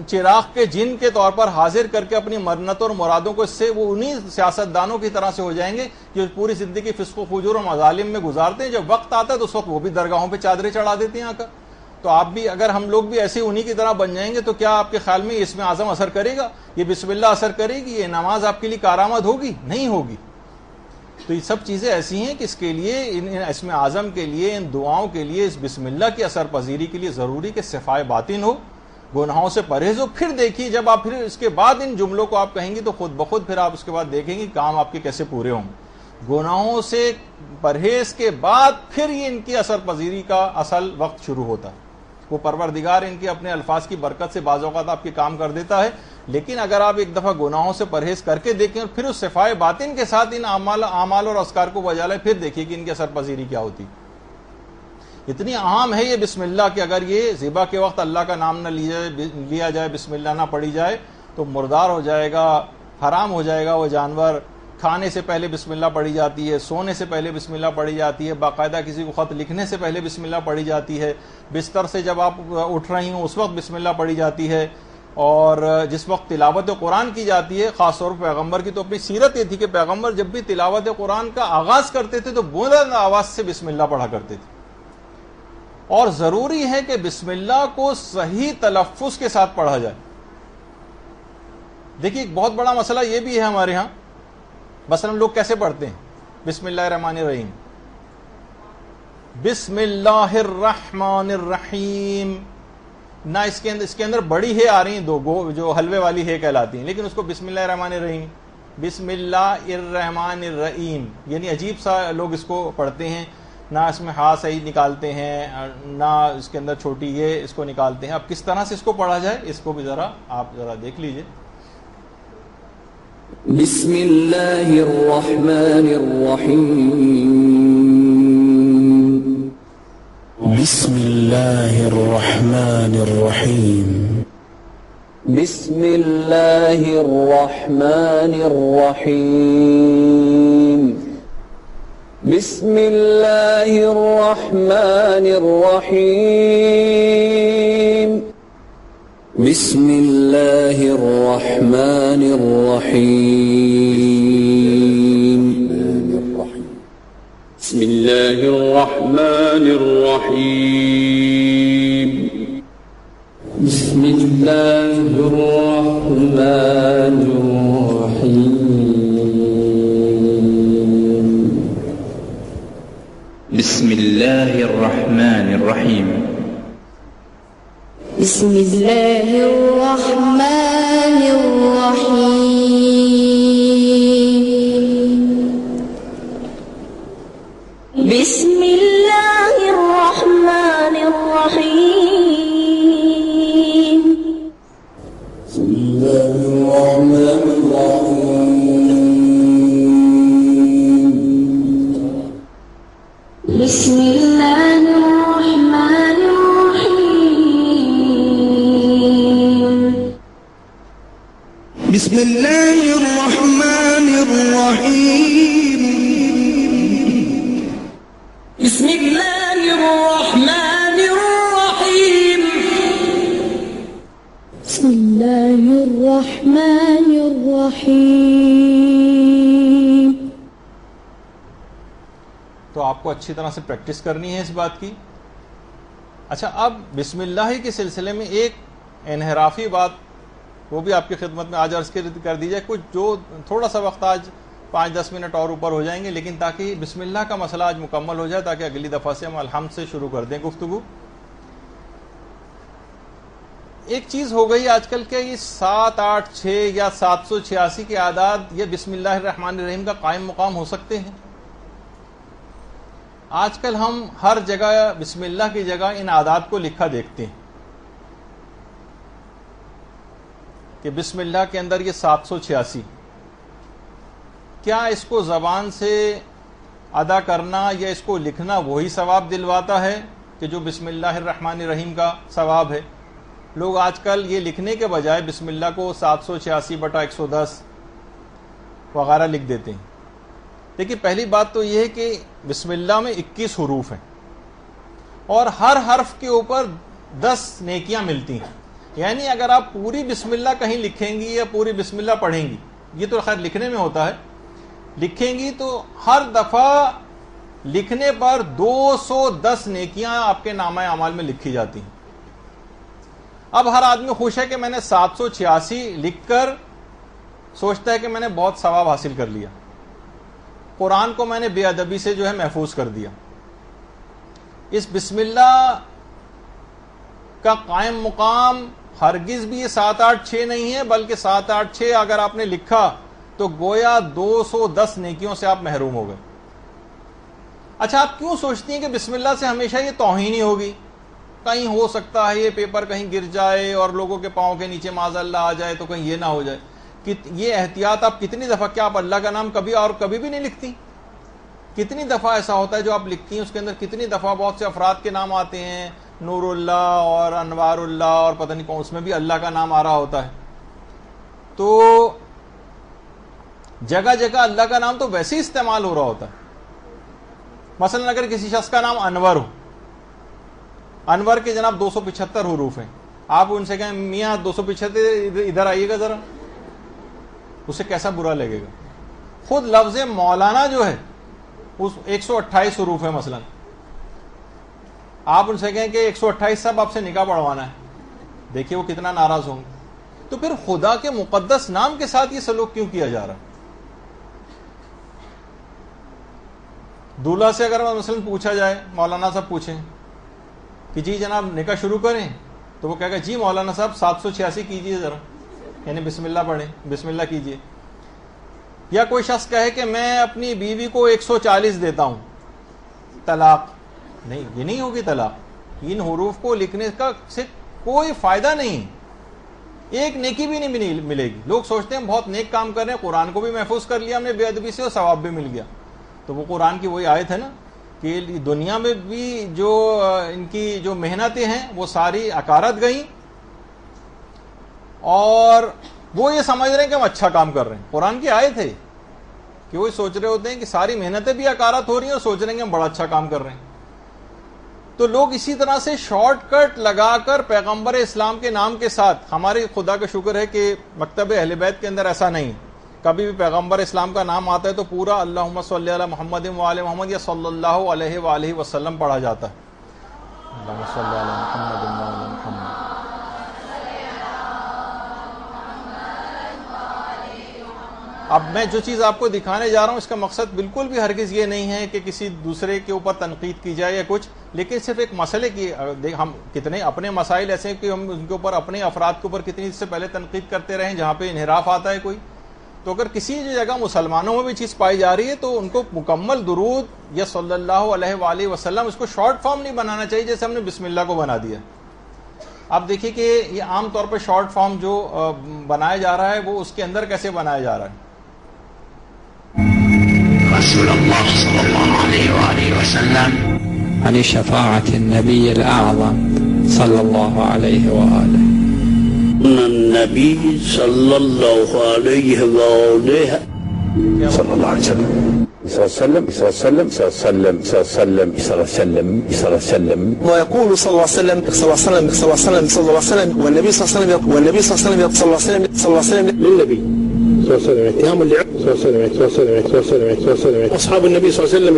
چراغ کے جن کے طور پر حاضر کر کے اپنی منتوں اور مرادوں کو, اس سے وہ انہی سیاستدانوں کی طرح سے ہو جائیں گے جو پوری زندگی فسق و فجور اور مظالم میں گزارتے ہیں. جب وقت آتا ہے تو اس وقت وہ بھی درگاہوں پہ چادریں چڑھا دیتے ہیں آ کر. تو آپ بھی, اگر ہم لوگ بھی ایسے انہی کی طرح بن جائیں گے تو کیا آپ کے خیال میں اس میں اعظم اثر کرے گا, یہ بسم اللہ اثر کرے گی, یہ نماز آپ کے لیے کارآمد ہوگی؟ نہیں ہوگی. تو یہ سب چیزیں ایسی ہیں کہ اس کے لیے, ان اسم اعظم کے لیے, ان دعاؤں کے لیے, اس بسم اللہ کی اثر پذیری کے لیے ضروری کہ صفائے باطن ہو, گناہوں سے پرہیز ہو. پھر دیکھیے جب آپ پھر اس کے بعد ان جملوں کو آپ کہیں گے تو خود بخود پھر آپ اس کے بعد دیکھیں گے کام آپ کے کیسے پورے ہوں. گناہوں سے پرہیز کے بعد پھر یہ ان کی اثر پذیری کا اصل وقت شروع ہوتا ہے. وہ پروردگار ان کے اپنے الفاظ کی برکت سے بعض اوقات آپ کے کام کر دیتا ہے, لیکن اگر آپ ایک دفعہ گناہوں سے پرہیز کر کے دیکھیں اور پھر اس صفائے باطن کے ساتھ ان اعمال اور اذکار کو بجا لیں, پھر دیکھیے کہ ان کی اثر پذیری کیا ہوتی. اتنی اہم ہے یہ بسم اللہ کہ اگر یہ ذبح کے وقت اللہ کا نام نہ لیا جائے, بسم اللہ نہ پڑھی جائے تو مردار ہو جائے گا, حرام ہو جائے گا وہ جانور. کھانے سے پہلے بسم اللہ پڑھی جاتی ہے, سونے سے پہلے بسم اللہ پڑھی جاتی ہے, باقاعدہ کسی کو خط لکھنے سے پہلے بسم اللہ پڑھی جاتی ہے, بستر سے جب آپ اٹھ رہی ہوں اس وقت بسم اللہ پڑھی جاتی ہے, اور جس وقت تلاوت قرآن کی جاتی ہے, خاص طور پر پیغمبر کی تو اپنی سیرت یہ تھی کہ پیغمبر جب بھی تلاوت قرآن کا آغاز کرتے تھے تو بلند آواز سے بسم اللہ پڑھا کرتے تھے. اور ضروری ہے کہ بسم اللہ کو صحیح تلفظ کے ساتھ پڑھا جائے. دیکھیے ایک بہت بڑا مسئلہ یہ بھی ہے ہمارے ہاں. مثلا لوگ کیسے پڑھتے ہیں بسم اللہ الرحمن الرحیم؟ بسم اللہ الرحمن الرحیم. نہ اس کے اندر بڑی ہے آ رہی ہیں دو گو جو حلوے والی ہے کہلاتی ہیں، لیکن اس کو بسم اللہ الرحمن الرحیم، بسم اللہ الرحمن الرحیم، یعنی عجیب سا لوگ اس کو پڑھتے ہیں. نہ اس میں ہا صحیح نکالتے ہیں، نہ اس کے اندر چھوٹی یہ اس کو نکالتے ہیں. اب کس طرح سے اس کو پڑھا جائے اس کو بھی آپ ذرا دیکھ لیجئے. بسم اللہ الرحمن الرحیم. بسم اللہ الرحمن الرحیم. بسم اللہ الرحمن الرحیم. بسم اللہ الرحمن الرحیم. بسم اللہ الرحمن الرحیم. بسم اللہ الرحمن الرحیم. بسم اللہ الرحمن الرحیم. بسم اللہ الرحمن الرحیم. بسم اللہ الرحمن الرحیم. بسم اللہ الرحمن الرحیم. بسم اللہ الرحمن الرحیم. بسم اللہ الرحمن الرحیم. بسم اللہ الرحمن الرحیم. بسم اللہ الرحمن الرحیم. بسم اللہ الرحمن الرحیم. تو آپ کو اچھی طرح سے پریکٹس کرنی ہے اس بات کی. اچھا اب بسم اللہ کے سلسلے میں ایک انحرافی بات وہ بھی آپ کی خدمت میں آج عرض کر دی جائے. کچھ جو تھوڑا سا وقت آج 5-10 منٹ اور اوپر ہو جائیں گے، لیکن تاکہ بسم اللہ کا مسئلہ آج مکمل ہو جائے تاکہ اگلی دفعہ سے ہم الحمد سے شروع کر دیں گفتگو. ایک چیز ہو گئی آج کل کہ یہ 786 یا 786 کے اعداد یہ بسم اللہ الرحمن الرحیم کا قائم مقام ہو سکتے ہیں. آج کل ہم ہر جگہ بسم اللہ کی جگہ ان اعداد کو لکھا دیکھتے ہیں کہ بسم اللہ کے اندر یہ 786. کیا اس کو زبان سے ادا کرنا یا اس کو لکھنا وہی ثواب دلواتا ہے کہ جو بسم اللہ الرحمن الرحیم کا ثواب ہے؟ لوگ آج کل یہ لکھنے کے بجائے بسم اللہ کو 786/110 وغیرہ لکھ دیتے ہیں. دیکھیے پہلی بات تو یہ ہے کہ بسم اللہ میں 21 حروف ہیں اور ہر حرف کے اوپر 10 نیکیاں ملتی ہیں. یعنی اگر آپ پوری بسم اللہ کہیں لکھیں گی یا پوری بسم اللہ پڑھیں گی، یہ تو خیر لکھنے میں ہوتا ہے، لکھیں گی تو ہر دفعہ لکھنے پر 210 نیکیاں آپ کے نامہ اعمال میں لکھی جاتی ہیں. اب ہر آدمی خوش ہے کہ میں نے 786 لکھ کر سوچتا ہے کہ میں نے بہت ثواب حاصل کر لیا، قرآن کو میں نے بے ادبی سے جو ہے محفوظ کر دیا. اس بسم اللہ کا قائم مقام ہرگز بھی یہ 786 نہیں ہے، بلکہ 786 اگر آپ نے لکھا تو گویا 210 نیکیوں سے آپ محروم ہو گئے. اچھا آپ کیوں سوچتی ہیں کہ بسم اللہ سے ہمیشہ یہ توہین ہی ہوگی؟ کہیں ہو سکتا ہے یہ پیپر کہیں گر جائے اور لوگوں کے پاؤں کے نیچے معاذ اللہ آ جائے تو کہیں یہ نہ ہو جائے. یہ احتیاط آپ کتنی دفعہ، کیا آپ اللہ کا نام کبھی اور کبھی بھی نہیں لکھتی؟ کتنی دفعہ ایسا ہوتا ہے جو آپ لکھتی ہیں اس کے اندر کتنی دفعہ بہت سے افراد کے نام آتے ہیں، نور اللہ اور انوار اللہ اور پتہ نہیں کون، اس میں بھی اللہ کا نام آ رہا ہوتا ہے. تو جگہ جگہ اللہ کا نام تو ویسے ہی استعمال ہو رہا ہوتا ہے. مثلا اگر کسی شخص کا نام انور ہو، انور کے جناب 275 حروف ہیں، آپ ان سے کہیں میاں 275 ادھر آئیے گا ذرا، اسے کیسا برا لگے گا. خود لفظ مولانا جو ہے اس 128 حروف ہے مثلا. آپ ان سے کہیں کہ 128 صاحب آپ سے نکاح پڑھوانا ہے، دیکھیے وہ کتنا ناراض ہوں گے. تو پھر خدا کے مقدس نام کے ساتھ یہ سلوک کیوں کیا جا رہا ہے؟ دولہا سے اگر مثلا پوچھا جائے، مولانا صاحب پوچھیں کہ جی جناب نکاح شروع کریں، تو وہ کہے گا جی مولانا صاحب 786 کیجئے ذرا، یعنی بسم اللہ پڑھیں، بسم اللہ کیجئے. یا کوئی شخص کہے کہ میں اپنی بیوی کو 140 دیتا ہوں، طلاق نہیں، یہ نہیں ہوگی طلاق. ان حروف کو لکھنے کا سے کوئی فائدہ نہیں، ایک نیکی بھی نہیں ملے گی. لوگ سوچتے ہیں ہم بہت نیک کام کر رہے ہیں، قرآن کو بھی محفوظ کر لیا ہم نے بے ادبی سے اور ثواب بھی مل گیا. تو وہ قرآن کی وہی آیت ہے نا کہ دنیا میں بھی جو ان کی جو محنتیں ہیں وہ ساری اکارت گئیں، اور وہ یہ سمجھ رہے ہیں کہ ہم اچھا کام کر رہے ہیں. قرآن کی آیت ہے کہ وہ سوچ رہے ہوتے ہیں کہ ساری محنتیں بھی اکارت ہو رہی ہیں اور سوچ رہے ہیں کہ ہم بڑا اچھا کام کر رہے ہیں. تو لوگ اسی طرح سے شارٹ کٹ لگا کر پیغمبر اسلام کے نام کے ساتھ، ہمارے خدا کا شکر ہے کہ مکتب اہل بیت کے اندر ایسا نہیں، کبھی بھی پیغمبر اسلام کا نام آتا ہے تو پورا اللہم صلی علی محمد وآل محمد یا صلی اللہ علیہ وآلہ وسلم پڑھا جاتا ہے. اللہم صلی علی محمد وآل محمد. اب میں جو چیز آپ کو دکھانے جا رہا ہوں اس کا مقصد بالکل بھی ہرگز یہ نہیں ہے کہ کسی دوسرے کے اوپر تنقید کی جائے یا کچھ، لیکن صرف ایک مسئلے کی ہم کتنے اپنے مسائل ایسے ہیں کہ ہم ان کے اوپر اپنے افراد کے اوپر کتنی سے پہلے تنقید کرتے رہیں جہاں پہ انحراف آتا ہے کوئی. تو اگر کسی جگہ مسلمانوں میں بھی چیز پائی جا رہی ہے تو ان کو مکمل درود یا صلی اللہ علیہ وآلہ وسلم، اس کو شارٹ فارم نہیں بنانا چاہیے جیسے ہم نے بسم اللہ کو بنا دیا. آپ دیکھیے کہ یہ عام طور پہ شارٹ فارم جو بنایا جا رہا ہے وہ اس کے اندر کیسے بنایا جا رہا ہے. رسول الله صلى الله عليه وآله وسلم عن شفاعة النبي الأعظم صلى الله عليه وآله النبي صلى الله عليه وآله صلى الله عليه وسلم وسلم وسلم وسلم وسلم وسلم ويقول صلى الله عليه وسلم صلى الله عليه وسلم صلى الله عليه وسلم صلى الله عليه وسلم والنبي صلى الله عليه وسلم والنبي صلى الله عليه وسلم صلى الله عليه وسلم صلى الله عليه وسلم للنبي صلى الله عليه وسلم اتهام لعب اصحاب النبي صلى الله عليه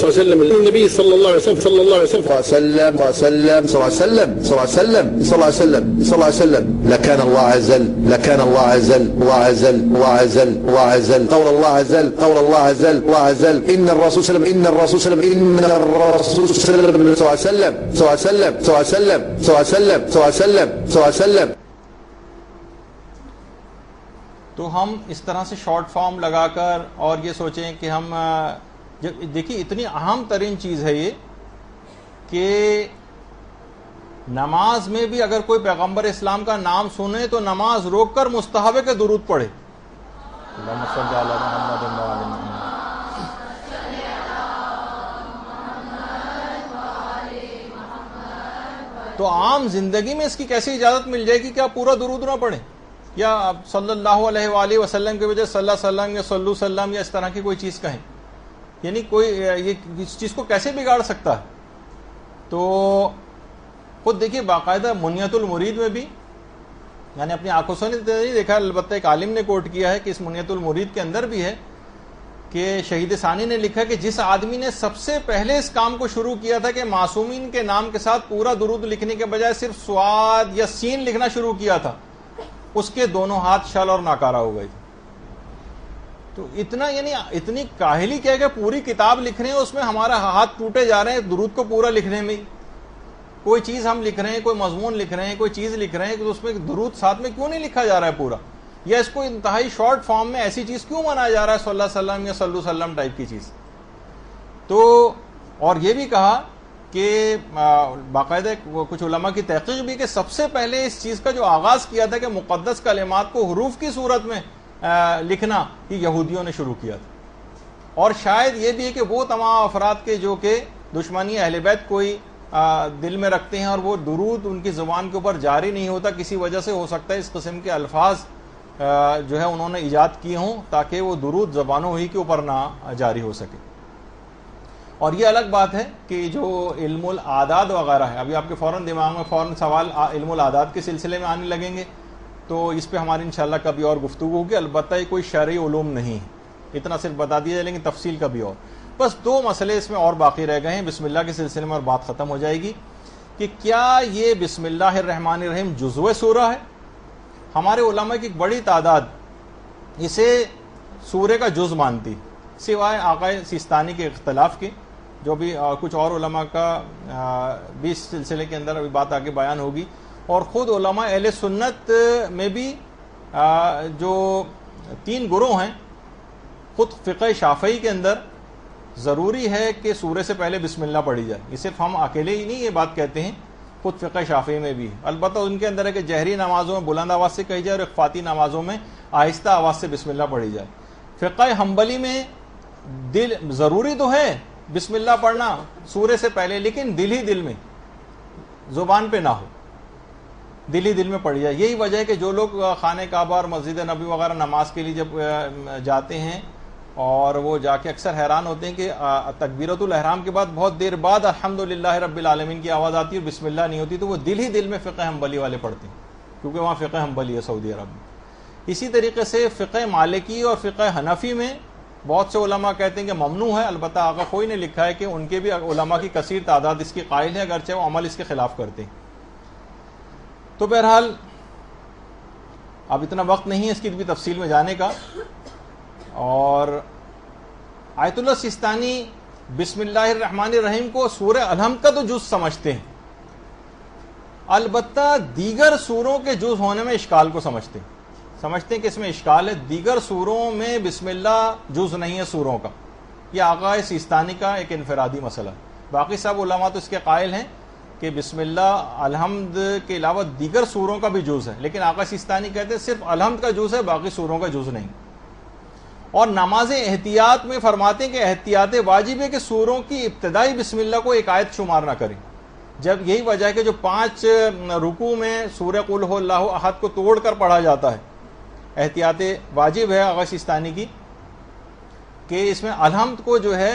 وسلم النبي صلى الله عليه وسلم صلى الله عليه وسلم وسلم وسلم صلى الله عليه وسلم صلى الله عليه وسلم صلى الله عليه وسلم صلى الله عليه وسلم لكان الله عزل لكان الله عزل الله عزل الله عزل الله عزل قول الله عزل قول الله عزل الله عزل ان الرسول صلى الله عليه وسلم ان الرسول صلى الله عليه وسلم ان الرسول صلى الله عليه وسلم صلى الله عليه وسلم صلى الله عليه وسلم صلى الله عليه وسلم صلى الله عليه وسلم صلى الله عليه وسلم. تو ہم اس طرح سے شارٹ فارم لگا کر اور یہ سوچیں کہ ہم دیکھیے اتنی اہم ترین چیز ہے یہ کہ نماز میں بھی اگر کوئی پیغمبر اسلام کا نام سنے تو نماز روک کر مستحب ہے کہ درود پڑھے. اللہم صلی علی محمد وآل محمد. تو عام زندگی میں اس کی کیسی اجازت مل جائے گی کہ آپ پورا درود نہ پڑھیں، یا آپ صلی اللہ علیہ وآلہ وسلم کے بجائے صلی اللہ علیہ وسلم یا صلی وسلم یا اس طرح کی کوئی چیز کہیں؟ یعنی کوئی یہ اس چیز کو کیسے بگاڑ سکتا ہے؟ تو خود دیکھیے باقاعدہ منیت المرید میں بھی، یعنی اپنی آنکھوں سے نہیں دیکھا، البتہ ایک عالم نے کوٹ کیا ہے کہ اس منیت المرید کے اندر بھی ہے کہ شہید ثانی نے لکھا کہ جس آدمی نے سب سے پہلے اس کام کو شروع کیا تھا کہ معصومین کے نام کے ساتھ پورا درود لکھنے کے بجائے صرف سواد یا سین لکھنا شروع کیا تھا، اس کے دونوں ہاتھ شل اور ناکارہ ہو گئے تھے. تو اتنا یعنی اتنی کاہلی کیا کہ پوری کتاب لکھ رہے ہیں، اس میں ہمارا ہاتھ ٹوٹے جا رہے ہیں درود کو پورا لکھنے میں. کوئی چیز ہم لکھ رہے ہیں، کوئی مضمون لکھ رہے ہیں، کوئی چیز لکھ رہے ہیں، تو اس میں درود ساتھ میں کیوں نہیں لکھا جا رہا ہے پورا؟ یا اس کو انتہائی شارٹ فارم میں ایسی چیز کیوں بنایا جا رہا ہے صلی اللہ علیہ وسلم یا صلی اللہ علیہ وسلم ٹائپ کی چیز؟ تو اور یہ بھی کہا کہ باقاعدہ کچھ علماء کی تحقیق بھی کہ سب سے پہلے اس چیز کا جو آغاز کیا تھا کہ مقدس کلمات کو حروف کی صورت میں لکھنا، یہ یہودیوں نے شروع کیا تھا. اور شاید یہ بھی ہے کہ وہ تمام افراد کے جو کہ دشمنی اہل بیت کوئی دل میں رکھتے ہیں اور وہ درود ان کی زبان کے اوپر جاری نہیں ہوتا، کسی وجہ سے ہو سکتا ہے اس قسم کے الفاظ جو ہے انہوں نے ایجاد کیے ہوں تاکہ وہ درود زبانوں ہی کے اوپر نہ جاری ہو سکے. اور یہ الگ بات ہے کہ جو علم العادات وغیرہ ہے، ابھی آپ کے فوراً دماغ میں فوراً سوال علم العادات کے سلسلے میں آنے لگیں گے، تو اس پہ ہماری انشاءاللہ کبھی اور گفتگو ہوگی. البتہ یہ کوئی شرعی علوم نہیں ہے، اتنا صرف بتا دیا جائے، لیکن تفصیل کبھی اور. بس دو مسئلے اس میں اور باقی رہ گئے ہیں، بسم اللہ کے سلسلے میں اور بات ختم ہو جائے گی. کہ کیا یہ بسم اللہ الرحمن الرحیم جزو سورہ ہے؟ ہمارے علماء کی ایک بڑی تعداد اسے سورے کا جز مانتی، سوائے آقا سیستانی کے اختلاف کے، جو بھی کچھ اور علماء کا بھی اس سلسلے کے اندر ابھی بات آگے بیان ہوگی. اور خود علماء اہل سنت میں بھی جو 3 گروہ ہیں، خود فقہ شافعی کے اندر ضروری ہے کہ سورے سے پہلے بسم اللہ پڑھی جائے. یہ صرف ہم اکیلے ہی نہیں یہ بات کہتے ہیں، خود فقہ شافعی میں بھی. البتہ ان کے اندر ہے کہ جہری نمازوں میں بلند آواز سے کہی جائے اور اخفاتی نمازوں میں آہستہ آواز سے بسم اللہ پڑھی جائے. فقہ حنبلی میں دل ضروری تو ہے بسم اللہ پڑھنا سورے سے پہلے، لیکن دل ہی دل میں، زبان پہ نہ ہو، دل ہی دل میں پڑھی جائے. یہی وجہ ہے کہ جو لوگ خانہ کعبہ اور مسجد نبی وغیرہ نماز کے لیے جب جاتے ہیں اور وہ جا کے اکثر حیران ہوتے ہیں کہ تکبیرۃ الاحرام کے بعد بہت دیر بعد الحمدللہ رب العالمین کی آواز آتی ہے اور بسم اللہ نہیں ہوتی، تو وہ دل ہی دل میں فقہ حنبلی والے پڑھتے ہیں، کیونکہ وہاں فقہ حنبلی ہے سعودی عرب میں. اسی طریقے سے فقہ مالکی اور فقہ حنفی میں بہت سے علماء کہتے ہیں کہ ممنوع ہے. البتہ آقا کوئی نے لکھا ہے کہ ان کے بھی علماء کی کثیر تعداد اس کی قائل ہے، اگرچہ وہ عمل اس کے خلاف کرتے ہیں. تو بہرحال اب اتنا وقت نہیں ہے اس کی بھی تفصیل میں جانے کا. اور آیت اللہ سیستانی بسم اللہ الرحمن الرحیم کو سورہ الحمد کا تو جز سمجھتے ہیں، البتہ دیگر سوروں کے جز ہونے میں اشکال کو سمجھتے ہیں کہ اس میں اشکال ہے. دیگر سوروں میں بسم اللہ جز نہیں ہے سوروں کا، یہ آقا سیستانی کا ایک انفرادی مسئلہ. باقی سب علماء تو اس کے قائل ہیں کہ بسم اللہ الحمد کے علاوہ دیگر سوروں کا بھی جز ہے، لیکن آقا سیستانی کہتے ہیں صرف الحمد کا جز ہے، باقی سوروں کا جز نہیں. اور نماز احتیاط میں فرماتے ہیں کہ احتیاط واجب ہے کہ سوروں کی ابتدائی بسم اللہ کو ایک آیت شمار نہ کریں. جب یہی وجہ ہے کہ جو 5 رکوع میں سورہ قل ہو اللہ احد کو توڑ کر پڑھا جاتا ہے، احتیاط واجب ہے آقا سیستانی کی کہ اس میں الحمد کو جو ہے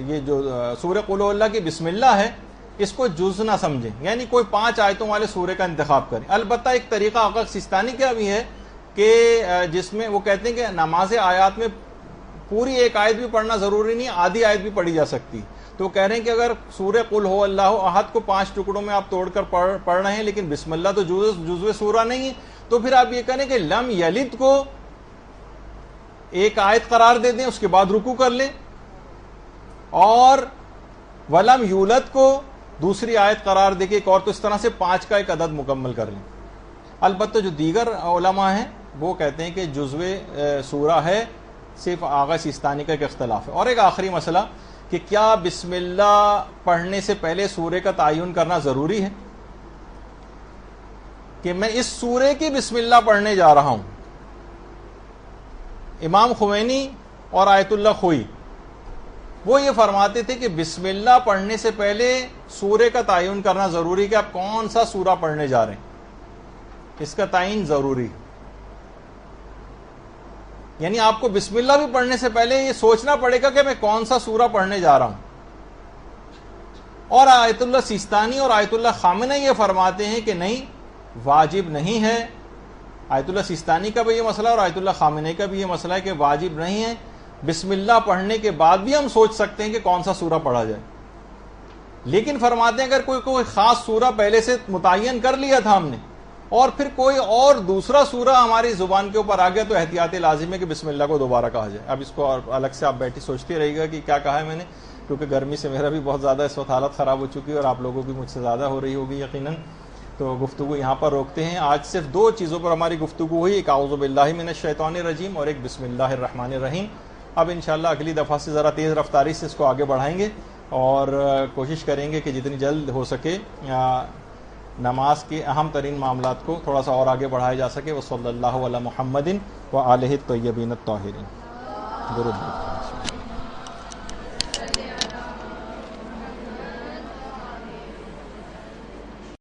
یہ جو سورہ قل ہو اللہ کی بسم اللہ ہے اس کو جز نہ سمجھیں، یعنی کوئی 5 آیتوں والے سورے کا انتخاب کریں. البتہ ایک طریقہ آقا سیستانی کا بھی ہے کہ جس میں وہ کہتے ہیں کہ نماز آیات میں پوری ایک آیت بھی پڑھنا ضروری نہیں، آدھی آیت بھی پڑھی جا سکتی. تو وہ کہہ رہے ہیں کہ اگر سورہ قل ہو اللہ احد کو 5 ٹکڑوں میں آپ توڑ کر پڑھ رہے ہیں لیکن بسم اللہ تو جزو سورہ نہیں ہے، تو پھر آپ یہ کہیں کہ لم یلد کو ایک آیت قرار دے دیں، اس کے بعد رکوع کر لیں، اور ولم یولد کو دوسری آیت قرار دے کے ایک اور، تو اس طرح سے 5 کا ایک عدد مکمل کر لیں. البتہ جو دیگر علماء ہیں وہ کہتے ہیں کہ جزو سورہ ہے، صرف آقا سیستانی کا ایک اختلاف ہے. اور ایک آخری مسئلہ کہ کیا بسم اللہ پڑھنے سے پہلے سورے کا تعین کرنا ضروری ہے؟ کہ میں اس سورے کی بسم اللہ پڑھنے جا رہا ہوں. امام خمینی اور آیت اللہ خوئی وہ یہ فرماتے تھے کہ بسم اللہ پڑھنے سے پہلے سورے کا تعین کرنا ضروری ہے کہ آپ کون سا سورہ پڑھنے جا رہے ہیں، اس کا تعین ضروری. یعنی آپ کو بسم اللہ بھی پڑھنے سے پہلے یہ سوچنا پڑے گا کہ میں کون سا سورہ پڑھنے جا رہا ہوں. اور آیت اللہ سیستانی اور آیت اللہ خامنہ یہ فرماتے ہیں کہ نہیں، واجب نہیں ہے. آیت اللہ سیستانی کا بھی یہ مسئلہ اور آیت اللہ خامنہ کا بھی یہ مسئلہ ہے کہ واجب نہیں ہے. بسم اللہ پڑھنے کے بعد بھی ہم سوچ سکتے ہیں کہ کون سا سورہ پڑھا جائے، لیکن فرماتے ہیں اگر کوئی خاص سورہ پہلے سے متعین کر لیا تھا ہم نے اور پھر کوئی اور دوسرا سورہ ہماری زبان کے اوپر آ گیا تو احتیاط لازم ہے کہ بسم اللہ کو دوبارہ کہا جائے. اب اس کو اور الگ سے آپ بیٹھی سوچتے رہیے گا کہ کیا کہا ہے میں نے، کیونکہ گرمی سے میرا بھی بہت زیادہ اس وقت حالت خراب ہو چکی ہے اور آپ لوگوں کی مجھ سے زیادہ ہو رہی ہوگی یقیناً. تو گفتگو یہاں پر روکتے ہیں. آج صرف 2 چیزوں پر ہماری گفتگو ہوئی، ایک اعوذ باللہ من الشیطان الرجیم اور ایک بسم اللہ الرحمن الرحیم. اب انشاءاللہ اگلی دفعہ سے ذرا تیز رفتاری سے اس کو آگے بڑھائیں گے اور کوشش کریں گے کہ جتنی جلد ہو سکے نماز کے اہم ترین معاملات کو تھوڑا سا اور آگے بڑھایا جا سکے. وصلی اللہ علی محمد و آلہ الطیبین الطاہرین. درود.